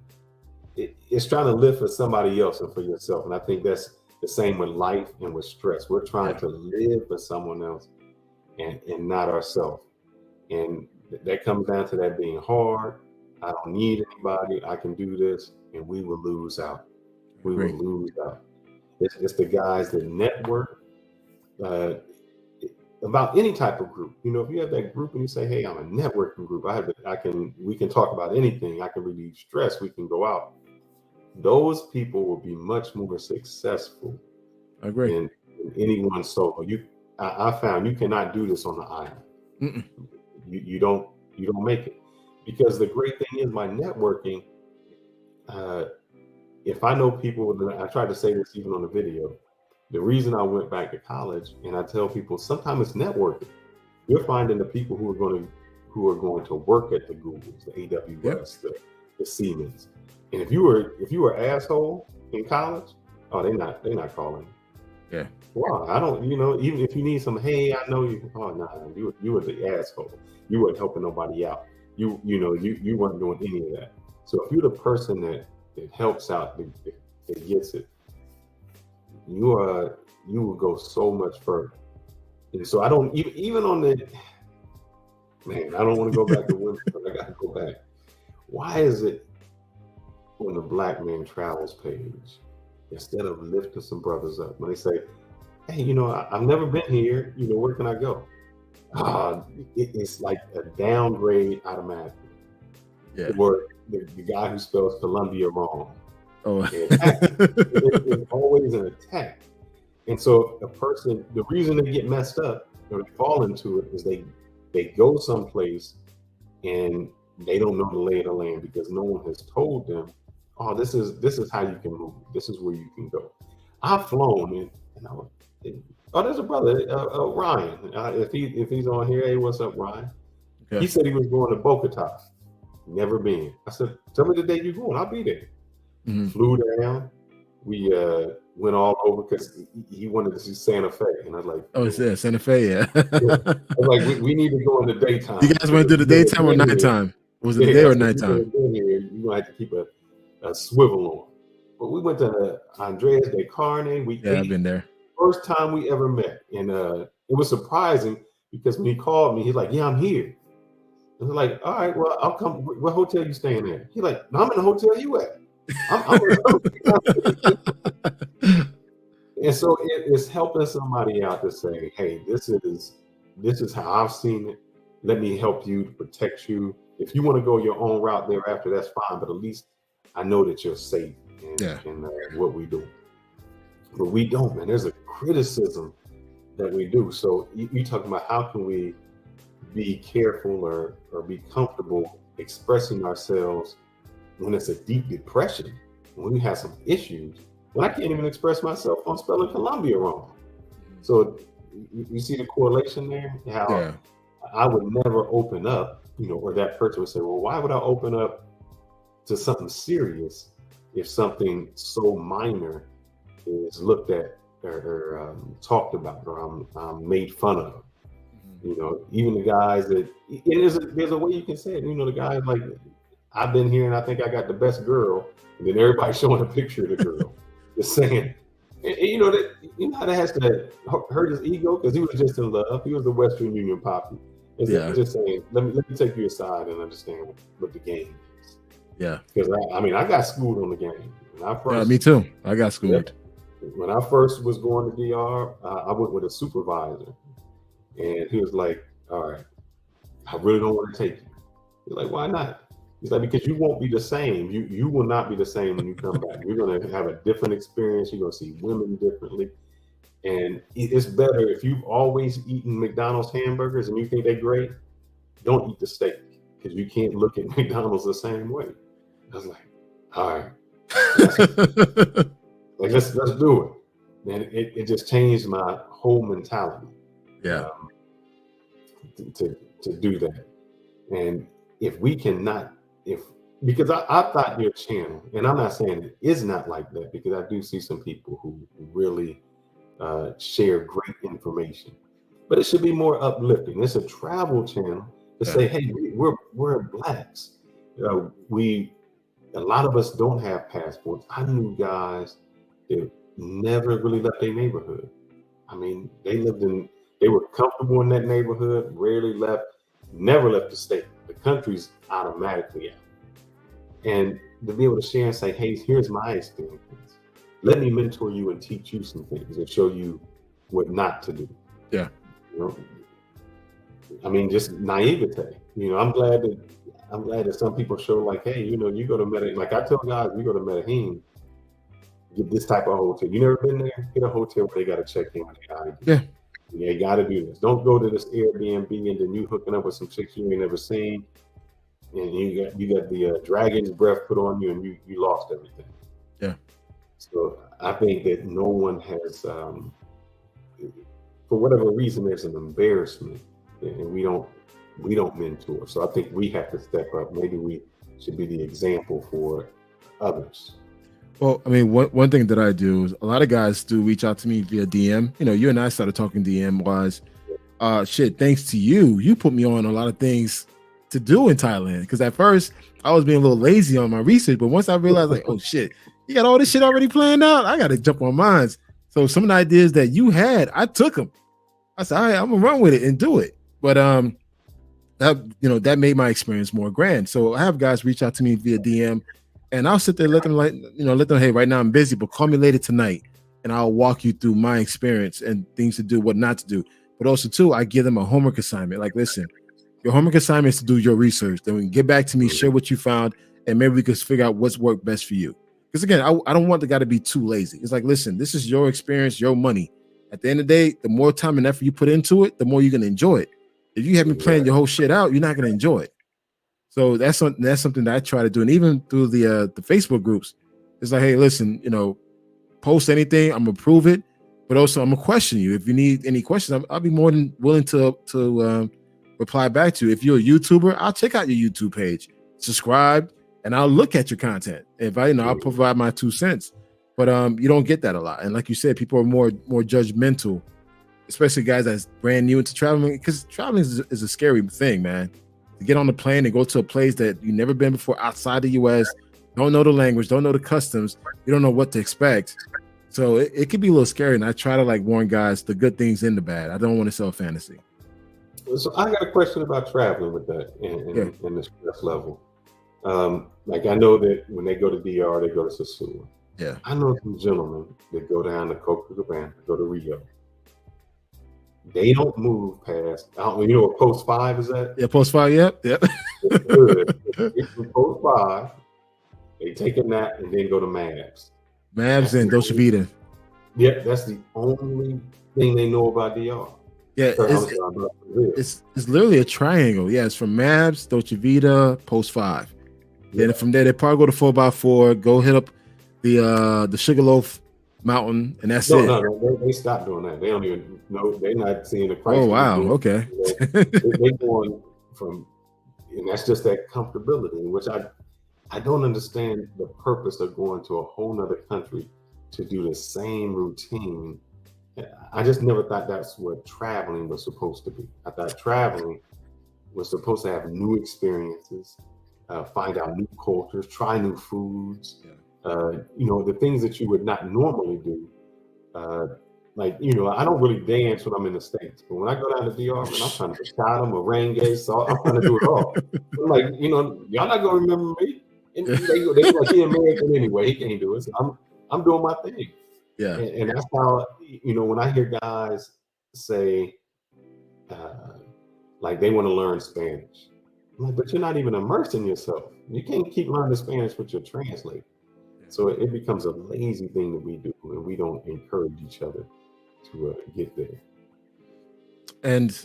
it's trying to live for somebody else and for yourself. And I think that's the same with life and with stress. We're trying to live for someone else and not ourselves. And that comes down to that being hard. I don't need anybody. I can do this, and we will lose out. We will lose out. It's the guys that network about any type of group. If you have that group and you say, hey, I'm a networking group, we can talk about anything. I can relieve stress. We can go out. Those people will be much more successful than anyone solo. I found you cannot do this on the island. You don't make it, because the great thing is my networking. If I know people, I tried to say this even on the video. The reason I went back to college, and I tell people, sometimes it's networking. You're finding the people who are going to work at the Googles, the AWS, the Siemens. And if you were an asshole in college, they're not calling. Yeah. Wow, I don't. Even if you need some, hey, I know you. Oh no, you were the asshole. You weren't helping nobody out. You weren't doing any of that. So if you're the person that helps out, that gets it, you will go so much further. And so I don't even on the man. I don't want to go back to women, but I got to go back. Why is it on the Black Man Travels page, instead of lifting some brothers up, when they say, hey, I've never been here, where can I go? It's like a downgrade automatically. Yeah. Or the guy who spells Columbia wrong. Oh, it's always an attack. And so a person, the reason they get messed up or they fall into it is they go someplace and they don't know the lay of the land, because no one has told them, oh, this is how you can move. This is where you can go. I've flown there's a brother, Ryan. If he's on here, hey, what's up, Ryan? Okay. He said he was going to Bogota. Never been. I said, tell me the day you're going. I'll be there. Mm-hmm. Flew down. We went all over because he wanted to see Santa Fe, and I was like, "Oh, it's there, Santa Fe, yeah." I was like, we need to go in the daytime. You guys went to the daytime or nighttime? Was it the day or nighttime? You're gonna have to keep a swivel on. But we went to Andreas de Carne. I've been there. First time we ever met, and it was surprising because when he called me, he's like, "Yeah, I'm here." And I was like, "All right, well, I'll come. What hotel you staying at?" He's like, "No, I'm in the hotel you at." And so it's helping somebody out to say, hey, this is how I've seen it. Let me help you to protect you. If you want to go your own route thereafter, that's fine. But at least I know that you're safe in what we do. But we don't, man. There's a criticism that we do. So you talking about how can we be careful or be comfortable expressing ourselves when it's a deep depression, when we have some issues, when I can't even express myself on spelling Columbia wrong. So you see the correlation there? How I would never open up, or that person would say, well, why would I open up to something serious if something so minor is looked at or talked about, or I'm made fun of? Even the guys that, and there's a way you can say it, the guys like, I've been here and I think I got the best girl, and then everybody's showing a picture of the girl. Just saying, you know how that has to hurt his ego because he was just in love. He was the Western Union poppy. Instead of just saying, let me take you aside and understand what the game is. Yeah. Because I got schooled on the game. Me too. I got schooled. When I first was going to DR, I went with a supervisor, and he was like, "All right, I really don't want to take you." He's like, "Why not?" He's like, "Because you won't be the same. You will not be the same when you come back. You're going to have a different experience. You're going to see women differently. And it's better if you've always eaten McDonald's hamburgers and you think they're great, don't eat the steak because you can't look at McDonald's the same way." I was like, "All right, like let's do it." And it just changed my whole mentality. Yeah. To do that. And if we cannot, because I thought your channel, and I'm not saying it is not like that, because I do see some people who really share great information, but it should be more uplifting. It's a travel channel to say, hey, we're Blacks. A lot of us don't have passports. I knew guys that never really left their neighborhood. I mean, they were comfortable in that neighborhood, rarely left, never left the state. The country's automatically out. And to be able to share and say, hey, here's my experience. Let me mentor you and teach you some things and show you what not to do. Yeah. I mean, just naivete. I'm glad that some people show like, hey, you go to Medellin. Like I tell guys, you go to Medellin, get this type of hotel. You never been there? Get a hotel where they got to check in with the ID. Yeah. You got to do this. Don't go to this Airbnb and then you hooking up with some chicks you ain't never seen, and you got the dragon's breath put on you, and you lost everything. Yeah. So I think that no one has, for whatever reason, there's an embarrassment, and we don't mentor. So I think we have to step up. Maybe we should be the example for others. Well, I mean, one thing that I do is a lot of guys do reach out to me via DM. You and I started talking DM was, thanks to you put me on a lot of things to do in Thailand. Because at first I was being a little lazy on my research, but once I realized like, oh shit, you got all this shit already planned out, I got to jump on mine. So some of the ideas that you had, I took them. I said, all right, I'm gonna run with it and do it. But that made my experience more grand. So I have guys reach out to me via DM. And I'll sit there, let them, hey, right now I'm busy, but call me later tonight, and I'll walk you through my experience and things to do, what not to do. But also, too, I give them a homework assignment. Like, listen, your homework assignment is to do your research. Then we can get back to me, share what you found, and maybe we can figure out what's worked best for you. Because again, I don't want the guy to be too lazy. It's like, listen, this is your experience, your money. At the end of the day, the more time and effort you put into it, the more you're going to enjoy it. If you haven't planned your whole shit out, you're not going to enjoy it. So that's something that I try to do. And even through the Facebook groups, it's like, hey, listen, post anything, I'm gonna prove it, but also I'm gonna question you. If you need any questions, I'll be more than willing to reply back to you. If you're a YouTuber, I'll check out your YouTube page, subscribe, and I'll look at your content. If I'll provide my 2 cents. But you don't get that a lot. And like you said, people are more judgmental, especially guys that's brand new into traveling, because traveling is a scary thing, man. To get on the plane and go to a place that you've never been before outside the US, don't know the language, don't know the customs, you don't know what to expect. So it can be a little scary. And I try to warn guys the good things and the bad. I don't want to sell fantasy. So I got a question about traveling with that and the stress level. I know that when they go to DR, they go to Sasua. Yeah. I know some gentlemen that go down to Copacabana, go to Rio. They don't move past, what post 5 is that? Yeah, post 5, yep. Post 5, they take a nap and then go to Mavs. Mavs and Dolce Vita. Yeah, that's the only thing they know about DR. Yeah, it's literally a triangle. Yeah, it's from Mavs, Dolce Vita, post 5. Yeah. Then from there, they probably go to 4x4, go hit up the Sugarloaf Mountain, and that's it. No, they stopped doing that. They don't even know. They're not seeing the price. Oh wow, okay. They're going from, and that's just that comfortability, which I don't understand the purpose of going to a whole nother country to do the same routine. I just never thought that's what traveling was supposed to be. I thought traveling was supposed to have new experiences, find out new cultures, try new foods. Yeah. The things that you would not normally do Like, I don't really dance when I'm in the States, but when I go down to DR, man, I'm trying to bachata, merengue, so I'm trying to do it all. I'm like, y'all not gonna remember me. And they like, he American anyway, he can't do it. So I'm doing my thing. Yeah. And that's how, when I hear guys say, like they want to learn Spanish, I'm like, but you're not even immersing yourself. You can't keep learning Spanish with your translator. So it becomes a lazy thing that we do, and we don't encourage each other to get there. And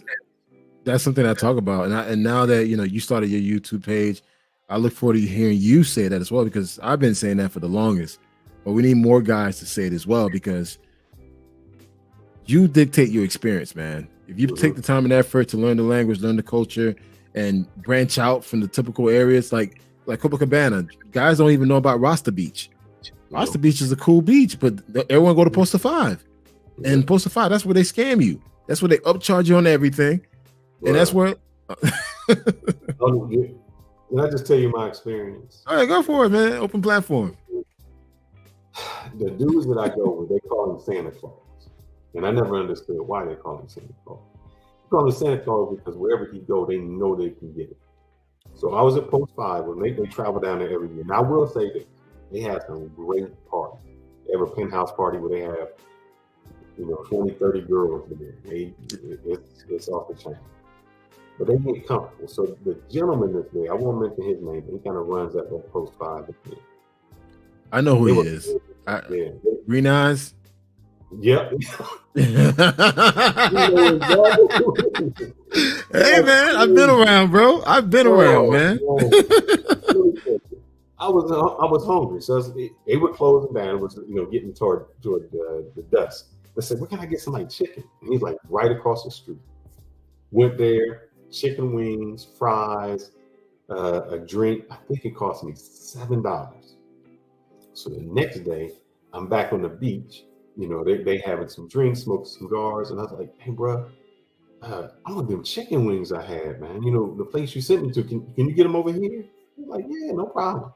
that's something I talk about. And now that you started your YouTube page, I look forward to hearing you say that as well, because I've been saying that for the longest. But we need more guys to say it as well, because you dictate your experience, man. If you take the time and effort to learn the language, learn the culture, and branch out from the typical areas like Copacabana, guys don't even know about Rasta Beach. Rasta Beach is a cool beach, but everyone go to Poster 5. And Poster 5, that's where they scam you. That's where they upcharge you on everything. And that's where... Can I just tell you my experience? All right, go for it, man. Open platform. The dudes that I go with, they call him Santa Claus. And I never understood why they call him Santa Claus. They call him Santa Claus because wherever he go, they know they can get it. So I was at Post 5 when they travel down there every year. And I will say this, they have some great parties. They have a penthouse party where they have, 20, 30 girls in there. It's off the chain. But they get comfortable. So the gentleman that's there, I won't mention his name, but he kind of runs up on Post 5. I know who he is. Green Eyes? Yep. Hey, man, I've been around, bro. I've been around, man. I was hungry, so they were closing down. It was getting toward the dusk. I said, "Where can I get some chicken?" And he's like, right across the street. Went there, chicken wings, fries, a drink. I think it cost me $7. So the next day, I'm back on the beach. They having some drinks, smoking cigars, and I was like, "Hey, bro, I want them chicken wings I had, man. The place you sent me to. Can you get them over here?" He's like, "Yeah, no problem."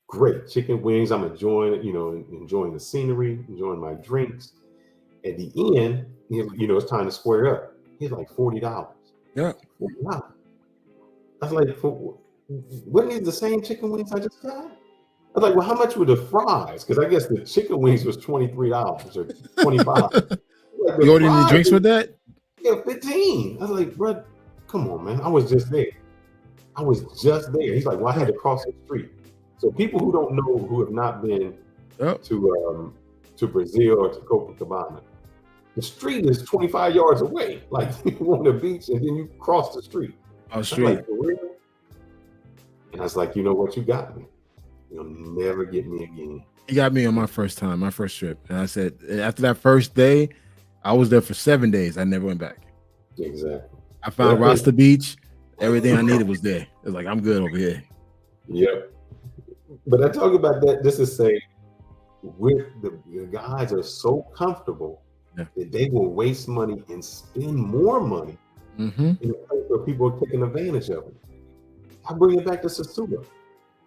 Great chicken wings. I'm enjoying it, enjoying the scenery, enjoying my drinks. At the end, it's time to square up. He's like $40. Yeah. $40. I was like, "Wasn't it the same chicken wings I just got?" I was like, "Well, how much were the fries?" Because I guess the chicken wings was $23 or $25. You ordered any drinks with that? Yeah, $15. I was like, "Bro, come on, man. I was just there." He's like, "Well, I had to cross the street." So people who don't know, who have not been to Brazil or to Copacabana, the street is 25 yards away. Like you on the beach and then you cross the street. Oh, street. Like, for real? And I was like, "You know what? You got me. You'll never get me again." You got me on my first trip. And I said, after that first day, I was there for 7 days. I never went back. Exactly. I found Rasta Beach. Everything I needed was there. It was like, I'm good over here. Yep. But I talk about that just to say, with the guys are so comfortable that they will waste money and spend more money in a place where people are taking advantage of it. I bring it back to Sasuba.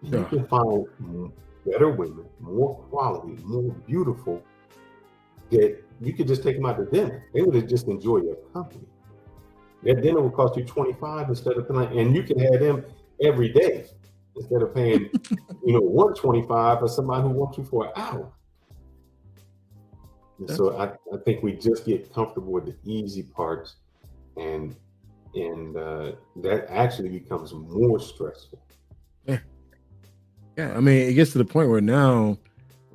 You can find better women, more quality, more beautiful, that you could just take them out to dinner. They would just enjoy your company. That dinner would cost you $25 instead of $9, and you can have them every day instead of paying, $125 for somebody who wants you for an hour. And so I think we just get comfortable with the easy parts, and that actually becomes more stressful. Yeah, I mean, it gets to the point where now,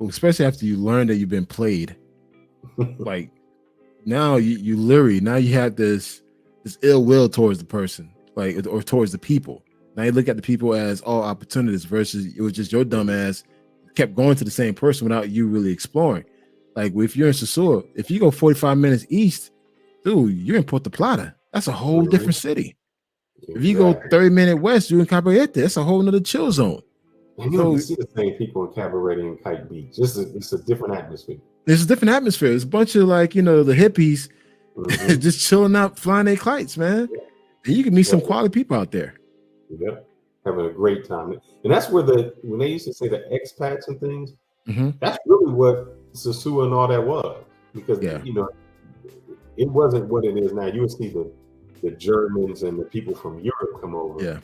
especially after you learn that you've been played, like now you literally, now you have this ill will towards the person, like, or towards the people. Now you look at the people as all opportunities versus it was just your dumb ass kept going to the same person without you really exploring. Like if you're in Sosúa, if you go 45 minutes east, dude, you're in Puerto Plata. That's a whole different city. If you go 30 minutes west, you're in Cabarete. That's a whole nother chill zone. And you see the same people in Cabaret and Kite Beach. It's a different atmosphere. It's a different atmosphere. It's a bunch of the hippies just chilling out, flying their kites, man. Yeah. And you can meet some quality people out there. Yep. Having a great time. And that's where when they used to say the expats and things, that's really what Sasua and all that was, because it wasn't what it is now. You would see the Germans and the people from Europe come over,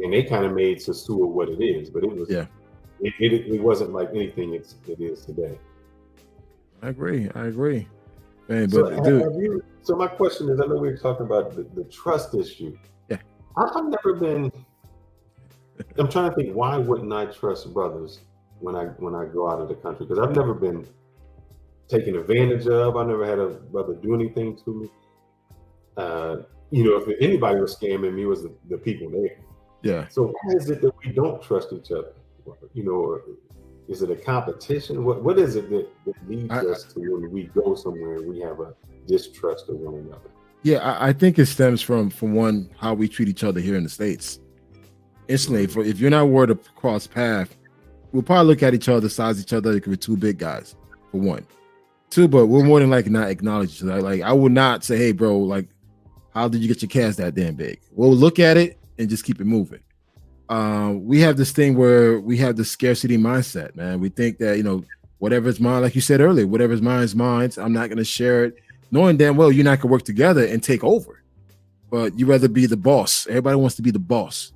and they kind of made Sasua what it is, but it was it wasn't like anything it is today. I agree. Man, So, but dude, so my question is, I know we were talking about the trust issue. Yeah. I've never been. I'm trying to think, why wouldn't I trust brothers when I go out of the country? Because I've never been taken advantage of. I never had a brother do anything to me. If anybody was scamming me, it was the people there. Yeah. So why is it that we don't trust each other? Or is it a competition? What is it that leads us to when we go somewhere and we have a distrust of one another? Yeah, I think it stems from one, how we treat each other here in the States. Instantly, if you're not worried to cross path, we'll probably look at each other, size each other like we're two big guys, for one. Two, but we're more than likely not acknowledge each other. Like, I would not say, hey, bro, like, how did you get your cast that damn big? We'll look at it and just keep it moving. We have this thing where we have the scarcity mindset, man. We think that, whatever's mine, like you said earlier, whatever's mine is mine. I'm not going to share it, knowing damn well you're not going to work together and take over. But you rather be the boss. Everybody wants to be the boss.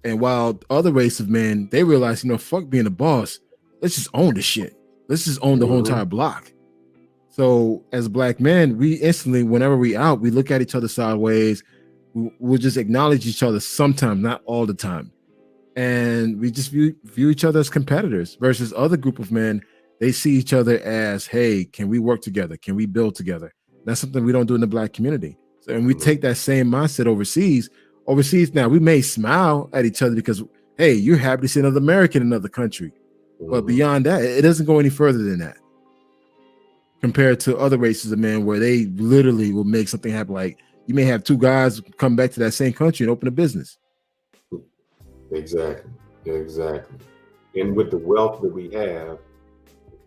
And while other race of men, they realize, fuck being the boss. Let's just own the shit. Let's just own the whole entire block. So as black men, we instantly, whenever we out, we look at each other sideways. We'll just acknowledge each other sometimes, not all the time. And we just view each other as competitors versus other group of men. They see each other as, hey, can we work together? Can we build together? That's something we don't do in the black community. So, and we take that same mindset overseas. Overseas now, we may smile at each other because, hey, you're happy to see another American in another country. But beyond that, it doesn't go any further than that. Compared to other races of men where they literally will make something happen. Like, you may have two guys come back to that same country and open a business. Exactly. And with the wealth that we have,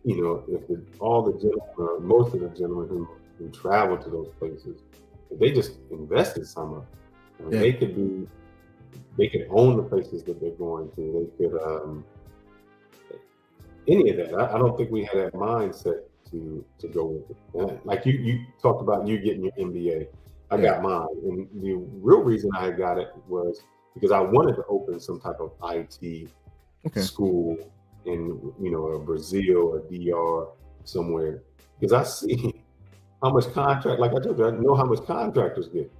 if all the gentlemen, or most of the gentlemen who travel to those places, if they just invested some of it, they could own the places that they're going to. They could any of that. I don't think we had that mindset to go with it. And like you talked about you getting your MBA. I got mine, and the real reason I got it was because I wanted to open some type of IT school in Brazil or DR somewhere, because I see how much contract, like I told you, I know how much contractors get.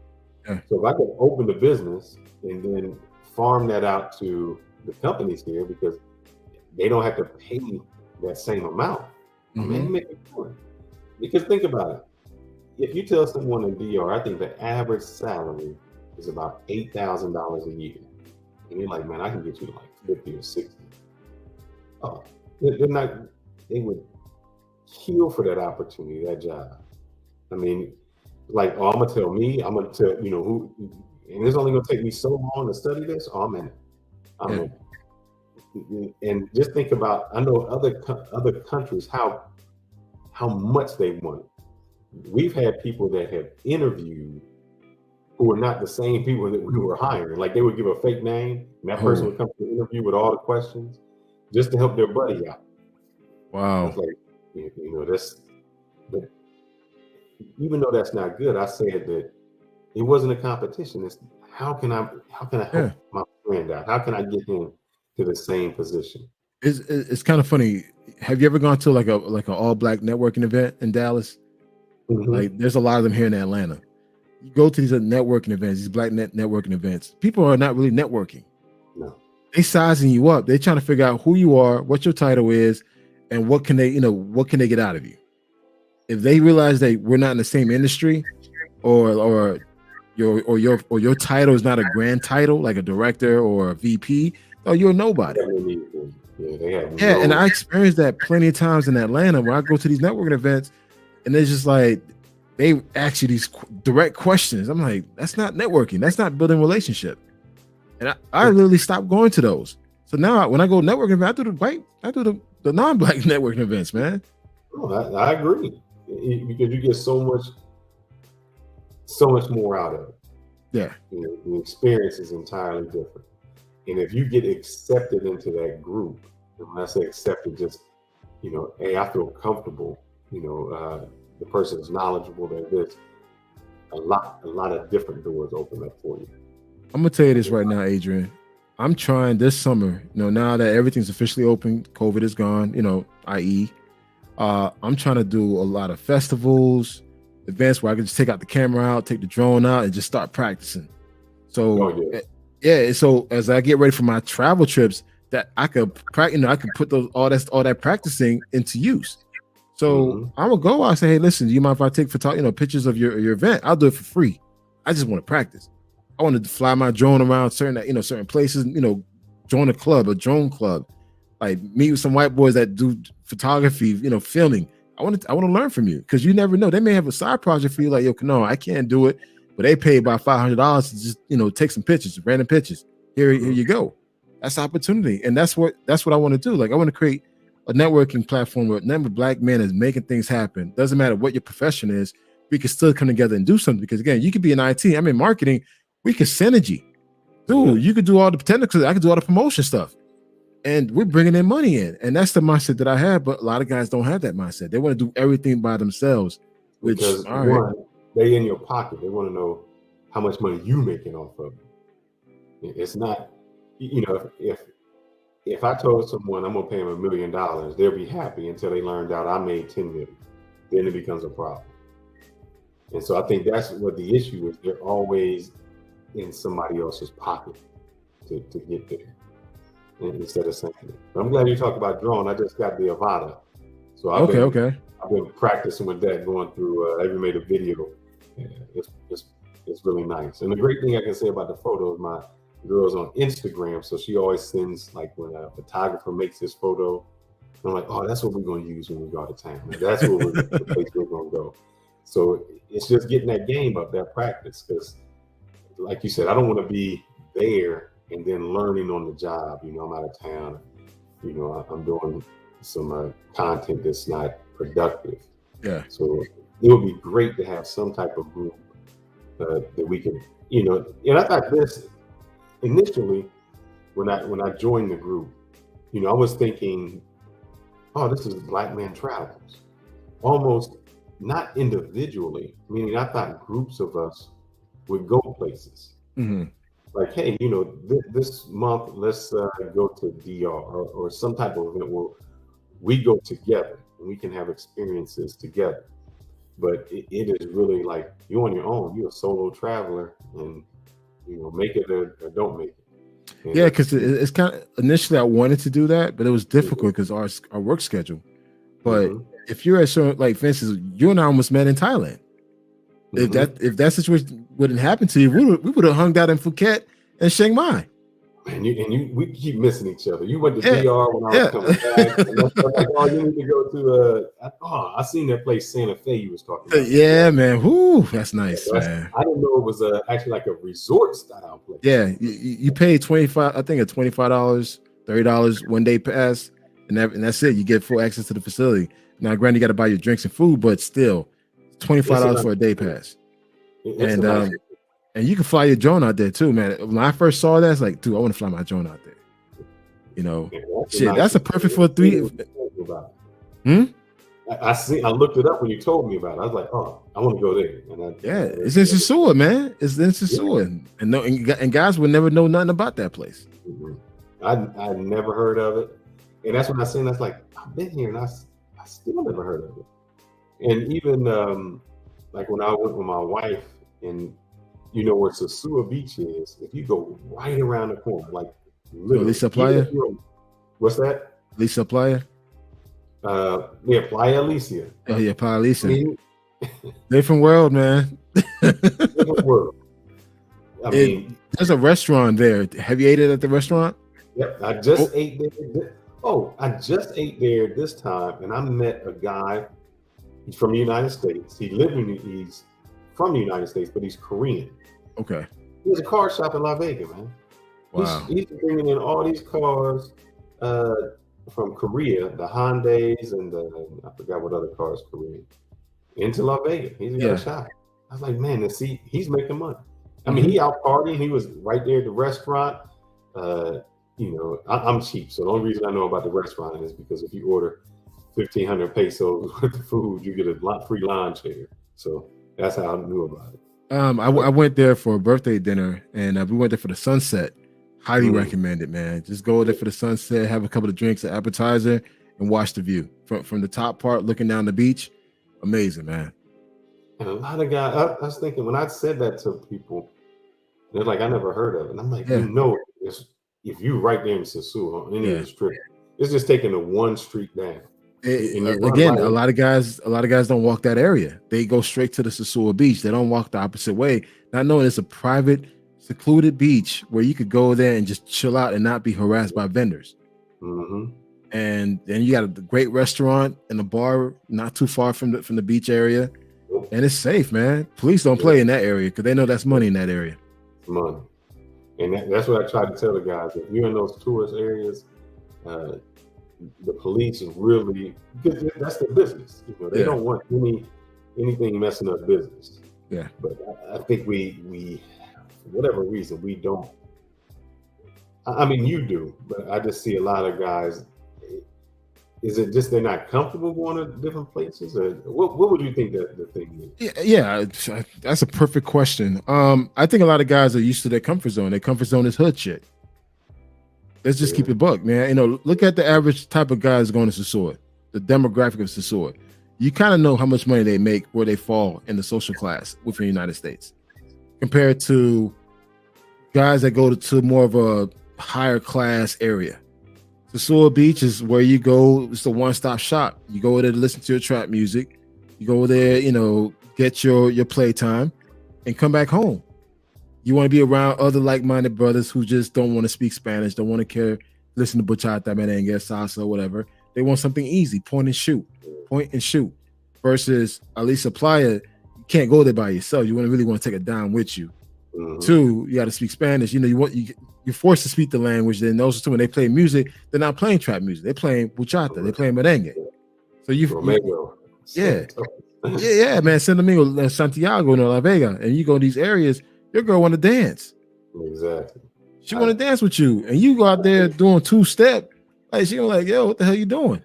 So if I could open the business and then farm that out to the companies here, because they don't have to pay that same amount, man, make it fun. Because think about it. If you tell someone in DR, I think the average salary is about $8,000 a year. And you're like, man, I can get you to like 50 or 60. Oh, they would kill for that opportunity, that job. I mean, like, I'm gonna tell who, and it's only gonna take me so long to study this. Oh, I'm in it. And just think about, I know other countries, how much they want. We've had people that have interviewed who are not the same people that we were hiring. Like, they would give a fake name, and that person would come to the interview with all the questions just to help their buddy out. Wow. It's like, but even though that's not good, I said that it wasn't a competition. It's how can I help my friend out? How can I get him to the same position? It's kind of funny. Have you ever gone to like an all black networking event in Dallas? Like, there's a lot of them here in Atlanta. You go to these networking events, these black networking events. People are not really networking. No, they sizing you up. They're trying to figure out who you are, what your title is, and what can they get out of you. If they realize that we're not in the same industry, or your title is not a grand title like a director or a VP, oh, you're nobody. And I experienced that plenty of times in Atlanta where I go to these networking events, and it's just like they ask you these direct questions. I'm like, that's not networking. That's not building relationship. And I literally stopped going to those. So now when I go networking events, I do the non-black networking events, man. Oh, I agree, because you get so much more out of it. Yeah, the experience is entirely different. And if you get accepted into that group, and when I say accepted, just you know, hey, I feel comfortable, you know, the person is knowledgeable, they're this, a lot of different doors open up for you. I'm gonna tell you this right now, Adrian. I'm trying this summer, you know, now that everything's officially open, COVID is gone, you know, i.e. I'm trying to do a lot of festivals, events where I can just take out the camera out, take the drone out, and just start practicing. So yeah, so as I get ready for my travel trips, that I could practice, you know, I could put all that practicing into use. So I'm gonna go out and say, hey, listen, do you mind if I take pictures of your event? I'll do it for free. I just want to practice. I want to fly my drone around certain places, you know, join a drone club, like meet with some white boys that do photography, you know, filming. I want to learn from you, because you never know. They may have a side project for you, like, yo, no, I can't do it, but they pay about $500 to just, you know, take some pictures, random pictures. Here you go. That's opportunity, and that's what I want to do. Like, I want to create a networking platform where a number of Black men is making things happen. Doesn't matter what your profession is, we can still come together and do something. Because again, you could be in IT, I'm in marketing. We could synergy. Dude, you could do all the technical, I could do all the promotion stuff. And we're bringing in money in. And that's the mindset that I have. But a lot of guys don't have that mindset. They want to do everything by themselves. Because one, they in your pocket. They want to know how much money you making off of it. It's not, you know, if I told someone I'm gonna pay them $1 million, they'll be happy until they learned out I made 10 million. Then it becomes a problem. And so I think that's what the issue is. They're always in somebody else's pocket to get there, and instead of saying it. But I'm glad you talked about drone. I just got the Avata, so I've been practicing with that, going through. I even made a video. It's really nice. And the great thing I can say about the photos, my girl's on Instagram, so she always sends, like, when a photographer makes this photo, I'm like, oh, that's what we're going to use when we go out of town. Like, that's where the place we're going to go. So it's just getting that game up, that practice, because, like you said, I don't want to be there and then learning on the job. You know, I'm out of town. You know, I'm doing some content that's not productive. Yeah. So it would be great to have some type of group that we can, you know. And I thought this initially when I joined the group, you know, I was thinking, oh, this is Black Man Travels, almost not individually. Meaning, I thought groups of us would go places. Like, hey, you know, this month, let's go to DR or some type of event where we go together and we can have experiences together. But it is really like you're on your own. You're a solo traveler, and, you know, make it or don't make it. And yeah, because it's kind of, initially I wanted to do that, but it was difficult because our work schedule. But if you're at certain, like, for instance, you and I almost met in Thailand. If that situation wouldn't happen to you, we would have hung out in Phuket and Chiang Mai. And we keep missing each other. You went to DR when I was coming back. And that's like, oh, you need to go to I seen that place Santa Fe you was talking about. Yeah, man. Whoo, that's nice, man. I didn't know it was actually like a resort style place. Yeah, you pay $25, I think, $25, $30 one day pass, and that's it. You get full access to the facility. Now, granted, you got to buy your drinks and food, but still, $25 for a day pass. And you can fly your drone out there too, man. When I first saw that, it's like, dude, I want to fly my drone out there. You know, that's a perfect for three. I looked it up when you told me about it. I was like, oh, I want to go there. It's in Sasua, man. It's in Sasua, and guys would never know nothing about that place. I never heard of it, and that's when I seen. That's like, I've been here, and I still never heard of it. And even like when I went with my wife, and you know where Sasua Beach is, if you go right around the corner, like literally. Lisa Playa? What's that? Lisa Playa? Yeah, Playa Alicia. Oh yeah, Playa Alicia. Different world, man. Different world. I mean, there's a restaurant there. Have you ate it at the restaurant? Yep, I just ate there. I just ate there this time, and I met a guy. He's from the United States. He's from the United States, but he's Korean. Okay. He has a car shop in La Vega, man. Wow. He's bringing in all these cars from Korea, the Hyundais and I forgot what other cars Korean, into La Vega. He's got a shop. I was like, man, he's making money. I mean, he out partying. He was right there at the restaurant. You know, I'm cheap, so the only reason I know about the restaurant is because if you order 1,500 pesos worth of food, you get a free lawn chair. So that's how I knew about it. I went there for a birthday dinner, and we went there for the sunset. Highly recommend it, man. Just go there for the sunset, have a couple of drinks, an appetizer, and watch the view from the top part, looking down the beach. Amazing, man. And a lot of guys, I was thinking when I said that to people, they're like, I never heard of it. And I'm like, Yeah. if you right there in Sasua on any of the strip, it's just taking the one street down. Again, a lot of guys don't walk that area. They go straight to the Sasua beach. They don't walk the opposite way, not knowing it's a private, secluded beach where you could go there and just chill out and not be harassed by vendors. And then you got a great restaurant and a bar not too far from the beach area, and it's safe, man. Police don't play in that area because they know that's money in that area. Money, and that's what I try to tell the guys. If you're in those tourist areas, the police is really, because that's their business. They don't want anything messing up business. Yeah, but I think we for whatever reason we don't. I mean, you do, but I just see a lot of guys. Is it just they're not comfortable going to different places, or what would you think that the thing is? Yeah, that's a perfect question. I think a lot of guys are used to their comfort zone. Their comfort zone is hood shit. Let's just keep it buck, man. Look at the average type of guys going to Sasua, the demographic of Sasua. You kind of know how much money they make, where they fall in the social class within the United States, compared to guys that go to more of a higher class area. Sasua Beach is where you go. It's the one-stop shop. You go there to listen to your trap music. You go there, get your playtime, and come back home. You want to be around other like-minded brothers who just don't want to speak Spanish, don't want to care, listen to bachata, merengue, salsa, whatever. They want something easy, point and shoot. Versus Alicia Playa, you can't go there by yourself. You really want to take a dime with you. Two, you got to speak Spanish. You're forced to speak the language. Then also too, when they play music, they're not playing trap music. They're playing bachata. They're playing merengue. So man. San Domingo, Santiago, and La Vega, and you go to these areas. Your girl want to dance. Exactly. She want to dance with you, and you go out there doing two-step. Like she like, yo, what the hell you doing?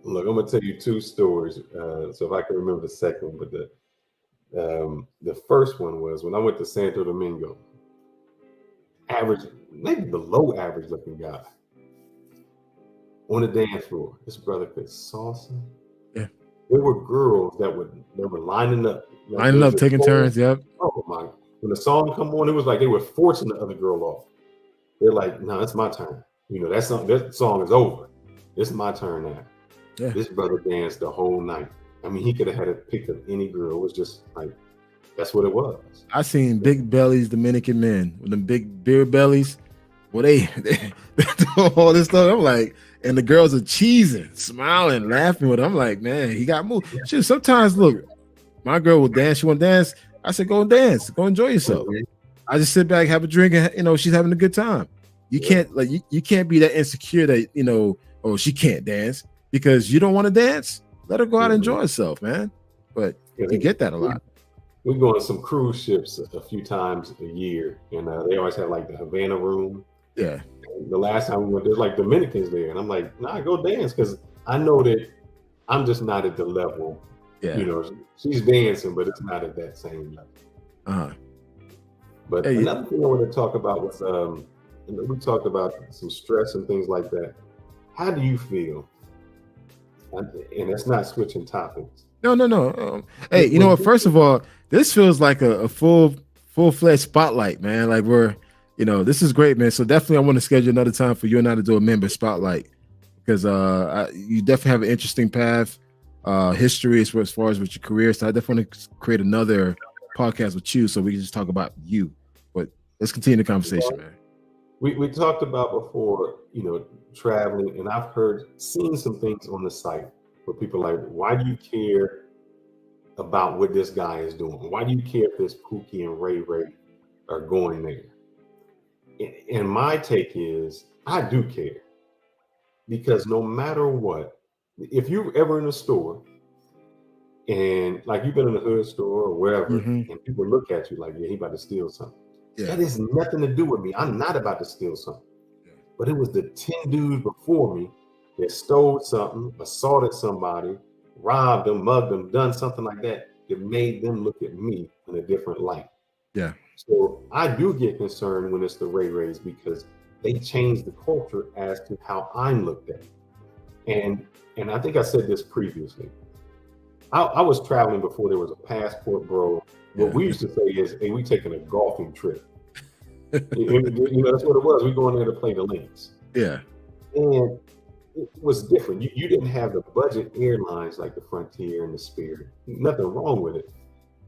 Look, I'm gonna tell you two stories. So if I can remember the second, but the first one was when I went to Santo Domingo. Average, maybe below average looking guy on the dance floor. This brother could salsa. Yeah. There were girls that were lining up, taking turns. Yep. Oh my! When the song come on, it was like they were forcing the other girl off. They're like, "No, it's my turn." That song is over. It's my turn now. Yeah. This brother danced the whole night. I mean, he could have had a pick of any girl. It was just like, that's what it was. I seen big bellies Dominican men with them big beer bellies. Well, they do all this stuff. I'm like, and the girls are cheesing, smiling, laughing with them. I'm like, man, he got moved. Yeah. Shit, sometimes look, my girl will dance. She want to dance. I said, go and dance. Go enjoy yourself. I just sit back, have a drink, and she's having a good time. You can't you can't be that insecure that oh, she can't dance because you don't want to dance. Let her go out and enjoy herself, man. But you get that a lot. We go on some cruise ships a few times a year, and they always have like the Havana room. Yeah. And the last time we went, there's like Dominicans there, and I'm like, nah, go dance, because I know that I'm just not at the level. Yeah. She's dancing, but it's not at that same level. But another thing I want to talk about was we talked about some stress and things like that. How do you feel? And that's not switching topics. No. Hey, you know what? First of all, this feels like a full-fledged spotlight, man. Like this is great, man. So definitely I want to schedule another time for you and I to do a member spotlight, because you definitely have an interesting path, history as far as with your career. So I definitely want to create another podcast with you so we can just talk about you. But let's continue the conversation, man. We talked about before, traveling, and I've seen some things on the site where people are like, why do you care about what this guy is doing? Why do you care if this Pookie and Ray are going there? And my take is, I do care, because no matter what, if you're ever in a store and like you've been in a hood store or wherever, and people look at you like, yeah, he about to steal something. Yeah. That has nothing to do with me. I'm not about to steal something. Yeah. But it was the 10 dudes before me that stole something, assaulted somebody, robbed them, mugged them, done something like that, it made them look at me in a different light. Yeah. So I do get concerned when it's the Ray Rays because they change the culture as to how I'm looked at. And I think I said this previously. I was traveling before there was a passport, bro. What we used to say is, hey, we taking a golfing trip. That's what it was. We going there to play the links. Yeah. And it was different. You didn't have the budget airlines like the Frontier and the Spirit. Nothing wrong with it.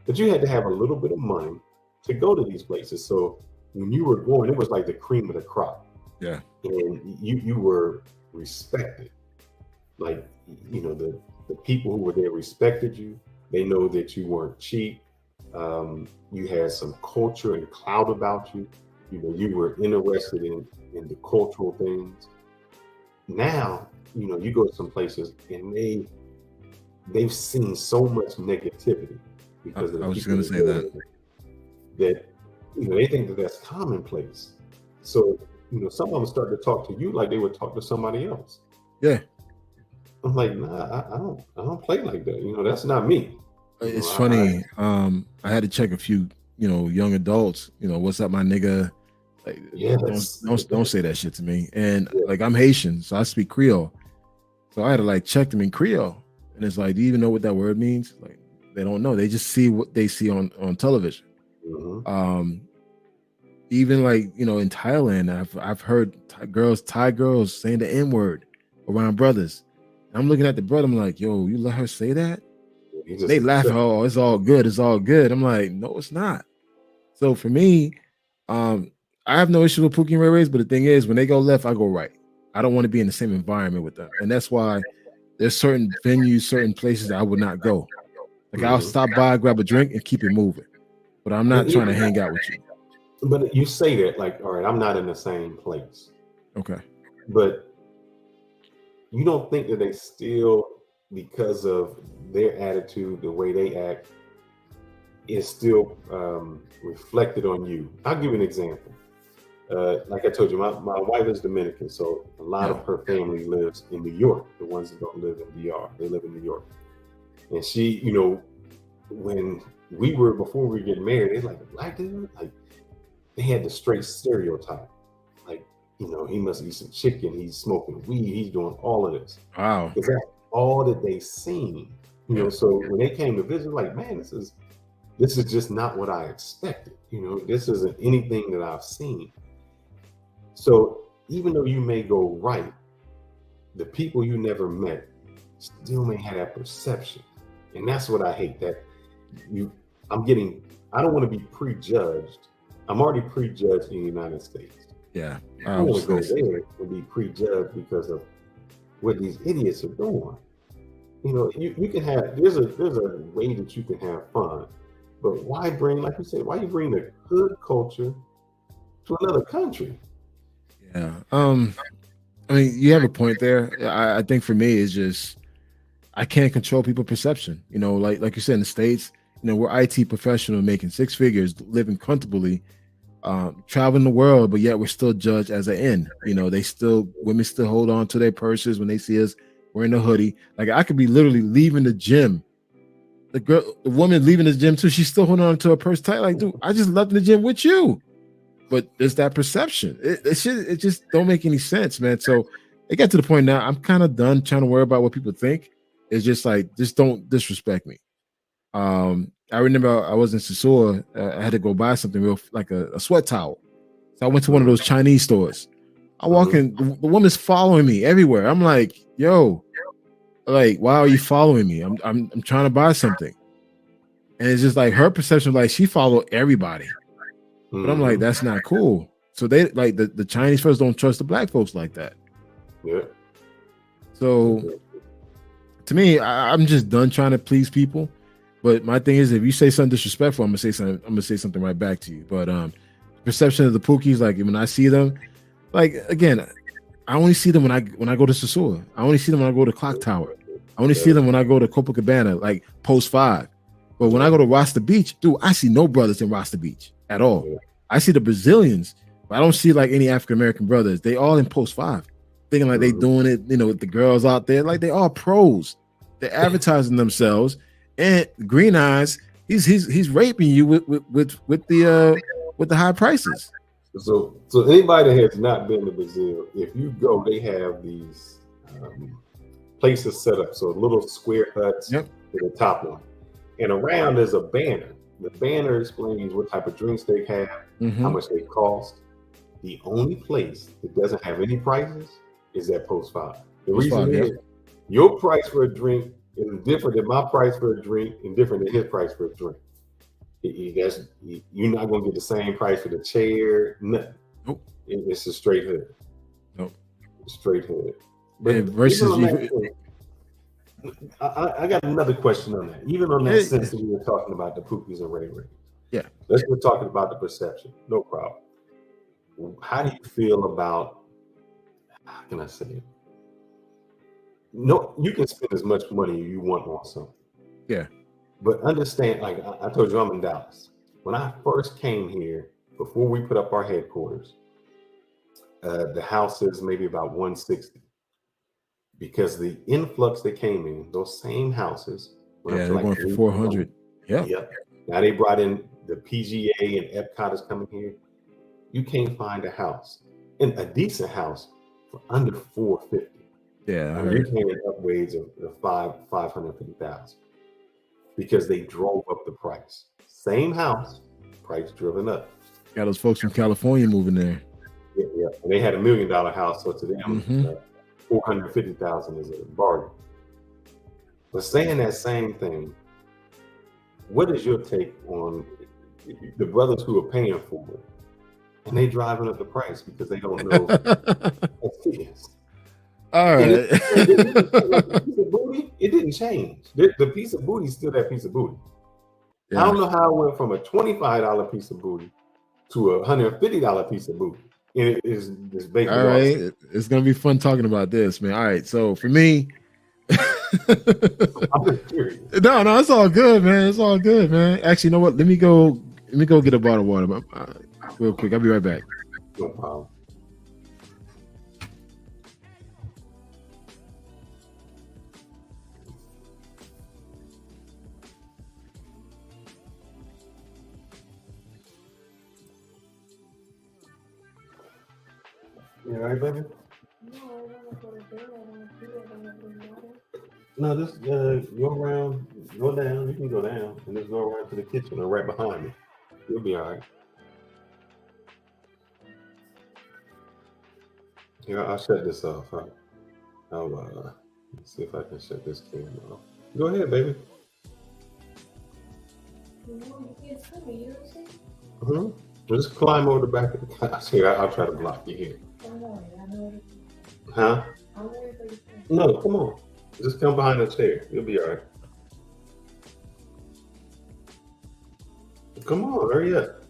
But you had to have a little bit of money to go to these places. So when you were going, it was like the cream of the crop. Yeah. And you were respected. Like, the people who were there respected you. They know that you weren't cheap. You had some culture and clout about you. You were interested in the cultural things. Now, you go to some places and they've seen so much negativity because of the I was going to say that they think that that's commonplace. So, some of them start to talk to you like they would talk to somebody else. Yeah. I'm like, nah, I don't play like that. That's not me. It's funny. I had to check a few, young adults. What's up, my nigga? Like, don't say that shit to me. And like, I'm Haitian, so I speak Creole. So I had to check them in Creole, and it's like, do you even know what that word means? Like, they don't know. They just see what they see on television. Mm-hmm. Even in Thailand, I've heard Thai girls saying the N-word around brothers. I'm looking at the brother. I'm like, yo, you let her say that? They laugh. Oh, it's all good. It's all good. I'm like, no, it's not. So for me, I have no issue with Pookie and Ray Rays, but the thing is, when they go left, I go right. I don't want to be in the same environment with them, and that's why there's certain venues, certain places that I would not go. Like I'll stop by, grab a drink, and keep it moving. But I'm not trying to hang out with you. But you say that all right, I'm not in the same place. Okay. But you don't think that they still, because of their attitude, the way they act, is still reflected on you? I'll give you an example. Like I told you, my wife is Dominican, so a lot of her family lives in New York. The ones that don't live in DR, they live in New York. And she, when before we were getting married, they're like, a black dude? Like, they had the straight stereotype. Like, he must eat some chicken, he's smoking weed, he's doing all of this. Wow. Because that's all that they seen. So when they came to visit, like, man, this is just not what I expected. This isn't anything that I've seen. So even though you may go right, the people you never met still may have that perception. And that's what I hate, that I don't want to be prejudged. I'm already prejudged in the United States. Yeah. I don't want to go there and be prejudged because of what these idiots are doing. You can have, there's a way that you can have fun, but why bring, like you said, why you bring the hood culture to another country? Yeah. I mean, you have a point there. I think for me, it's just, I can't control people's perception. Like you said, in the States, we're IT professional making six figures, living comfortably, traveling the world, but yet we're still judged as an end. Women still hold on to their purses when they see us wearing a hoodie. Like, I could be literally leaving the gym. The woman leaving the gym too, she's still holding on to her purse tight. Like, dude, I just left the gym with you. But there's that perception. It just don't make any sense, man. So it got to the point now, I'm kind of done trying to worry about what people think. It's just like, just don't disrespect me. I remember I was in Sasua. I had to go buy something real, like a sweat towel. So I went to one of those Chinese stores. I walk in, the woman's following me everywhere. I'm like, yo, like, why are you following me? I'm trying to buy something. And it's just like her perception, like she followed everybody. But I'm like, that's not cool. So they like the Chinese folks don't trust the black folks like that. Yeah. So to me, I'm just done trying to please people. But my thing is, if you say something disrespectful, I'm gonna say something right back to you. But perception of the Pookies, like when I see them, like again, I only see them when I go to Sasua. I only see them when I go to Clock Tower. I only see them when I go to Copacabana, like Post 5. But when I go to Rasta Beach, dude, I see no brothers in Rasta Beach at all. I see the Brazilians, but I don't see like any African American brothers. They all in Post 5. thinking like they doing it, with the girls out there. Like they are pros. They're advertising themselves. And Green Eyes, he's raping you with the high prices. So anybody that has not been to Brazil, if you go, they have these places set up, so little square huts Yep. to the top one, and around there's a banner. The banner explains what type of drinks they have, how much they cost. The only place that doesn't have any prices is at Post 5. The reason is your price for a drink is different than my price for a drink and different than his price for a drink. You're not going to get the same price for the chair, nothing. Nope. It's a straight hood. Nope. Straight hood. But versus I got another question on that. Even on that sense that we were talking about the poopies and Ray Rays. Yeah. We're talking about the perception. No problem. How do you feel about, how can I say it? No, you can spend as much money you want on something. Yeah. But understand, like I told you, I'm in Dallas. When I first came here, before we put up our headquarters, the house is maybe about 160. Because the influx that came in, those same houses. They're going for 400. Yeah. Yep. Now they brought in the PGA and Epcot is coming here. You can't find a house, and a decent house, for under 450. Yeah, you're paying upwards of 550,000 because they drove up the price. Same house, price driven up. Got those folks from California moving there. Yeah. And they had $1 million house, so to them, 450,000 is a bargain. But saying that same thing, what is your take on the brothers who are paying for it? And they driving up the price because they don't know what it is. All right. It didn't change. The piece of booty is still that piece of booty. Yeah. I don't know how it went from a $25 piece of booty to a $150 piece of booty. It is basically all right. It's gonna be fun talking about this, man. All right. So for me, I'm just curious. No, it's all good, man. It's all good, man. Actually, you know what? Let me go get a bottle of water. Real quick, I'll be right back. No problem. You all right, baby? No, just go around, go down. You can go down and just go around to the kitchen or right behind me. You'll be all right. Yeah, I'll shut this off. I'll see if I can shut this camera off. Go ahead, baby. Just climb over the back of the couch. Here, I'll try to block you here. Huh? No, come on. Just come behind the chair. You'll be all right. Come on, hurry up.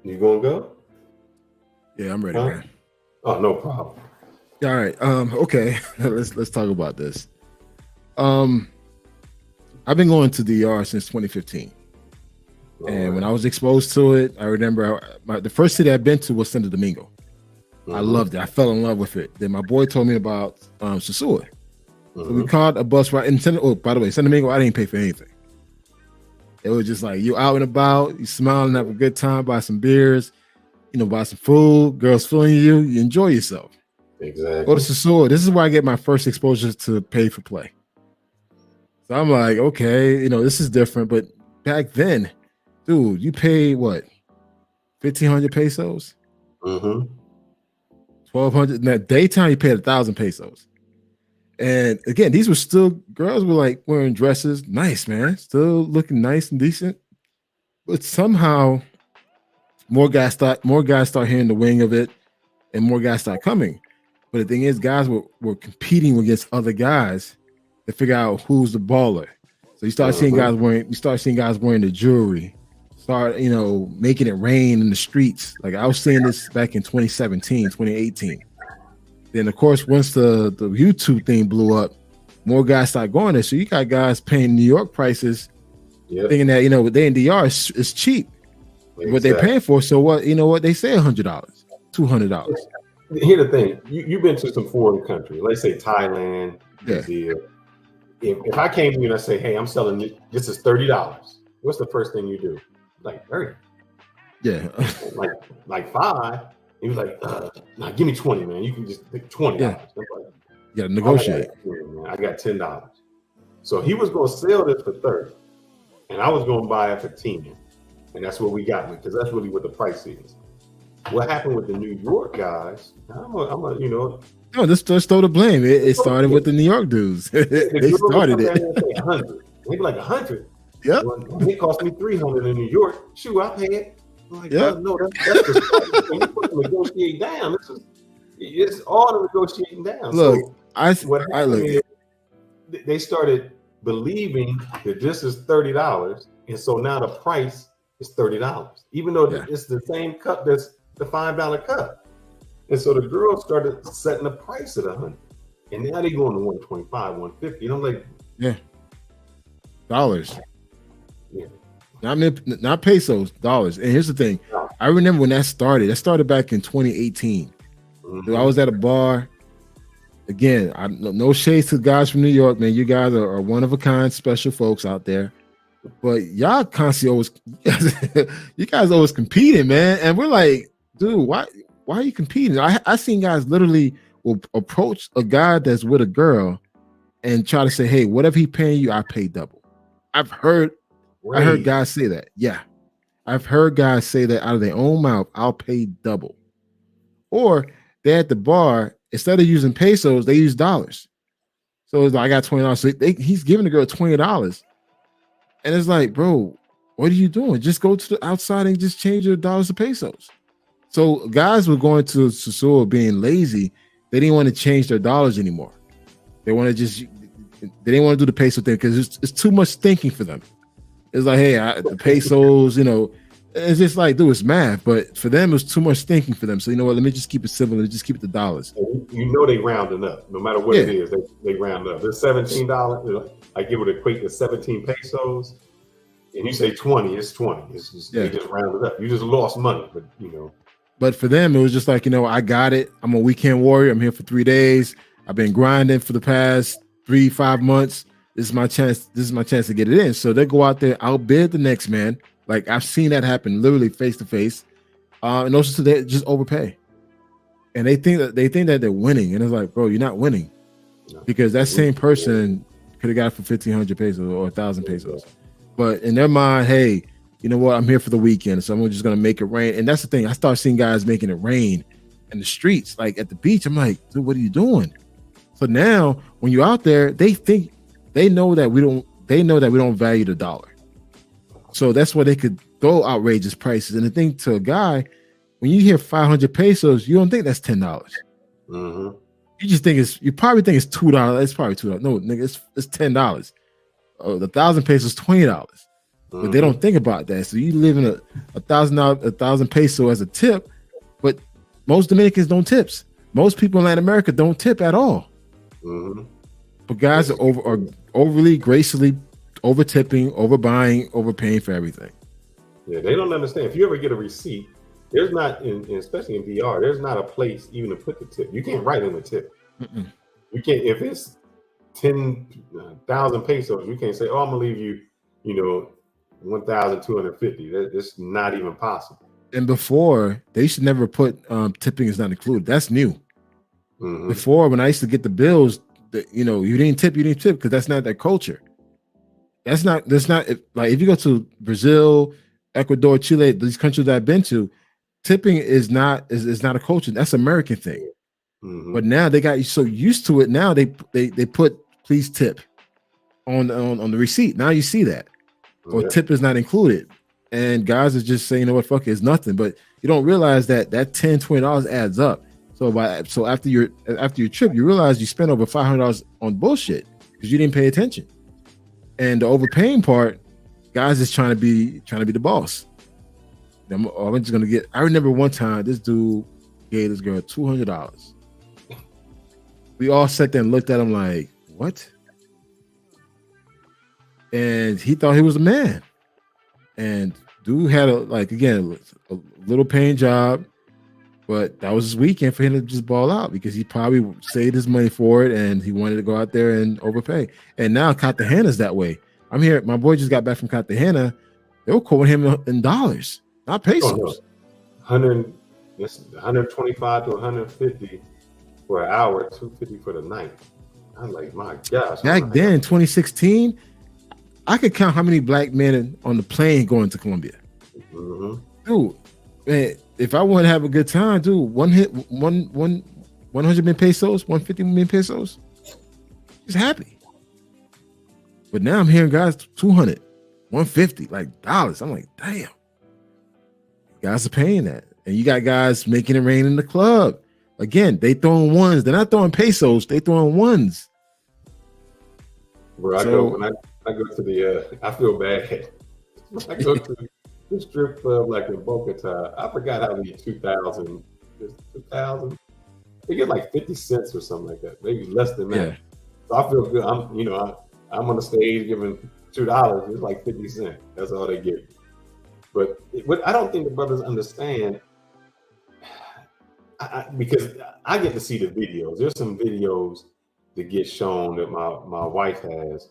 You gonna go? Yeah, I'm ready, man. Oh, no problem. All right. Okay. let's talk about this. I've been going to DR since 2015. And when I was exposed to it, I remember the first city I've been to was Santo Domingo. I loved it. I fell in love with it. Then my boy told me about Susceptible. So we caught a bus ride in by the way, Santo Domingo, I didn't pay for anything. It was just like you out and about, you smiling, have a good time, buy some beers, buy some food, girls feeling you enjoy yourself. Exactly. Go to Susceptible. This is where I get my first exposure to pay for play. So I'm like, okay, this is different. But back then, dude, you paid what? 1,500 pesos? 1,200. In that daytime, you paid 1,000 pesos. And again, these were still, girls were like wearing dresses. Nice, man. Still looking nice and decent. But somehow, more guys start hearing the wing of it, and more guys start coming. But the thing is, guys were competing against other guys to figure out who's the baller. So you start seeing guys wearing the jewelry, start making it rain in the streets. Like I was seeing this back in 2017, 2018. Then of course, once the YouTube thing blew up, more guys started going there. So you got guys paying New York prices Yeah. thinking that, you know, they in DR is cheap. Exactly. What they're paying for. So what, you know what, they say $100, $200. Here's the thing. You've been to some foreign country, let's say Thailand, Brazil. Yeah. If I came to you and I say, hey, I'm selling this is $30, what's the first thing you do? Like 30. Yeah. like 5. He was like, nah, give me 20, man. You can just pick $20. Yeah. Like, You gotta negotiate. I got $10. So he was gonna sell this for 30, and I was gonna buy it for 10. And that's what we got, because that's really what the price is. What happened with the New York guys? You know. No, let's throw the blame. It started with the New York dudes. They started it. 100. They be like 100. Yep. Well, it cost me 300 in New York. Shoot, I pay it. I'm like, yep. No, that's the when you put the negotiate down. It's all the negotiating down. Look, so they started believing that this is $30, and so now the price is $30, even though it's the same cup that's the $5 cup. And so the girls started setting the price at 100, and now they going to 125, 150. And I'm like, dollars. Yeah. Not pesos, dollars. And here's the thing. I remember when that started. That started back in 2018. Mm-hmm. I was at a bar. Again, no shades to guys from New York, man. You guys are one of a kind, special folks out there. But y'all constantly always, you guys always competing, man. And we're like, dude, why are you competing? I seen guys literally will approach a guy that's with a girl and try to say, hey, whatever he paying you, I pay double. I heard guys say that. Yeah. I've heard guys say that out of their own mouth, I'll pay double. Or they're at the bar, instead of using pesos, they use dollars. So it's like, I got $20. So he's giving the girl $20. And it's like, bro, what are you doing? Just go to the outside and just change your dollars to pesos. So guys were going to Sasua being lazy. They didn't want to change their dollars anymore. They want to they didn't want to do the peso thing because it's too much thinking for them. It's like, hey, the pesos, you know, it's just like, dude, it's math. But for them, it was too much thinking for them. So you know what? Let me just keep it simple. Let me just keep it to dollars. You know they rounding up. No matter what it is, they round up. It's $17. You know, like it would equate to 17 pesos. And you say 20, it's 20. It's just, they just rounded up. You just lost money, but you know. But for them, it was just like, you know, I got it. I'm a weekend warrior. I'm here for 3 days. I've been grinding for the past 3-5 months. This is my chance. This is my chance to get it in. So they go out there, outbid the next man. Like I've seen that happen literally face to face. And also they just overpay. And they think that they're winning. And it's like, bro, you're not winning. Because that same person could have got it for 1,500 pesos or 1,000 pesos. But in their mind, hey, you know what? I'm here for the weekend, so I'm just gonna make it rain. And that's the thing. I start seeing guys making it rain in the streets, like at the beach. I'm like, dude, what are you doing? So now, when you're out there, they know that we don't value the dollar. So that's why they could go outrageous prices. And the thing to a guy, when you hear 500 pesos, you don't think that's $10. Mm-hmm. You probably think it's $2. It's probably $2. No, nigga, it's $10. The 1,000 pesos, $20. But they don't think about that. So you live in a $1,000 peso as a tip, but most Dominicans don't tips. Most people in Latin America don't tip at all. Mm-hmm. But guys are overly gracefully over tipping, overbuying, overpaying for everything. Yeah, they don't understand. If you ever get a receipt, there's not, especially in DR, there's not a place even to put the tip. You can't write in the tip. Mm-mm. You can't, if it's 10,000 pesos, you can't say, oh, I'm gonna leave you, 1,250. That's not even possible. And before, they should never put tipping is not included. That's new. Mm-hmm. Before, when I used to get the bills, you didn't tip because that's not their culture. That's not like if you go to Brazil, Ecuador, Chile, these countries that I've been to, tipping is not a culture. That's an American thing. Mm-hmm. But now they got you so used to it. Now they put please tip on the receipt. Now you see that. Or tip is not included. And guys are just saying, you know what, fuck it, it's nothing. But you don't realize that $10, $20 adds up. So after your trip, you realize you spent over $500 on bullshit because you didn't pay attention. And the overpaying part, guys is trying to be the I'm just gonna get. I remember one time this dude gave this girl $200. We all sat there and looked at him like, what? and he thought he was a man. And dude had a little paying job, but that was his weekend for him to just ball out because he probably saved his money for it and he wanted to go out there and overpay. And now Cartagena's that way. I'm here. My boy just got back from Cartagena. They were quoting him in dollars, not pesos. 125 to 150 for an hour, 250 for the night. I'm like, my gosh. Back then, 2016, I could count how many black men on the plane going to Colombia. Mm-hmm. Dude, man, if I want to have a good time, dude, 100 million pesos, 150 million pesos, just happy. But now I'm hearing guys 200, 150, like dollars. I'm like, damn. Guys are paying that. And you got guys making it rain in the club. Again, they throwing ones. They're not throwing pesos. They throwing ones. Bro, when I go to the, I feel bad. When I go to the strip club like in Bogota, I forgot how many 2,000. They get like 50 cents or something like that, maybe less than that. Yeah. So I feel good. I'm on the stage giving $2. It's like 50 cents. That's all they get. But what I don't think the brothers understand, because I get to see the videos. There's some videos that get shown that my wife has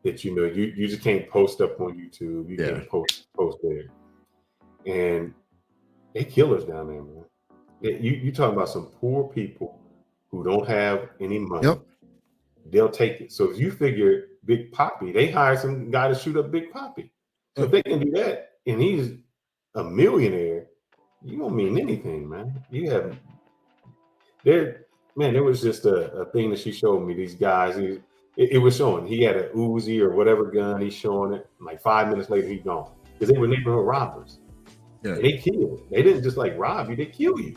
that you just can't post up on YouTube. You can't post there, and they killers down there, man. You talking about some poor people who don't have any money. Yep. They'll take it. So if you figure Big Papi, they hired some guy to shoot up Big Papi. So if they can do that, and he's a millionaire, you don't mean anything, man. There was just a thing that she showed me. These guys, it was showing he had a Uzi or whatever gun. He's showing it. Like 5 minutes later, he's gone because they were neighborhood robbers. Yeah, they killed. They didn't just like rob you; they kill you.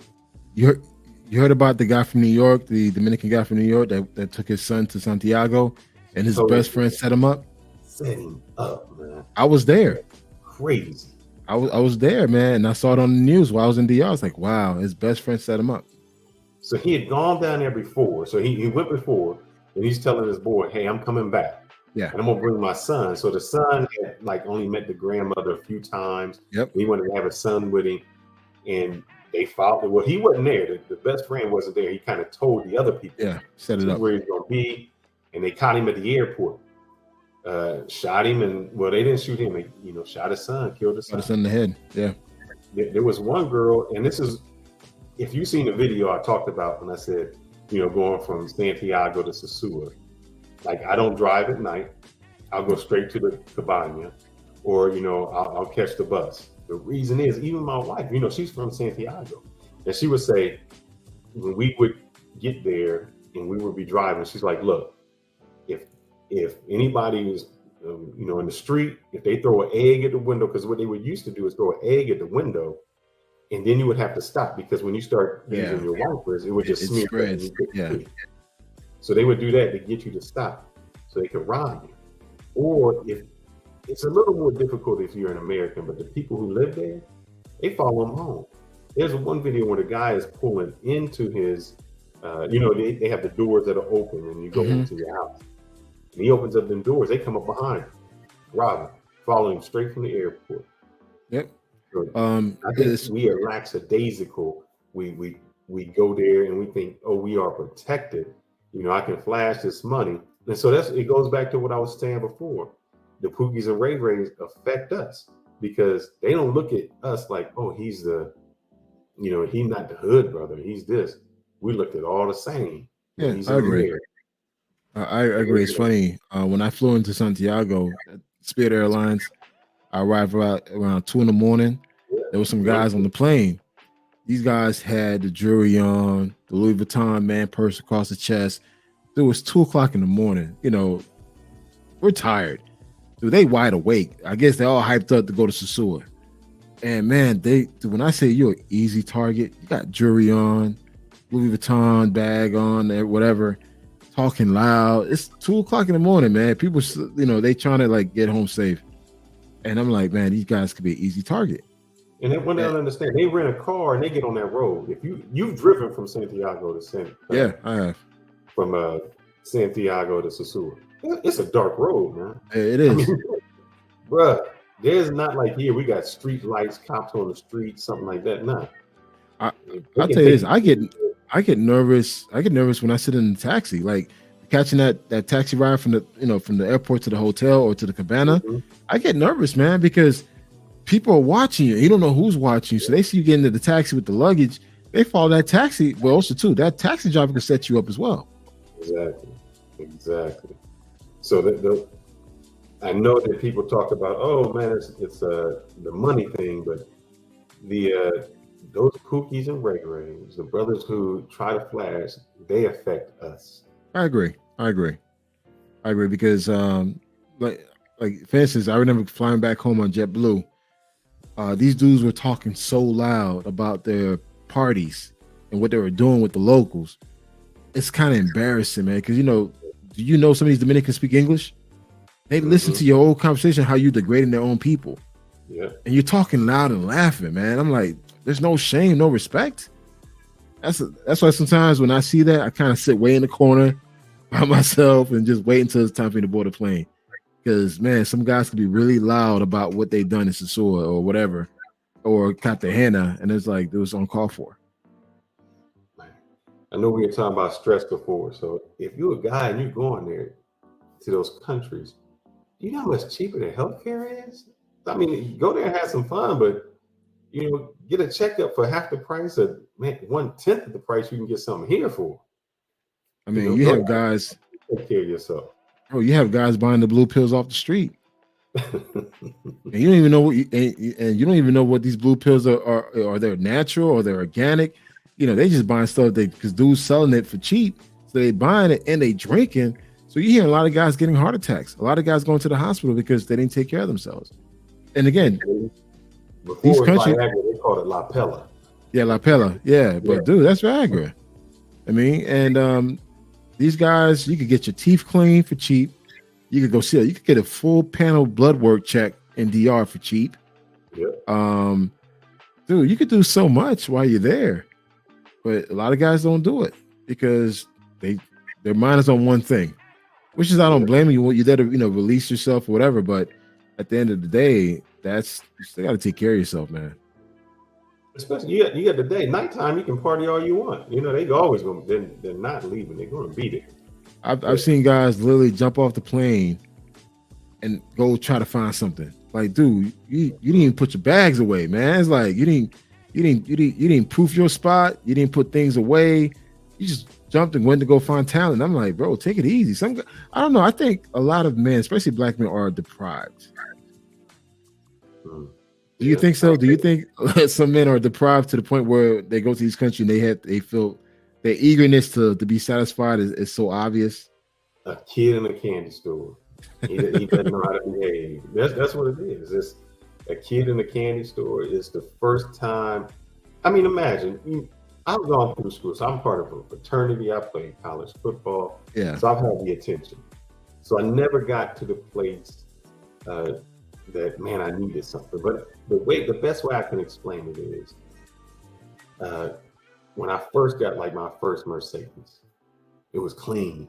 You heard about the guy from New York, the Dominican guy from New York that took his son to Santiago, and his best friend set him up. Set him up, man. I was there. Crazy. I was there, man, and I saw it on the news while I was in DR. I was like, wow, his best friend set him up. So he had gone down there before. So he went before, and he's telling his boy, "Hey, I'm coming back. Yeah, and I'm gonna bring my son." So the son had like only met the grandmother a few times. Yep. He wanted to have a son with him, and they followed. Well, he wasn't there. The best friend wasn't there. He kind of told the other people. Yeah, set it up where he's gonna be, and they caught him at the airport. Shot him, and well, they didn't shoot him. They, shot his son, killed his son. Shot his son in the head. Yeah. There was one girl, and this is, if you've seen the video I talked about when I said, going from Santiago to Sosua, like I don't drive at night. I'll go straight to the Cabana, or I'll catch the bus. The reason is, even my wife, she's from Santiago, and she would say when we would get there and we would be driving, she's like, "Look, if anybody is, in the street, if they throw an egg at the window, because what they would used to do is throw an egg at the window, and then you would have to stop because when you start using your wipers, it would just smear. Yeah. So they would do that to get you to stop, so they could rob you. Or if it's a little more difficult if you're an American, but the people who live there, they follow him home. There's one video where the guy is pulling into his, they have the doors that are open and you go into your house. And he opens up them doors. They come up behind him, rob him, follow him straight from the airport. Yep. So I think we are lackadaisical. We go there and we think, oh, we are protected. I can flash this money. And so it goes back to what I was saying before. The Pookies and Ray Rays affect us because they don't look at us like, oh, he's the, he's not the hood brother. He's this. We looked at all the same. Yeah, I agree. I agree. It's funny. When I flew into Santiago, Spirit Airlines, I arrived around 2 a.m. There were some guys on the plane. These guys had the jewelry on, the Louis Vuitton man purse across the chest. It was 2 a.m. We're tired. Dude, they wide awake. I guess they all hyped up to go to Sosua. And man, when I say you're an easy target, you got jewelry on, Louis Vuitton bag on, whatever, talking loud. It's 2 a.m, man. People, they trying to like get home safe. And I'm like, man, these guys could be an easy target. And then when they don't understand, they rent a car and they get on that road. If you've driven from Santiago to yeah, I have. From Santiago to Sosua. It's a dark road, man. It I is. mean, bruh, there's not like here we got street lights, cops on the street, something like that. Nah, I, they I'll can tell you take this. I get nervous. I get nervous when I sit in the taxi, like catching that taxi ride from the airport to the hotel or to the cabana. Mhm. I get nervous, man, because people are watching you. You don't know who's watching you, so they see you get into the taxi with the luggage. They follow that taxi. Well, also too, that taxi driver can set you up as well. Exactly. So I know that people talk about, oh man, it's the money thing, but those cookies and Ray-Rays, the brothers who try to flash, they affect us. I agree because like for instance, I remember flying back home on JetBlue. These dudes were talking so loud about their parties and what they were doing with the locals. It's kind of embarrassing, man, because do you know some of these Dominicans speak English? They listen to your old conversation, how you degrading their own people. Yeah. And you're talking loud and laughing, man. I'm like, there's no shame, no respect. That's why sometimes when I see that, I kind of sit way in the corner by myself and just wait until it's time for me to board a plane. Because, man, some guys can be really loud about what they've done in Sasua or whatever, or Cartagena, and it's like, it was uncalled for. I know we were talking about stress before. So if you're a guy and you're going there to those countries, you know how much cheaper the healthcare is? I mean, go there and have some fun, but get a checkup for half the price of 1/10 of the price you can get something here for. I mean, you have guys take care of yourself. Oh, you have guys buying the blue pills off the street. And you don't even know and you don't even know what these blue pills are they natural or they're organic. They just buying stuff because dudes selling it for cheap. So they buying it and they drinking. So you hear a lot of guys getting heart attacks. A lot of guys going to the hospital because they didn't take care of themselves. And again, before these countries, Viagra, they called it La Pella. Yeah, La Pella. Yeah, but dude, that's Viagra. I mean, and these guys, you could get your teeth cleaned for cheap. You could you could get a full panel blood work check in DR for cheap. Yeah. Dude, you could do so much while you're there. But a lot of guys don't do it because their mind is on one thing. Which is, I don't blame you. You're there to, release yourself or whatever. But at the end of the day, you still got to take care of yourself, man. Especially you got the day. Nighttime, you can party all you want. They always going to, they're not leaving. They're going to be there. I've seen guys literally jump off the plane and go try to find something. Like, dude, you didn't even put your bags away, man. It's like you didn't proof your spot. You didn't put things away. You just jumped and went to go find talent. I'm like, bro, take it easy. I don't know. I think a lot of men, especially black men, are deprived. Do you think so? Do you think some men are deprived to the point where they go to these countries and they feel their eagerness to be satisfied is so obvious? A kid in a candy store. He doesn't know how to behave. That's what it is. It's a kid in a candy store. It's the first time. I mean, imagine. I've gone through school, so I'm part of a fraternity. I played college football. Yeah. So I've had the attention. So I never got to the place that, man, I needed something. But the best way I can explain it is when I first got my first Mercedes, it was clean.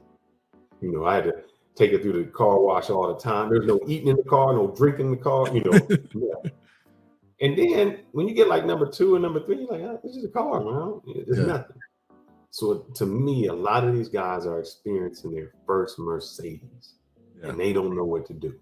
I had to take it through the car wash all the time. There's no eating in the car, no drinking in the car, Yeah. And then when you get number 2 and number 3, you're like, oh, this is a car, man. It's nothing. So to me, a lot of these guys are experiencing their first Mercedes and they don't know what to do.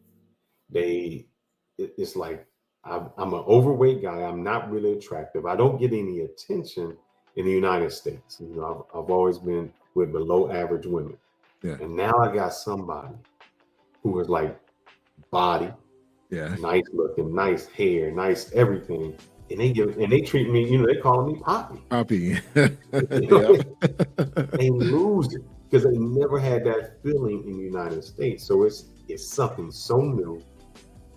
It's like, I'm an overweight guy. I'm not really attractive. I don't get any attention in the United States. I've always been with below average women. Yeah. And now I got somebody who is body, nice looking, nice hair, nice everything. And they treat me, they calling me Poppy. Poppy. They lose it because they never had that feeling in the United States. So it's something so new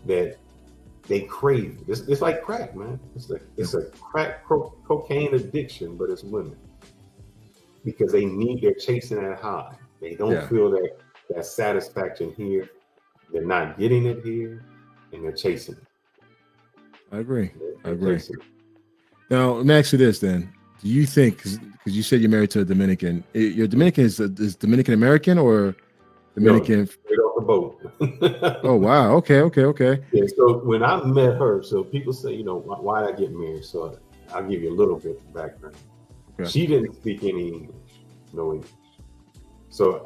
that they crave it. It's like crack, man. It's a crack cocaine addiction, but it's women because they're chasing that high. They don't feel that satisfaction here. They're not getting it here, and they're chasing it. I agree. Now, let me ask you this then. Do you think, because you said you're married to a Dominican, your Dominican is Dominican American or Dominican. Straight off the boat. Oh wow. Okay. Yeah, so when I met her, so people say, why did I get married? So I'll give you a little bit of background. Okay. She didn't speak any English, no English. So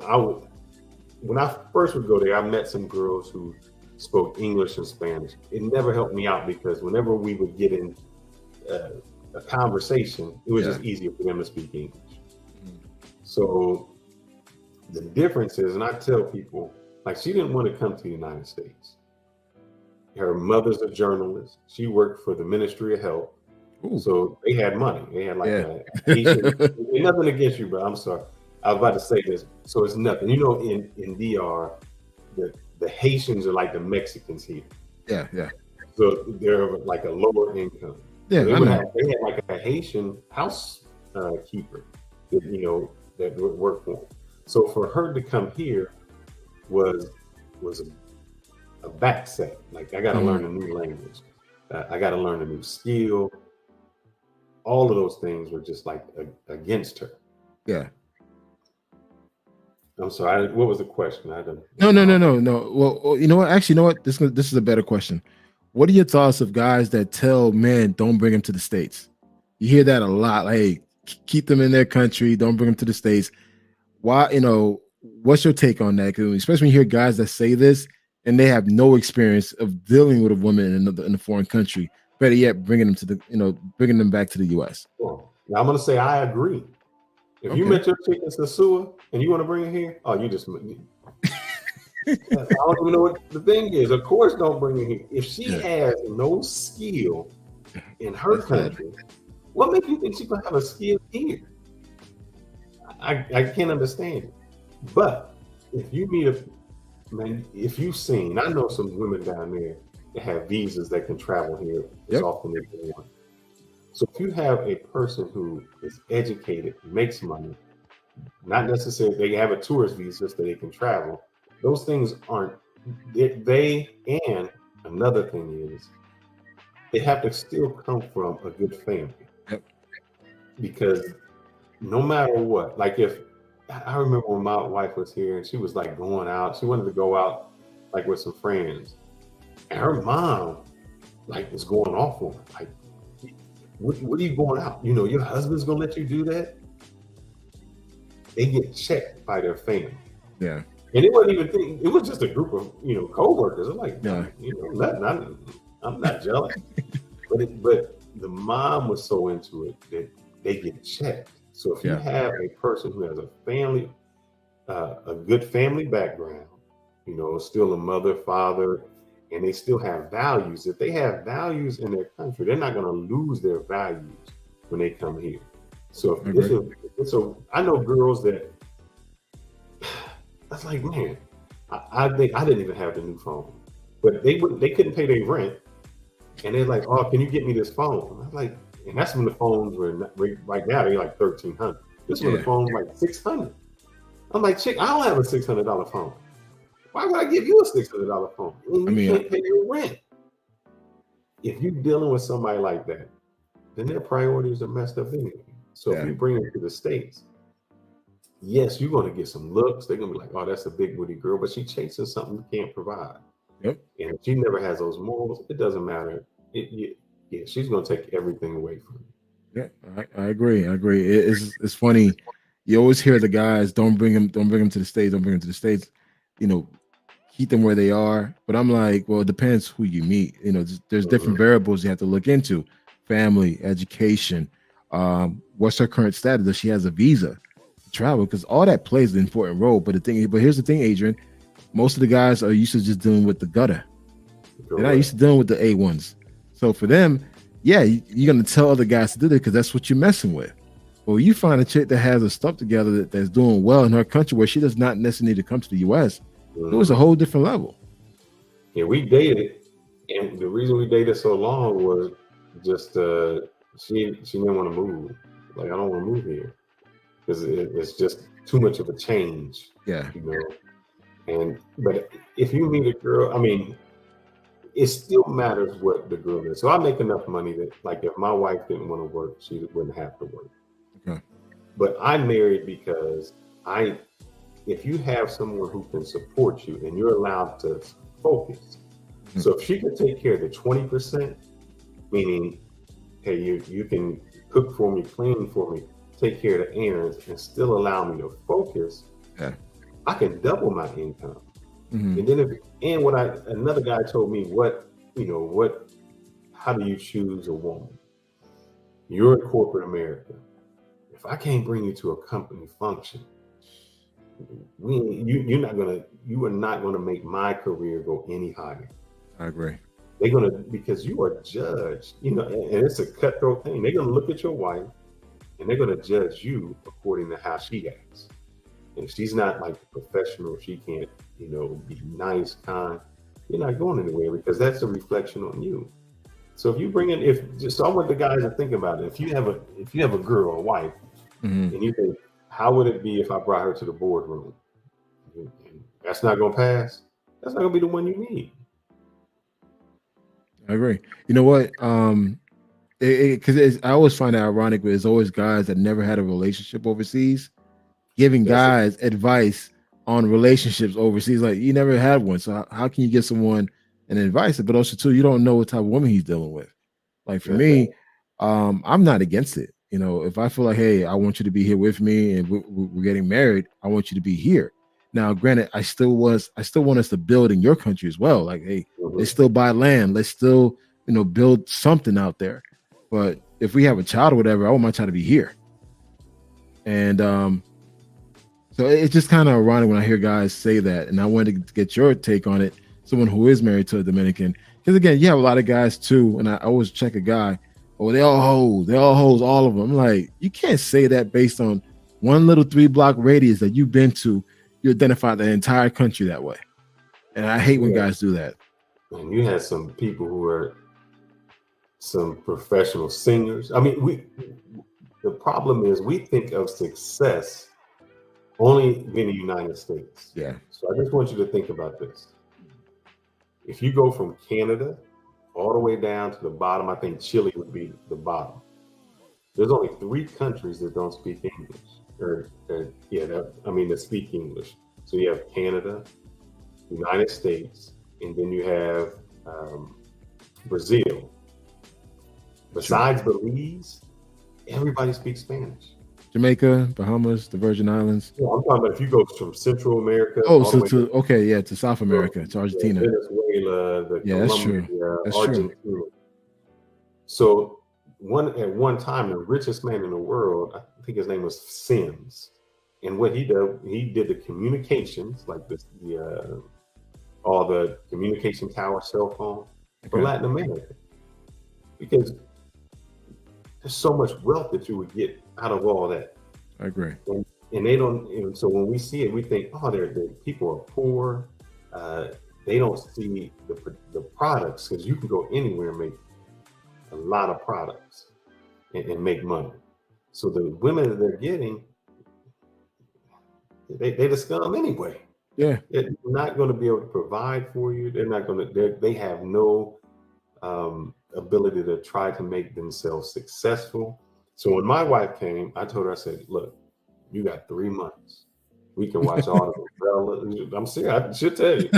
when I first would go there, I met some girls who spoke English and Spanish. It never helped me out because whenever we would get in a conversation, it was just easier for them to speak English. So the difference is, and I tell people, like, she didn't want to come to the United States. Her mother's a journalist. She worked for the Ministry of Health. Ooh. So they had money. They had like a Asian, nothing against you, but I'm sorry. I was about to say this. So it's nothing. In DR, the Haitians are like the Mexicans here. Yeah. So they're like a lower income. Yeah, so they had like a Haitian house keeper that would work for them. So for her to come here was a backset. Like, I got to learn a new language. I got to learn a new skill. All of those things were just like against her. Yeah. I'm sorry. What was the question? No. Well, you know what? Actually, you know what? This is a better question. What are your thoughts of guys that tell men don't bring them to the States? You hear that a lot. Like, hey, keep them in their country. Don't bring them to the States. Why? What's your take on that? Because especially when you hear guys that say this and they have no experience of dealing with a woman in a foreign country, better yet, bringing them bringing them back to the U.S. Well, now I'm going to say I agree. If you met your chick in Sasua and you want to bring her here, you just. I don't even know what the thing is. Of course, don't bring her here. If she has no skill in her country, what makes you think she's going to have a skill here? I can't understand it. But if you meet if you've seen, I know some women down there that have visas that can travel here as often as they want. So if you have a person who is educated, makes money, not necessarily they have a tourist visa so they can travel, those things aren't, and another thing is, they have to still come from a good family. Yep. Because no matter what, like if, I remember when my wife was here and she was like going out, she wanted to go out like with some friends. And her mom like was going off on her. Like, what are you going out? Your husband's gonna let you do that? They get checked by their family. Yeah. And it wasn't even it was just a group of co-workers. I'm like, nothing. I'm not jealous. but the mom was so into it that they get checked. So if you have a person who has a family, a good family background, still a mother, father, and they still have values. If they have values in their country, they're not going to lose their values when they come here. So I know girls that that's like, man, I think I didn't even have the new phone, but they couldn't pay their rent, and they're like, oh, can you get me this phone? I was like, and that's when the phones were right now they're like $1,300. This when the phone was like $600. I'm like, chick, I don't have a $600 phone. Why would I give you a $600 phone? You can't pay your rent. If you're dealing with somebody like that, then their priorities are messed up anyway. So if you bring them to the States, yes, you're going to get some looks. They're going to be like, oh, that's a big booty girl, but she's chasing something you can't provide. Yep. And if she never has those morals, it doesn't matter. She's going to take everything away from you. Yeah, I agree. It's funny. You always hear the guys, don't bring them to the States. Don't bring them to the States. Keep them where they are. But I'm like, well, it depends who you meet. There's different variables you have to look into: family, education, what's her current status? Does she has a visa to travel? Because all that plays an important role. But here's the thing, Adrian. Most of the guys are used to just dealing with the gutter. They're not used to dealing with the A1s. So for them, you're gonna tell other guys to do that because that's what you're messing with. Well, you find a chick that has her stuff together that's doing well in her country where she does not necessarily need to come to the U.S. It was a whole different level. Yeah, we dated, and the reason we dated so long was just she didn't want to move. Like, I don't want to move here because it's just too much of a change. Yeah, but if you meet a girl, I mean, it still matters what the girl is. So I make enough money that, like, if my wife didn't want to work, she wouldn't have to work. Okay. But I married because I if you have someone who can support you and you're allowed to focus. So if she could take care of the 20%, meaning, hey, you can cook for me, clean for me, take care of the errands, and still allow me to focus, I can double my income. And then another guy told me, how do you choose a woman? You're in corporate America. If I can't bring you to a company function, you are not gonna make my career go any higher. I agree. Because you are judged, and it's a cutthroat thing. They're gonna look at your wife and they're gonna judge you according to how she acts. And if she's not like a professional, she can't, be nice, kind, you're not going anywhere, because that's a reflection on you. So if you bring in, so I want the guys to think about it. If you have a girl, a wife, and you think, how would it be if I brought her to the boardroom? And that's not going to pass. That's not going to be the one you need. I agree. You know what? Because I always find it ironic, but there's always guys that never had a relationship overseas giving guys advice on relationships overseas. Like, you never had one, so how can you give someone an advice? But also too, you don't know what type of woman he's dealing with. Like for me, I'm not against it. If I feel like, hey, I want you to be here with me and we're getting married, I want you to be here. Now, granted, I still want us to build in your country as well. Like, hey, let's still buy land. Let's still, build something out there. But if we have a child or whatever, I want my child to be here. And so it's just kind of ironic when I hear guys say that. And I wanted to get your take on it, someone who is married to a Dominican. Because again, you have a lot of guys too, and I always check a guy, they all hoes, all of them. I'm like, you can't say that based on one little 3-block radius that you've been to. You identify the entire country that way. And I hate when guys do that. And you had some people who are some professional singers. I mean, the problem is we think of success only in the United States. Yeah. So I just want you to think about this. If you go from Canada all the way down to the bottom, I think Chile would be the bottom. There's only 3 countries that don't speak English. That speak English. So you have Canada, United States, and then you have Brazil. Besides Belize, everybody speaks Spanish. Jamaica, Bahamas, the Virgin Islands. Yeah, I'm talking about if you go from Central America. To South America, to Argentina. Venezuela, Colombia, that's true. That's Argentina. true. So at one time, the richest man in the world, I think his name was Sims. And what he did the communications, like all the communication tower cell phone for Latin America. Because there's so much wealth that you would get out of all that. I agree. And they don't. And so when we see it, we think, they're people are poor. They don't see the products, because you can go anywhere and make a lot of products and make money. So the women that they're getting, they're the scum anyway. Yeah, they're not going to be able to provide for you. They're not going to. They have no ability to try to make themselves successful. So when my wife came, I told her, I said, look, you got 3 months. We can watch all the novellas. I'm serious, I should tell you.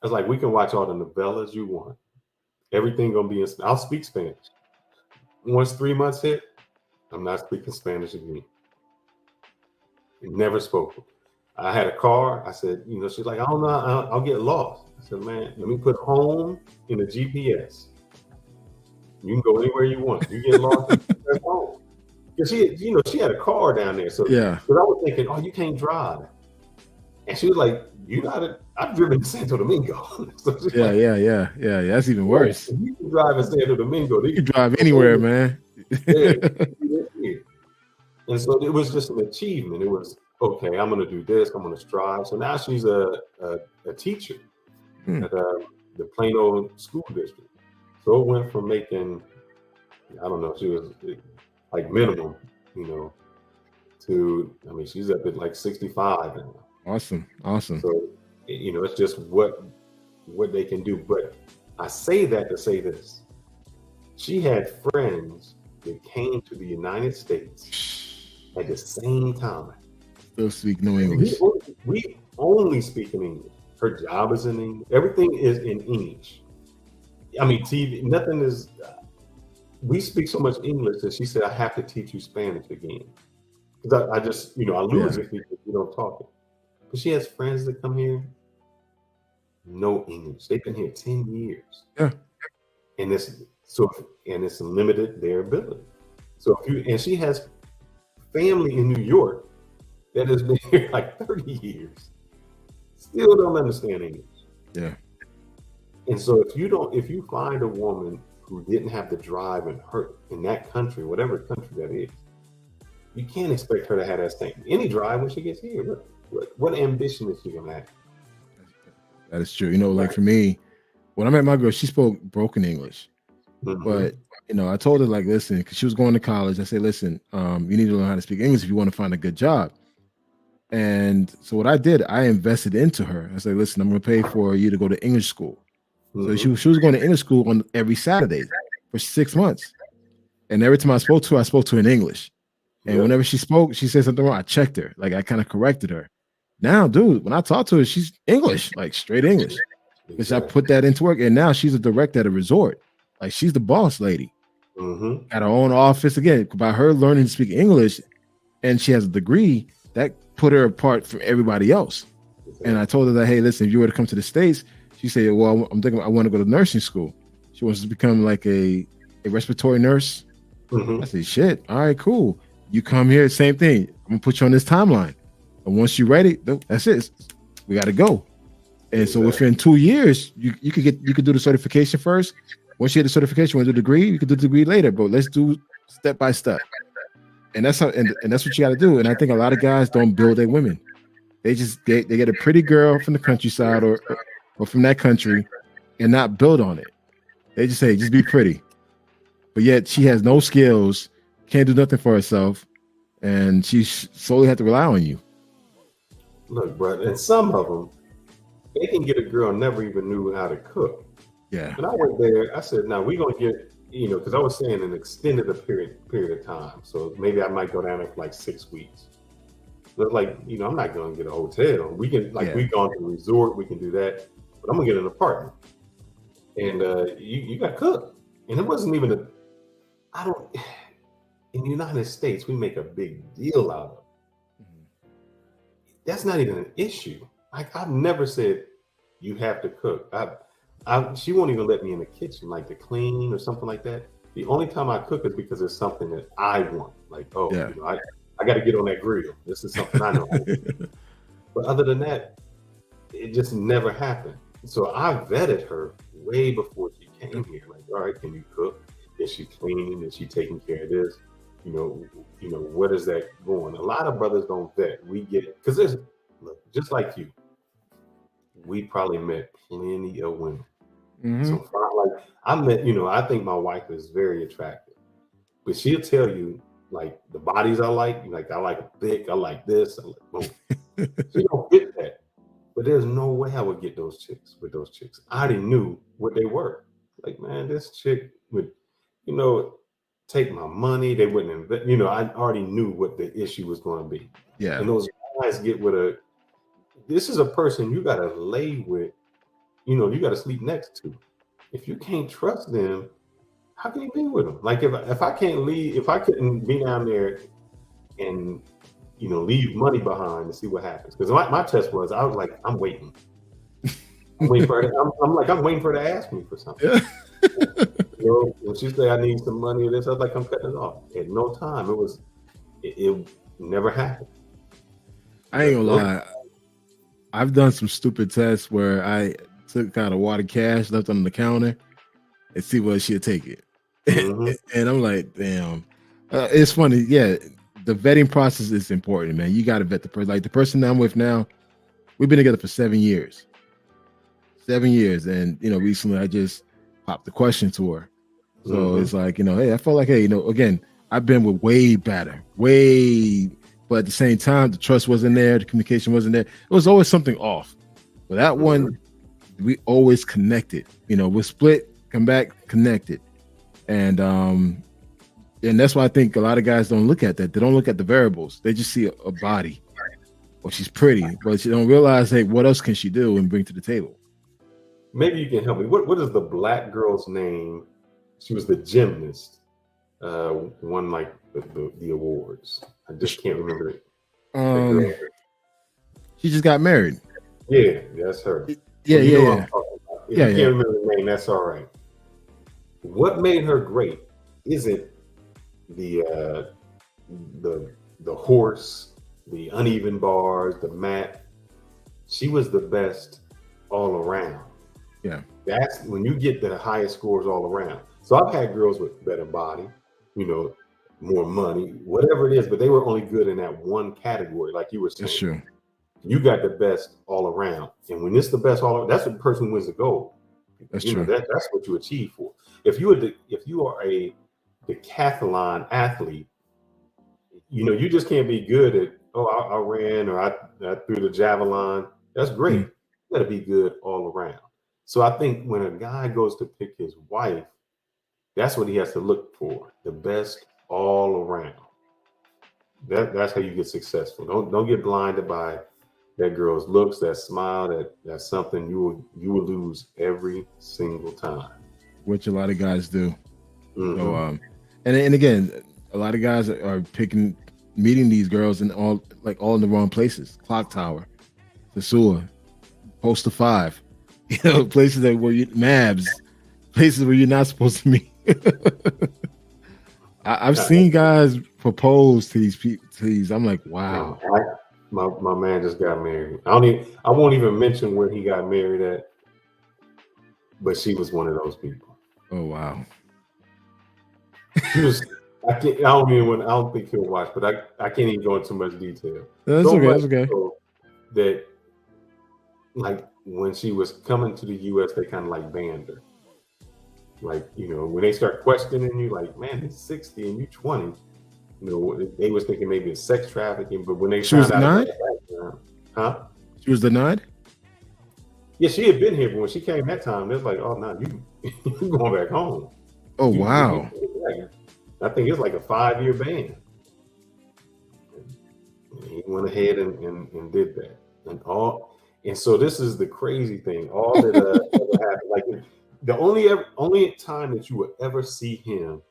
I was like, we can watch all the novellas you want. Everything gonna be I'll speak Spanish. Once 3 months hit, I'm not speaking Spanish again. Never spoke. I had a car. I said, she's like, I don't know, I'll get lost. I said, man, let me put home in the GPS. You can go anywhere you want. You get lost, at home. Because she had a car down there. So yeah. Because I was thinking, you can't drive. And she was like, I've driven to Santo Domingo. So yeah. That's even worse. You can drive in Santo Domingo. You can drive anywhere, man. Yeah. And so it was just an achievement. It was, okay, I'm going to do this. I'm going to strive. So now she's a teacher at the Plano School District. So it went from making, I don't know, she was like minimum, to, she's up at like 65 now. Awesome. So, it's just what they can do. But I say that to say this. She had friends that came to the United States at the same time. still speak no English. We only speak in English. Her job is in English. Everything is in English. I mean, TV, nothing is. We speak so much English that she said, I have to teach you Spanish again. Because I just, I lose it if you don't talk it. But she has friends that come here, no English. They've been here 10 years. Yeah. And it's limited their ability. So and she has family in New York that has been here like 30 years. Still don't understand English. Yeah. And so if you find a woman who didn't have the drive in that country, whatever country that is, you can't expect her to have that same any drive when she gets here. What ambition is she gonna have? That is true. Like for me, when I met my girl, she spoke broken English. Mm-hmm. But I told her, like, listen, because she was going to college. I said, listen, you need to learn how to speak English if you want to find a good job. And so what I did, I invested into her. I said, listen, I'm going to pay for you to go to English school. Mm-hmm. So she was going to English school on every Saturday for 6 months. And every time I spoke to her in English. And whenever she spoke, she said something wrong. I checked her. Like, I kind of corrected her. Now, dude, when I talk to her, she's English, like straight English. Because I put that into work. And now she's a director at a resort. Like, she's the boss lady. Mm-hmm. At her own office. Again, by her learning to speak English, and she has a degree, that put her apart from everybody else. And I told her that, hey, listen, if you were to come to the States, she said, well, I'm thinking I want to go to nursing school. She wants to become like a respiratory nurse. Mm-hmm. I said, shit, all right, cool. You come here, same thing. I'm gonna put you on this timeline. And once you're ready, that's it. We got to go. And so within 2 years, you could do the certification first. Once you get the certification, you want to do the degree, you can do the degree later, but let's do step by step. And that's how, and that's what you got to do. And I think a lot of guys don't build their women. They get a pretty girl from the countryside or from that country and not build on it. They just say, just be pretty. But yet she has no skills, can't do nothing for herself, and she solely had to rely on you. Look, bro, and some of them, they can get a girl never even knew how to cook. Yeah. And I went there, I said, now we're going to get, because I was saying an extended period of time. So maybe I might go down there for like 6 weeks. But like, I'm not going to get a hotel. We can, we gone to the resort, we can do that. But I'm going to get an apartment. And you got to cook. And it wasn't even in the United States, we make a big deal out of it. That's not even an issue. Like, I've never said you have to cook. She won't even let me in the kitchen, like to clean or something like that. The only time I cook is because it's something that I want. Like, I got to get on that grill. This is something I know how to do. But other than that, it just never happened. So I vetted her way before she came here. Like, all right, can you cook? Is she cleaning? Is she taking care of this? What is that going? A lot of brothers don't vet. We get it because just like you, we probably met plenty of women. Mm-hmm. So like I met, I think my wife is very attractive, but she'll tell you like the bodies I like thick, I like this, I like boom. She don't fit that. But there's no way I would get those chicks with those chicks. I already knew what they were. Like, man, this chick would, take my money. They wouldn't invest. I already knew what the issue was going to be. Yeah. And those guys get with this is a person you got to lay with, you got to sleep next to. If you can't trust them, how can you be with them? Like if I can't leave, if I couldn't be down there and, leave money behind to see what happens. Because my test was, I was like, I'm waiting. I'm waiting for her. I'm waiting for her to ask me for something. Yeah. When she said I need some money or this, I was like, I'm cutting it off. At no time, it never happened. I ain't gonna lie. I've done some stupid tests where I took out a water cash, left on the counter, and see whether she'll take it. Mm-hmm. And I'm like, damn. It's funny. Yeah, the vetting process is important, man. You got to vet the person. Like the person that I'm with now, we've been together for 7 years. 7 years. And, recently I just popped the question to her. So it's like, hey, I felt like, hey, again, I've been with way better, but at the same time, the trust wasn't there. The communication wasn't there. It was always something off. But that one, we always connected. We're split, come back, connected. And that's why I think a lot of guys don't look at that. They don't look at the variables. They just see a body. Well, she's pretty, but she don't realize, hey, what else can she do and bring to the table? Maybe you can help me. What is the black girl's name? She was the gymnast. Won like the awards. I just can't remember it. The girl. She just got married. Yeah, that's her. Yeah, well, yeah, know yeah. If you can't remember the name, that's all right. What made her great isn't the horse, the uneven bars, the mat. She was the best all around. Yeah. That's when you get the highest scores all around. So I've had girls with better body, you know, more money, whatever it is, but they were only good in that one category, like you were saying. That's true. You got the best all around. And when it's the best all around, that's the person who wins the gold. That's you true. Know, that's what you achieve for. If you are a decathlon athlete, you know, you just can't be good at, I ran or I threw the javelin. That's great. You got to be good all around. So I think when a guy goes to pick his wife, that's what he has to look for, the best all around. That's how you get successful. Don't get blinded by that girl's looks, that smile, that's something you will lose every single time. Which a lot of guys do. So and again, a lot of guys are meeting these girls in all in the wrong places. Clock Tower, the sewer, Poster 5, you know, places Mabs, places where you're not supposed to meet. I've seen guys propose to these people. I'm like, wow. My man just got married. I won't even mention where he got married at, but she was one of those people. Oh wow. She was. I don't think he'll watch, but I can't even go into much detail. That's okay. That's okay. That like when she was coming to the U.S., they kind of like banned her. Like, you know, when they start questioning you, like, man, he's 60 and you 20. You know, they was thinking maybe it's sex trafficking, but when they she was denied, She was denied. Yeah, she had been here, but when she came that time, it was like, oh no, you going back home. Oh wow. I think it's like a 5-year ban. He went ahead and did that, and so this is the crazy thing. All that ever happened, like the only time that you would ever see him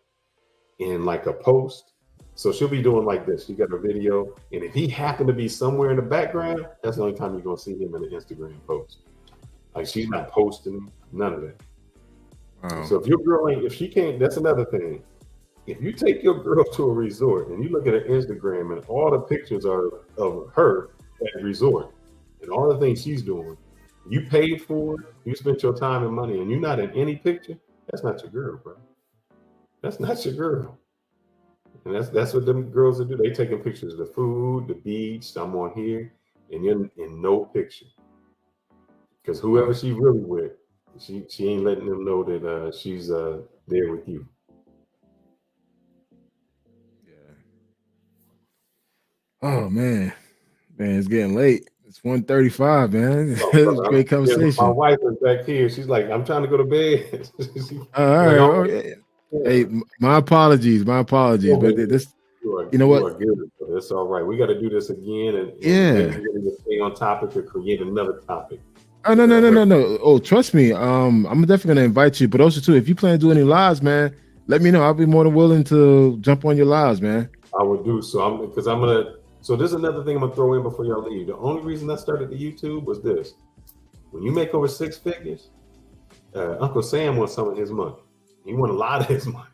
in like a post. So she'll be doing like this. She got a video, and if he happened to be somewhere in the background, that's the only time you're gonna see him in an Instagram post. Like she's not posting none of that. Wow. So if your girl if she can't, that's another thing. If you take your girl to a resort and you look at her Instagram and all the pictures are of her at the resort and all the things she's doing, you paid for it, you spent your time and money, and you're not in any picture, that's not your girl, bro. That's not your girl. And that's what them girls do. They taking pictures of the food, the beach, I'm on here, and you're in no picture. Because whoever she really with, she ain't letting them know that she's there with you. Oh man, it's getting late. It's 1:35, man. It's a great conversation. My wife is back here. She's like, I'm trying to go to bed. All right. Hey, my apologies. But this, you know what? It's all right. We got to do this again, and stay on topic or create another topic. Oh no. Oh, trust me. I'm definitely gonna invite you. But also too, if you plan to do any lives, man, let me know. I'll be more than willing to jump on your lives, man. I would do so. So this is another thing I'm gonna throw in before y'all leave. The only reason I started the YouTube was this: when you make over 6 figures, Uncle Sam wants some of his money. He wants a lot of his money.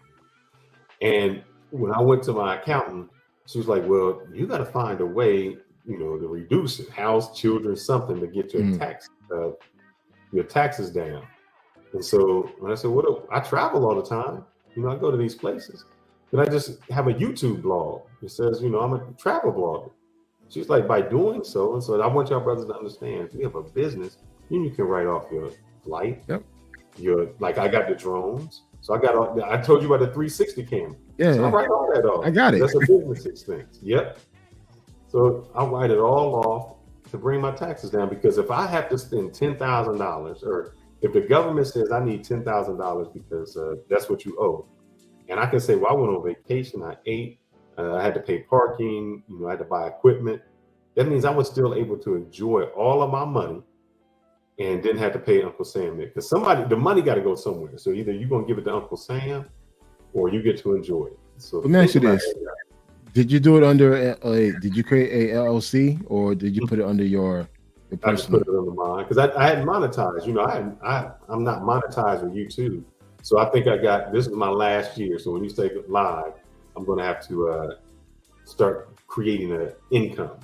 And when I went to my accountant, she was like, "Well, you got to find a way, you know, to reduce it, house, children, something to get your taxes down." And so when I said, "What? I travel all the time. You know, I go to these places. Can I just have a YouTube blog? It says, you know, I'm a travel blogger." She's like, "By doing so," and so I want y'all brothers to understand, if you have a business, you can write off your flight. Yep. I got the drones. So I told you about the 360 camera. Yeah. So I write all that off. I got it. That's a business expense. Yep. So I write it all off to bring my taxes down, because if I have to spend $10,000, or if the government says I need $10,000 because that's what you owe, and I can say, well, I went on vacation, I ate, I had to pay parking, you know, I had to buy equipment. that means I was still able to enjoy all of my money and didn't have to pay Uncle Sam it. Because the money got to go somewhere. So either you're going to give it to Uncle Sam or you get to enjoy it. So let me ask you this. Did you do it under did you create a LLC or did you put it under your personal? I just put it under mine because I hadn't monetized. You know, I'm not monetized with YouTube. So I think this is my last year. So when you say live, I'm going to have to start creating an income.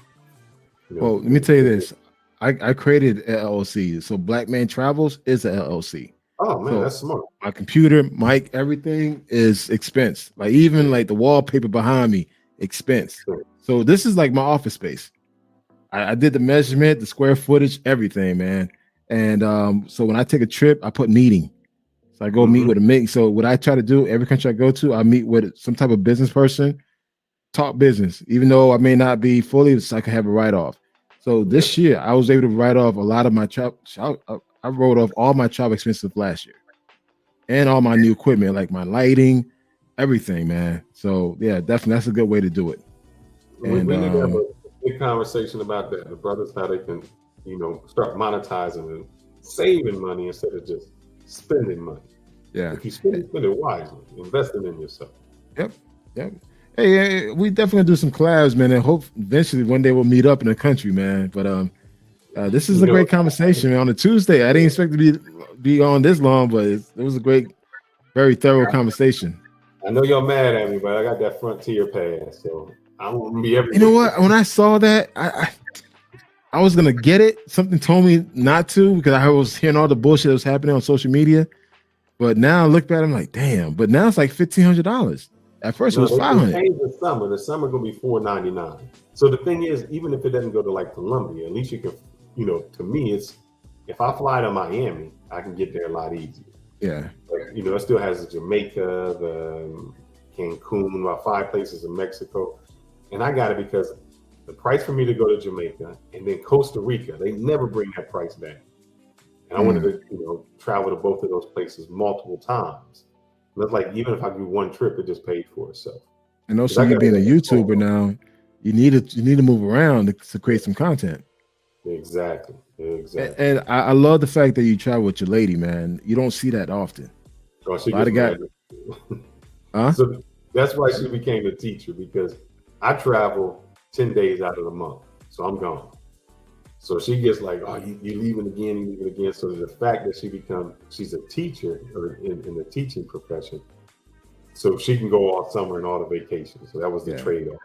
You know? Well, let me tell you this. I created LLC. So Black Man Travels is a LLC. Oh man, so that's smart. My computer, mic, everything is expense. Like even like the wallpaper behind me, expense. Sure. So this is like my office space. I did the measurement, the square footage, everything, man. And so when I take a trip, I put meeting. So I go meet with a meeting. So what I try to do, every country I go to, I meet with some type of business person, talk business, even though I may not be fully, so I can have a write-off. So this year, I was able to write off a lot of my travel. I wrote off all my travel expenses last year and all my new equipment, like my lighting, everything, man. So yeah, definitely that's a good way to do it. And we need to have a big conversation about that. The brothers, how they can, start monetizing and saving money instead of just spending money. Yeah. If you spend it wisely, investing in yourself. Yep. Hey, we definitely do some collabs, man, and hope eventually one day we'll meet up in the country, man. But this is a great conversation, man. On a Tuesday, I didn't expect to be on this long, but it was a great, very thorough conversation. I know you're mad at me, but I got that Frontier pass, so I won't be everywhere. You know what? When I saw that, I was gonna get it. Something told me not to because I was hearing all the bullshit that was happening on social media. But now I look back, I'm like, damn. But now it's like $1,500. At first, it was $500. The summer gonna be $499. So the thing is, even if it doesn't go to like Colombia, at least you can, to me, it's if I fly to Miami, I can get there a lot easier. Yeah. But, it still has the Jamaica, the Cancun, about 5 places in Mexico, and I got it because the price for me to go to Jamaica and then Costa Rica, they never bring that price back. And I wanted to, travel to both of those places multiple times. That's like even if I do one trip, it just paid for itself. And also, you being a YouTuber now, you need to move around to create some content. Exactly. And I love the fact that you travel with your lady, man. You don't see that often. Oh, she huh? So that's why she became a teacher, because I travel 10 days out of the month, so I'm gone. So she gets like, oh, you leaving again. So the fact that she's a teacher or in the teaching profession, so she can go all summer and all the vacations. So that was the trade-off.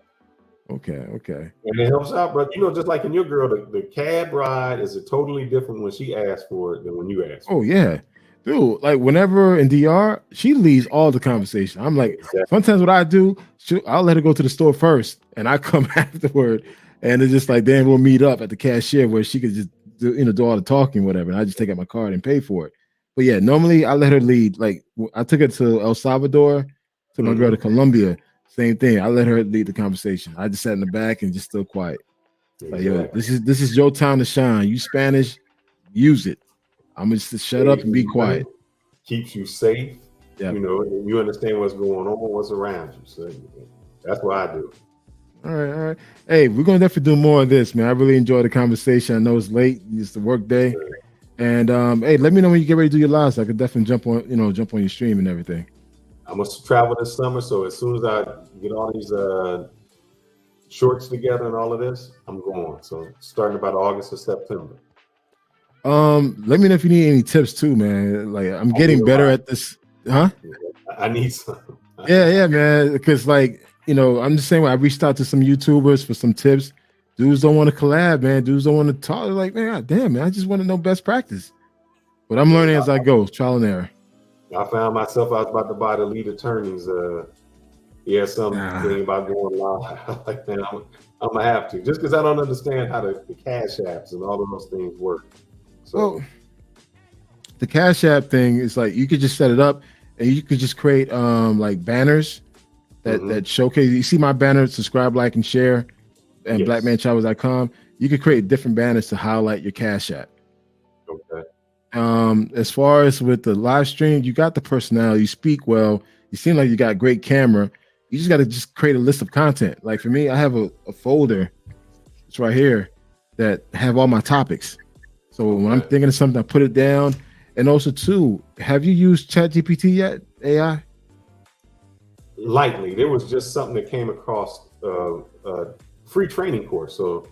Okay. And it helps out, but just like in your girl, the cab ride is totally different when she asks for it than when you ask. Oh yeah, dude. Like whenever in DR, she leads all the conversation. I'm like, sometimes what I do, I'll let her go to the store first, and I come afterward. And it's just like, then we'll meet up at the cashier where she could just do all the talking, whatever. And I just take out my card and pay for it. But yeah, normally I let her lead. Like I took her to El Salvador, took my girl to Colombia. Same thing. I let her lead the conversation. I just sat in the back and just still quiet. Like, yo, this is your time to shine. You Spanish, use it. I'm just shut up and be quiet. Keeps you safe. Yeah. You understand what's going on, what's around you. So that's what I do. All right. Hey, we're gonna definitely do more of this, man. I really enjoyed the conversation. I know it's late; it's the work day. And hey, let me know when you get ready to do your live, so I could definitely jump on your stream and everything. I'm gonna travel this summer, so as soon as I get all these shorts together and all of this, I'm going. So starting about August or September. Let me know if you need any tips too, man. Like I'm getting better at this, huh? I need some. Yeah, man. Because I'm just saying, when I reached out to some YouTubers for some tips, dudes don't want to collab, man. Dudes don't want to talk. They're like, man, God damn, man, I just want to know best practice. But I'm learning as I go, trial and error. I found myself, I was about to buy the lead attorneys. Something about going live. Like, man, I'm gonna have to, just because I don't understand how the cash apps and all of those things work. So well, the Cash App thing is like you could just set it up and you could just create like banners that showcase. You see my banner, subscribe, like, and share, and blackmantravels.com. You could create different banners to highlight your Cash App. Okay. As far as with the live stream, you got the personality, you speak well, you seem like you got a great camera. You just got to create a list of content. Like for me, I have a folder it's right here, that have all my topics. So when I'm thinking of something, I put it down. And also, too, have you used ChatGPT yet, AI? Lightly. There was just something that came across a free training course. So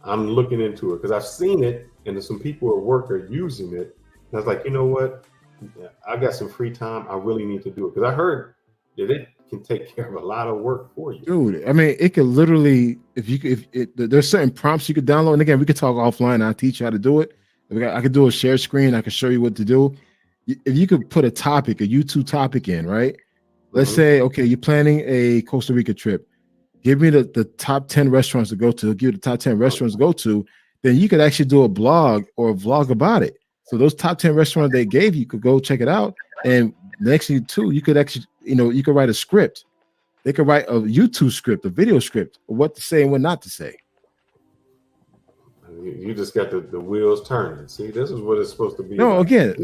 I'm looking into it because I've seen it and some people at work are using it. And I was like, you know what? I got some free time. I really need to do it because I heard that it can take care of a lot of work for you. Dude, I mean, it could literally, there's certain prompts you could download. And again, we could talk offline. I'll teach you how to do it. I could do a share screen. I could show you what to do. If you could put a topic, a YouTube topic in, right? Let's say, okay, you're planning a Costa Rica trip. Give me the top 10 restaurants to go to. Give you the top 10 restaurants to go to. Then you could actually do a blog or a vlog about it. So those top 10 restaurants they gave you could go check it out. And next thing too, you could actually, you could write a script. They could write a YouTube script, a video script of what to say and what not to say. You just got the wheels turning. See, this is what it's supposed to be. No, again,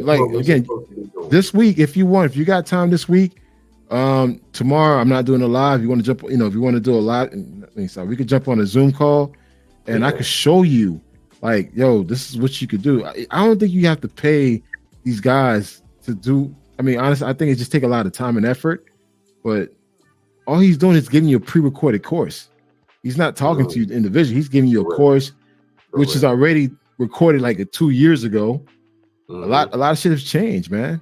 this week, if you got time this week, tomorrow I'm not doing a live. You want to jump, if you want to do a live, we could jump on a Zoom call and I could show you like, yo, this is what you could do. I don't think you have to pay these guys to do. I mean, honestly, I think it just take a lot of time and effort, but all he's doing is giving you a pre-recorded course. He's not talking to you individually. He's giving you a course, which is already recorded like 2 years ago. A lot of shit has changed, man.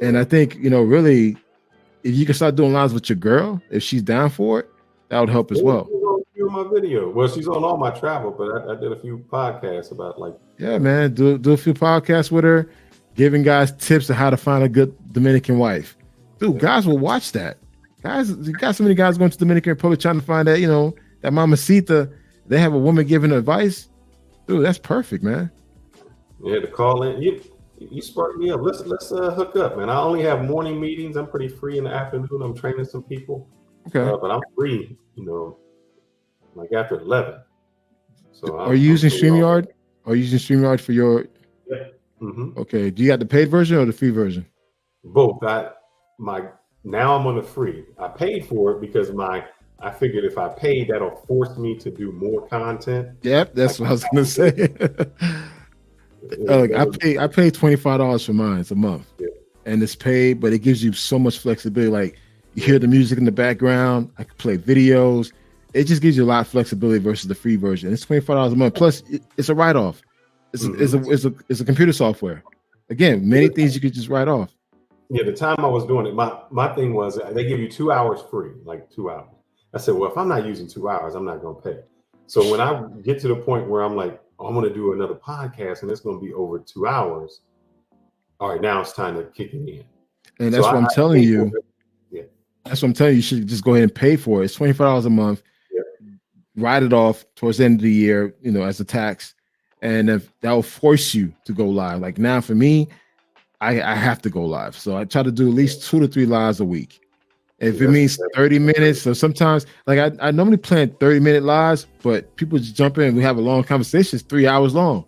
And I think, really, if you can start doing lives with your girl, if she's down for it, that would help as well. She's on a few of my video. Well, she's on all my travel, but I did a few podcasts about Yeah, man, do a few podcasts with her, giving guys tips on how to find a good Dominican wife. Dude, guys will watch that. Guys, you got so many guys going to Dominican Republic trying to find that, that mamacita. They have a woman giving advice. Dude, that's perfect, man. Yeah, to call in. You sparked me up. Let's hook up, man. I only have morning meetings. I'm pretty free in the afternoon. I'm training some people. Okay. But I'm free, like after 11. So are you using StreamYard? Are you using StreamYard for your? Yeah. Okay. Do you got the paid version or the free version? Both. Now I'm on the free. I paid for it because I figured if I paid, that'll force me to do more content. Yep, that's what I was gonna say. I paid $25 for mine. It's a month, and it's paid, but it gives you so much flexibility. Like you hear the music in the background. I can play videos. It just gives you a lot of flexibility versus the free version. It's $25 a month. Plus, it's a write-off. It's a computer software. Again, many things you could just write off. Yeah, the time I was doing it, my thing was they give you 2 hours free, like 2 hours. I said, well, if I'm not using 2 hours, I'm not going to pay. So when I get to the point where I'm like, I'm going to do another podcast and it's going to be over 2 hours. All right, now it's time to kick it in. And that's what I'm telling you. Yeah. That's what I'm telling you. You should just go ahead and pay for it. It's $25 a month. Yeah. Write it off towards the end of the year, as a tax. And if that will force you to go live. Like now for me, I have to go live. So I try to do at least 2 to 3 lives a week. If it means 30 minutes, so sometimes like I normally plan 30-minute lives, but people just jump in. We have a long conversation. It's 3 hours long.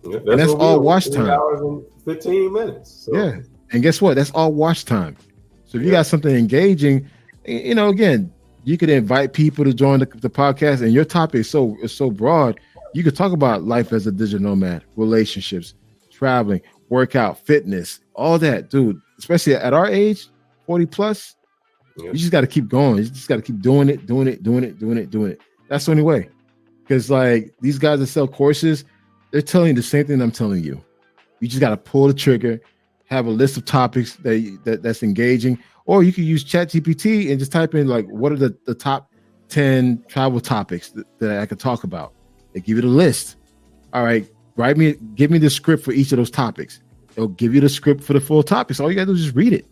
Yeah, and that's all watch time. 3 hours and 15 minutes. So. Yeah. And guess what? That's all watch time. So if you got something engaging, again, you could invite people to join the podcast, and your topic is so broad. You could talk about life as a digital nomad, relationships, traveling, workout, fitness, all that, dude. Especially at our age, 40 plus. You just got to keep going. You just got to keep doing it. That's the only way. Because like these guys that sell courses, they're telling you the same thing I'm telling you. You just got to pull the trigger, have a list of topics that's engaging, or you can use ChatGPT and just type in like, what are the top 10 travel topics that I could talk about? They give you the list. All right, give me the script for each of those topics. They'll give you the script for the full topics. All you got to do is just read it.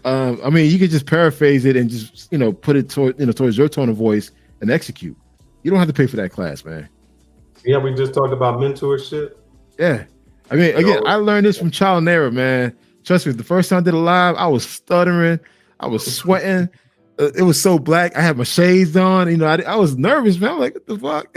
You could just paraphrase it and just put it towards your tone of voice and execute. You don't have to pay for that class, man. Yeah, we just talked about mentorship. Yeah, again, I learned this from trial and error, man. Trust me, the first time I did a live, I was stuttering, I was sweating. It was so black. I had my shades on. I was nervous, man. I'm like, what the fuck?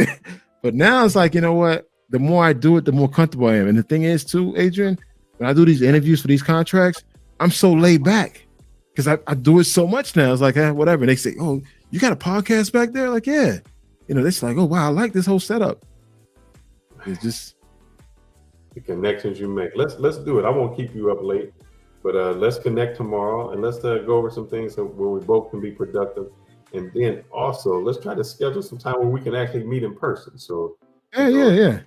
But now it's like, you know what? The more I do it, the more comfortable I am. And the thing is, too, Adrian, when I do these interviews for these contracts, I'm so laid back because I do it so much now. It's like, whatever. And they say, oh, you got a podcast back there? Like, yeah. It's like, oh wow, I like this whole setup. It's just the connections you make. Let's do it. I won't keep you up late, but let's connect tomorrow and let's go over some things where we both can be productive. And then also let's try to schedule some time where we can actually meet in person. So yeah.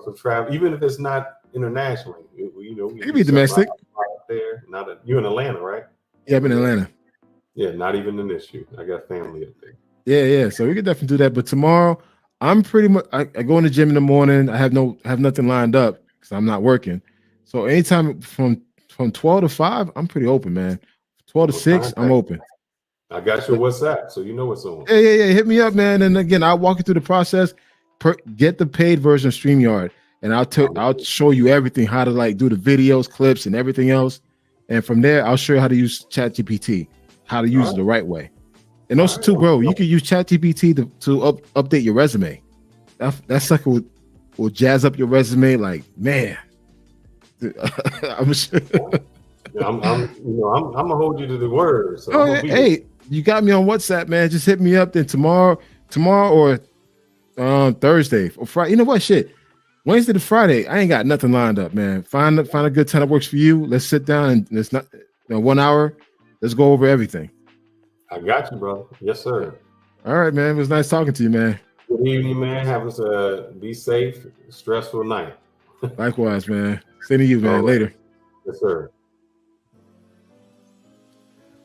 Some travel, even if it's not internationally. We It be domestic. Right there. You're in Atlanta, right? Yeah, I'm in Atlanta. Yeah, not even an issue. I got family up there. Yeah. So we could definitely do that. But tomorrow, I'm pretty much. I go in the gym in the morning. I have nothing lined up because I'm not working. So anytime from 12 to 5, I'm pretty open, man. 12 to 6, I'm open. I got your WhatsApp, so you know what's on. Yeah. Hit me up, man. And again, I'll walk you through the process. Get the paid version of StreamYard, and I'll show you everything, how to like do the videos, clips, and everything else. And from there, I'll show you how to use ChatGPT, how to use it the right way. And also, too, bro, you can use ChatGPT to update your resume. That sucker will jazz up your resume, like, man. I'm gonna hold you to the word. So hey, you got me on WhatsApp, man. Just hit me up. Then tomorrow or Thursday or Friday. You know what? Shit. Wednesday to Friday, I ain't got nothing lined up, man. Find a good time that works for you. Let's sit down and it's not 1 hour. Let's go over everything. I got you, bro. Yes, sir. All right, man. It was nice talking to you, man. Good evening, man. Have us be safe. Stressful night. Likewise, man. Same to you, man. Right. Later. Yes, sir.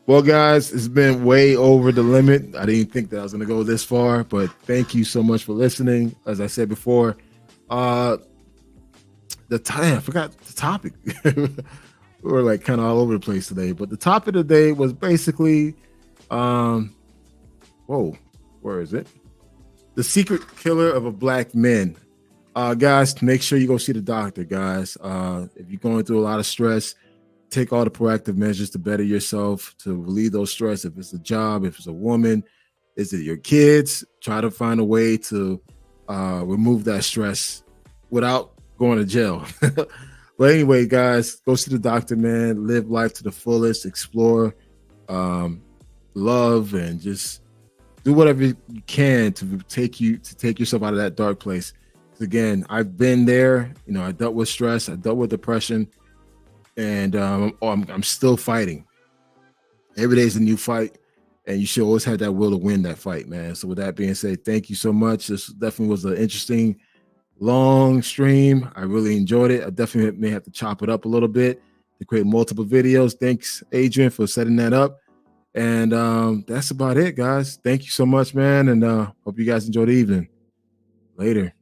Well, guys, it's been way over the limit. I didn't think that I was going to go this far, but thank you so much for listening. As I said before, I forgot the topic. We were like kind of all over the place today, but the topic of the day was basically, where is it? The secret killer of a black man. Guys, make sure you go see the doctor, guys. If you're going through a lot of stress, take all the proactive measures to better yourself, to relieve those stress. If it's a job, if it's a woman, is it your kids? Try to find a way to remove that stress without going to jail. But anyway, guys, go see the doctor, man. Live life to the fullest, explore, love, and just do whatever you can to take yourself out of that dark place. Again, I've been there. I dealt with stress. I dealt with depression. And I'm still fighting. Every day is a new fight, and you should always have that will to win that fight, man. So with that being said, thank you so much. This definitely was an interesting, long stream. I really enjoyed it. I definitely may have to chop it up a little bit to create multiple videos. Thanks, Adrian, for setting that up. And that's about it, guys. Thank you so much, man. And hope you guys enjoy the evening. Later.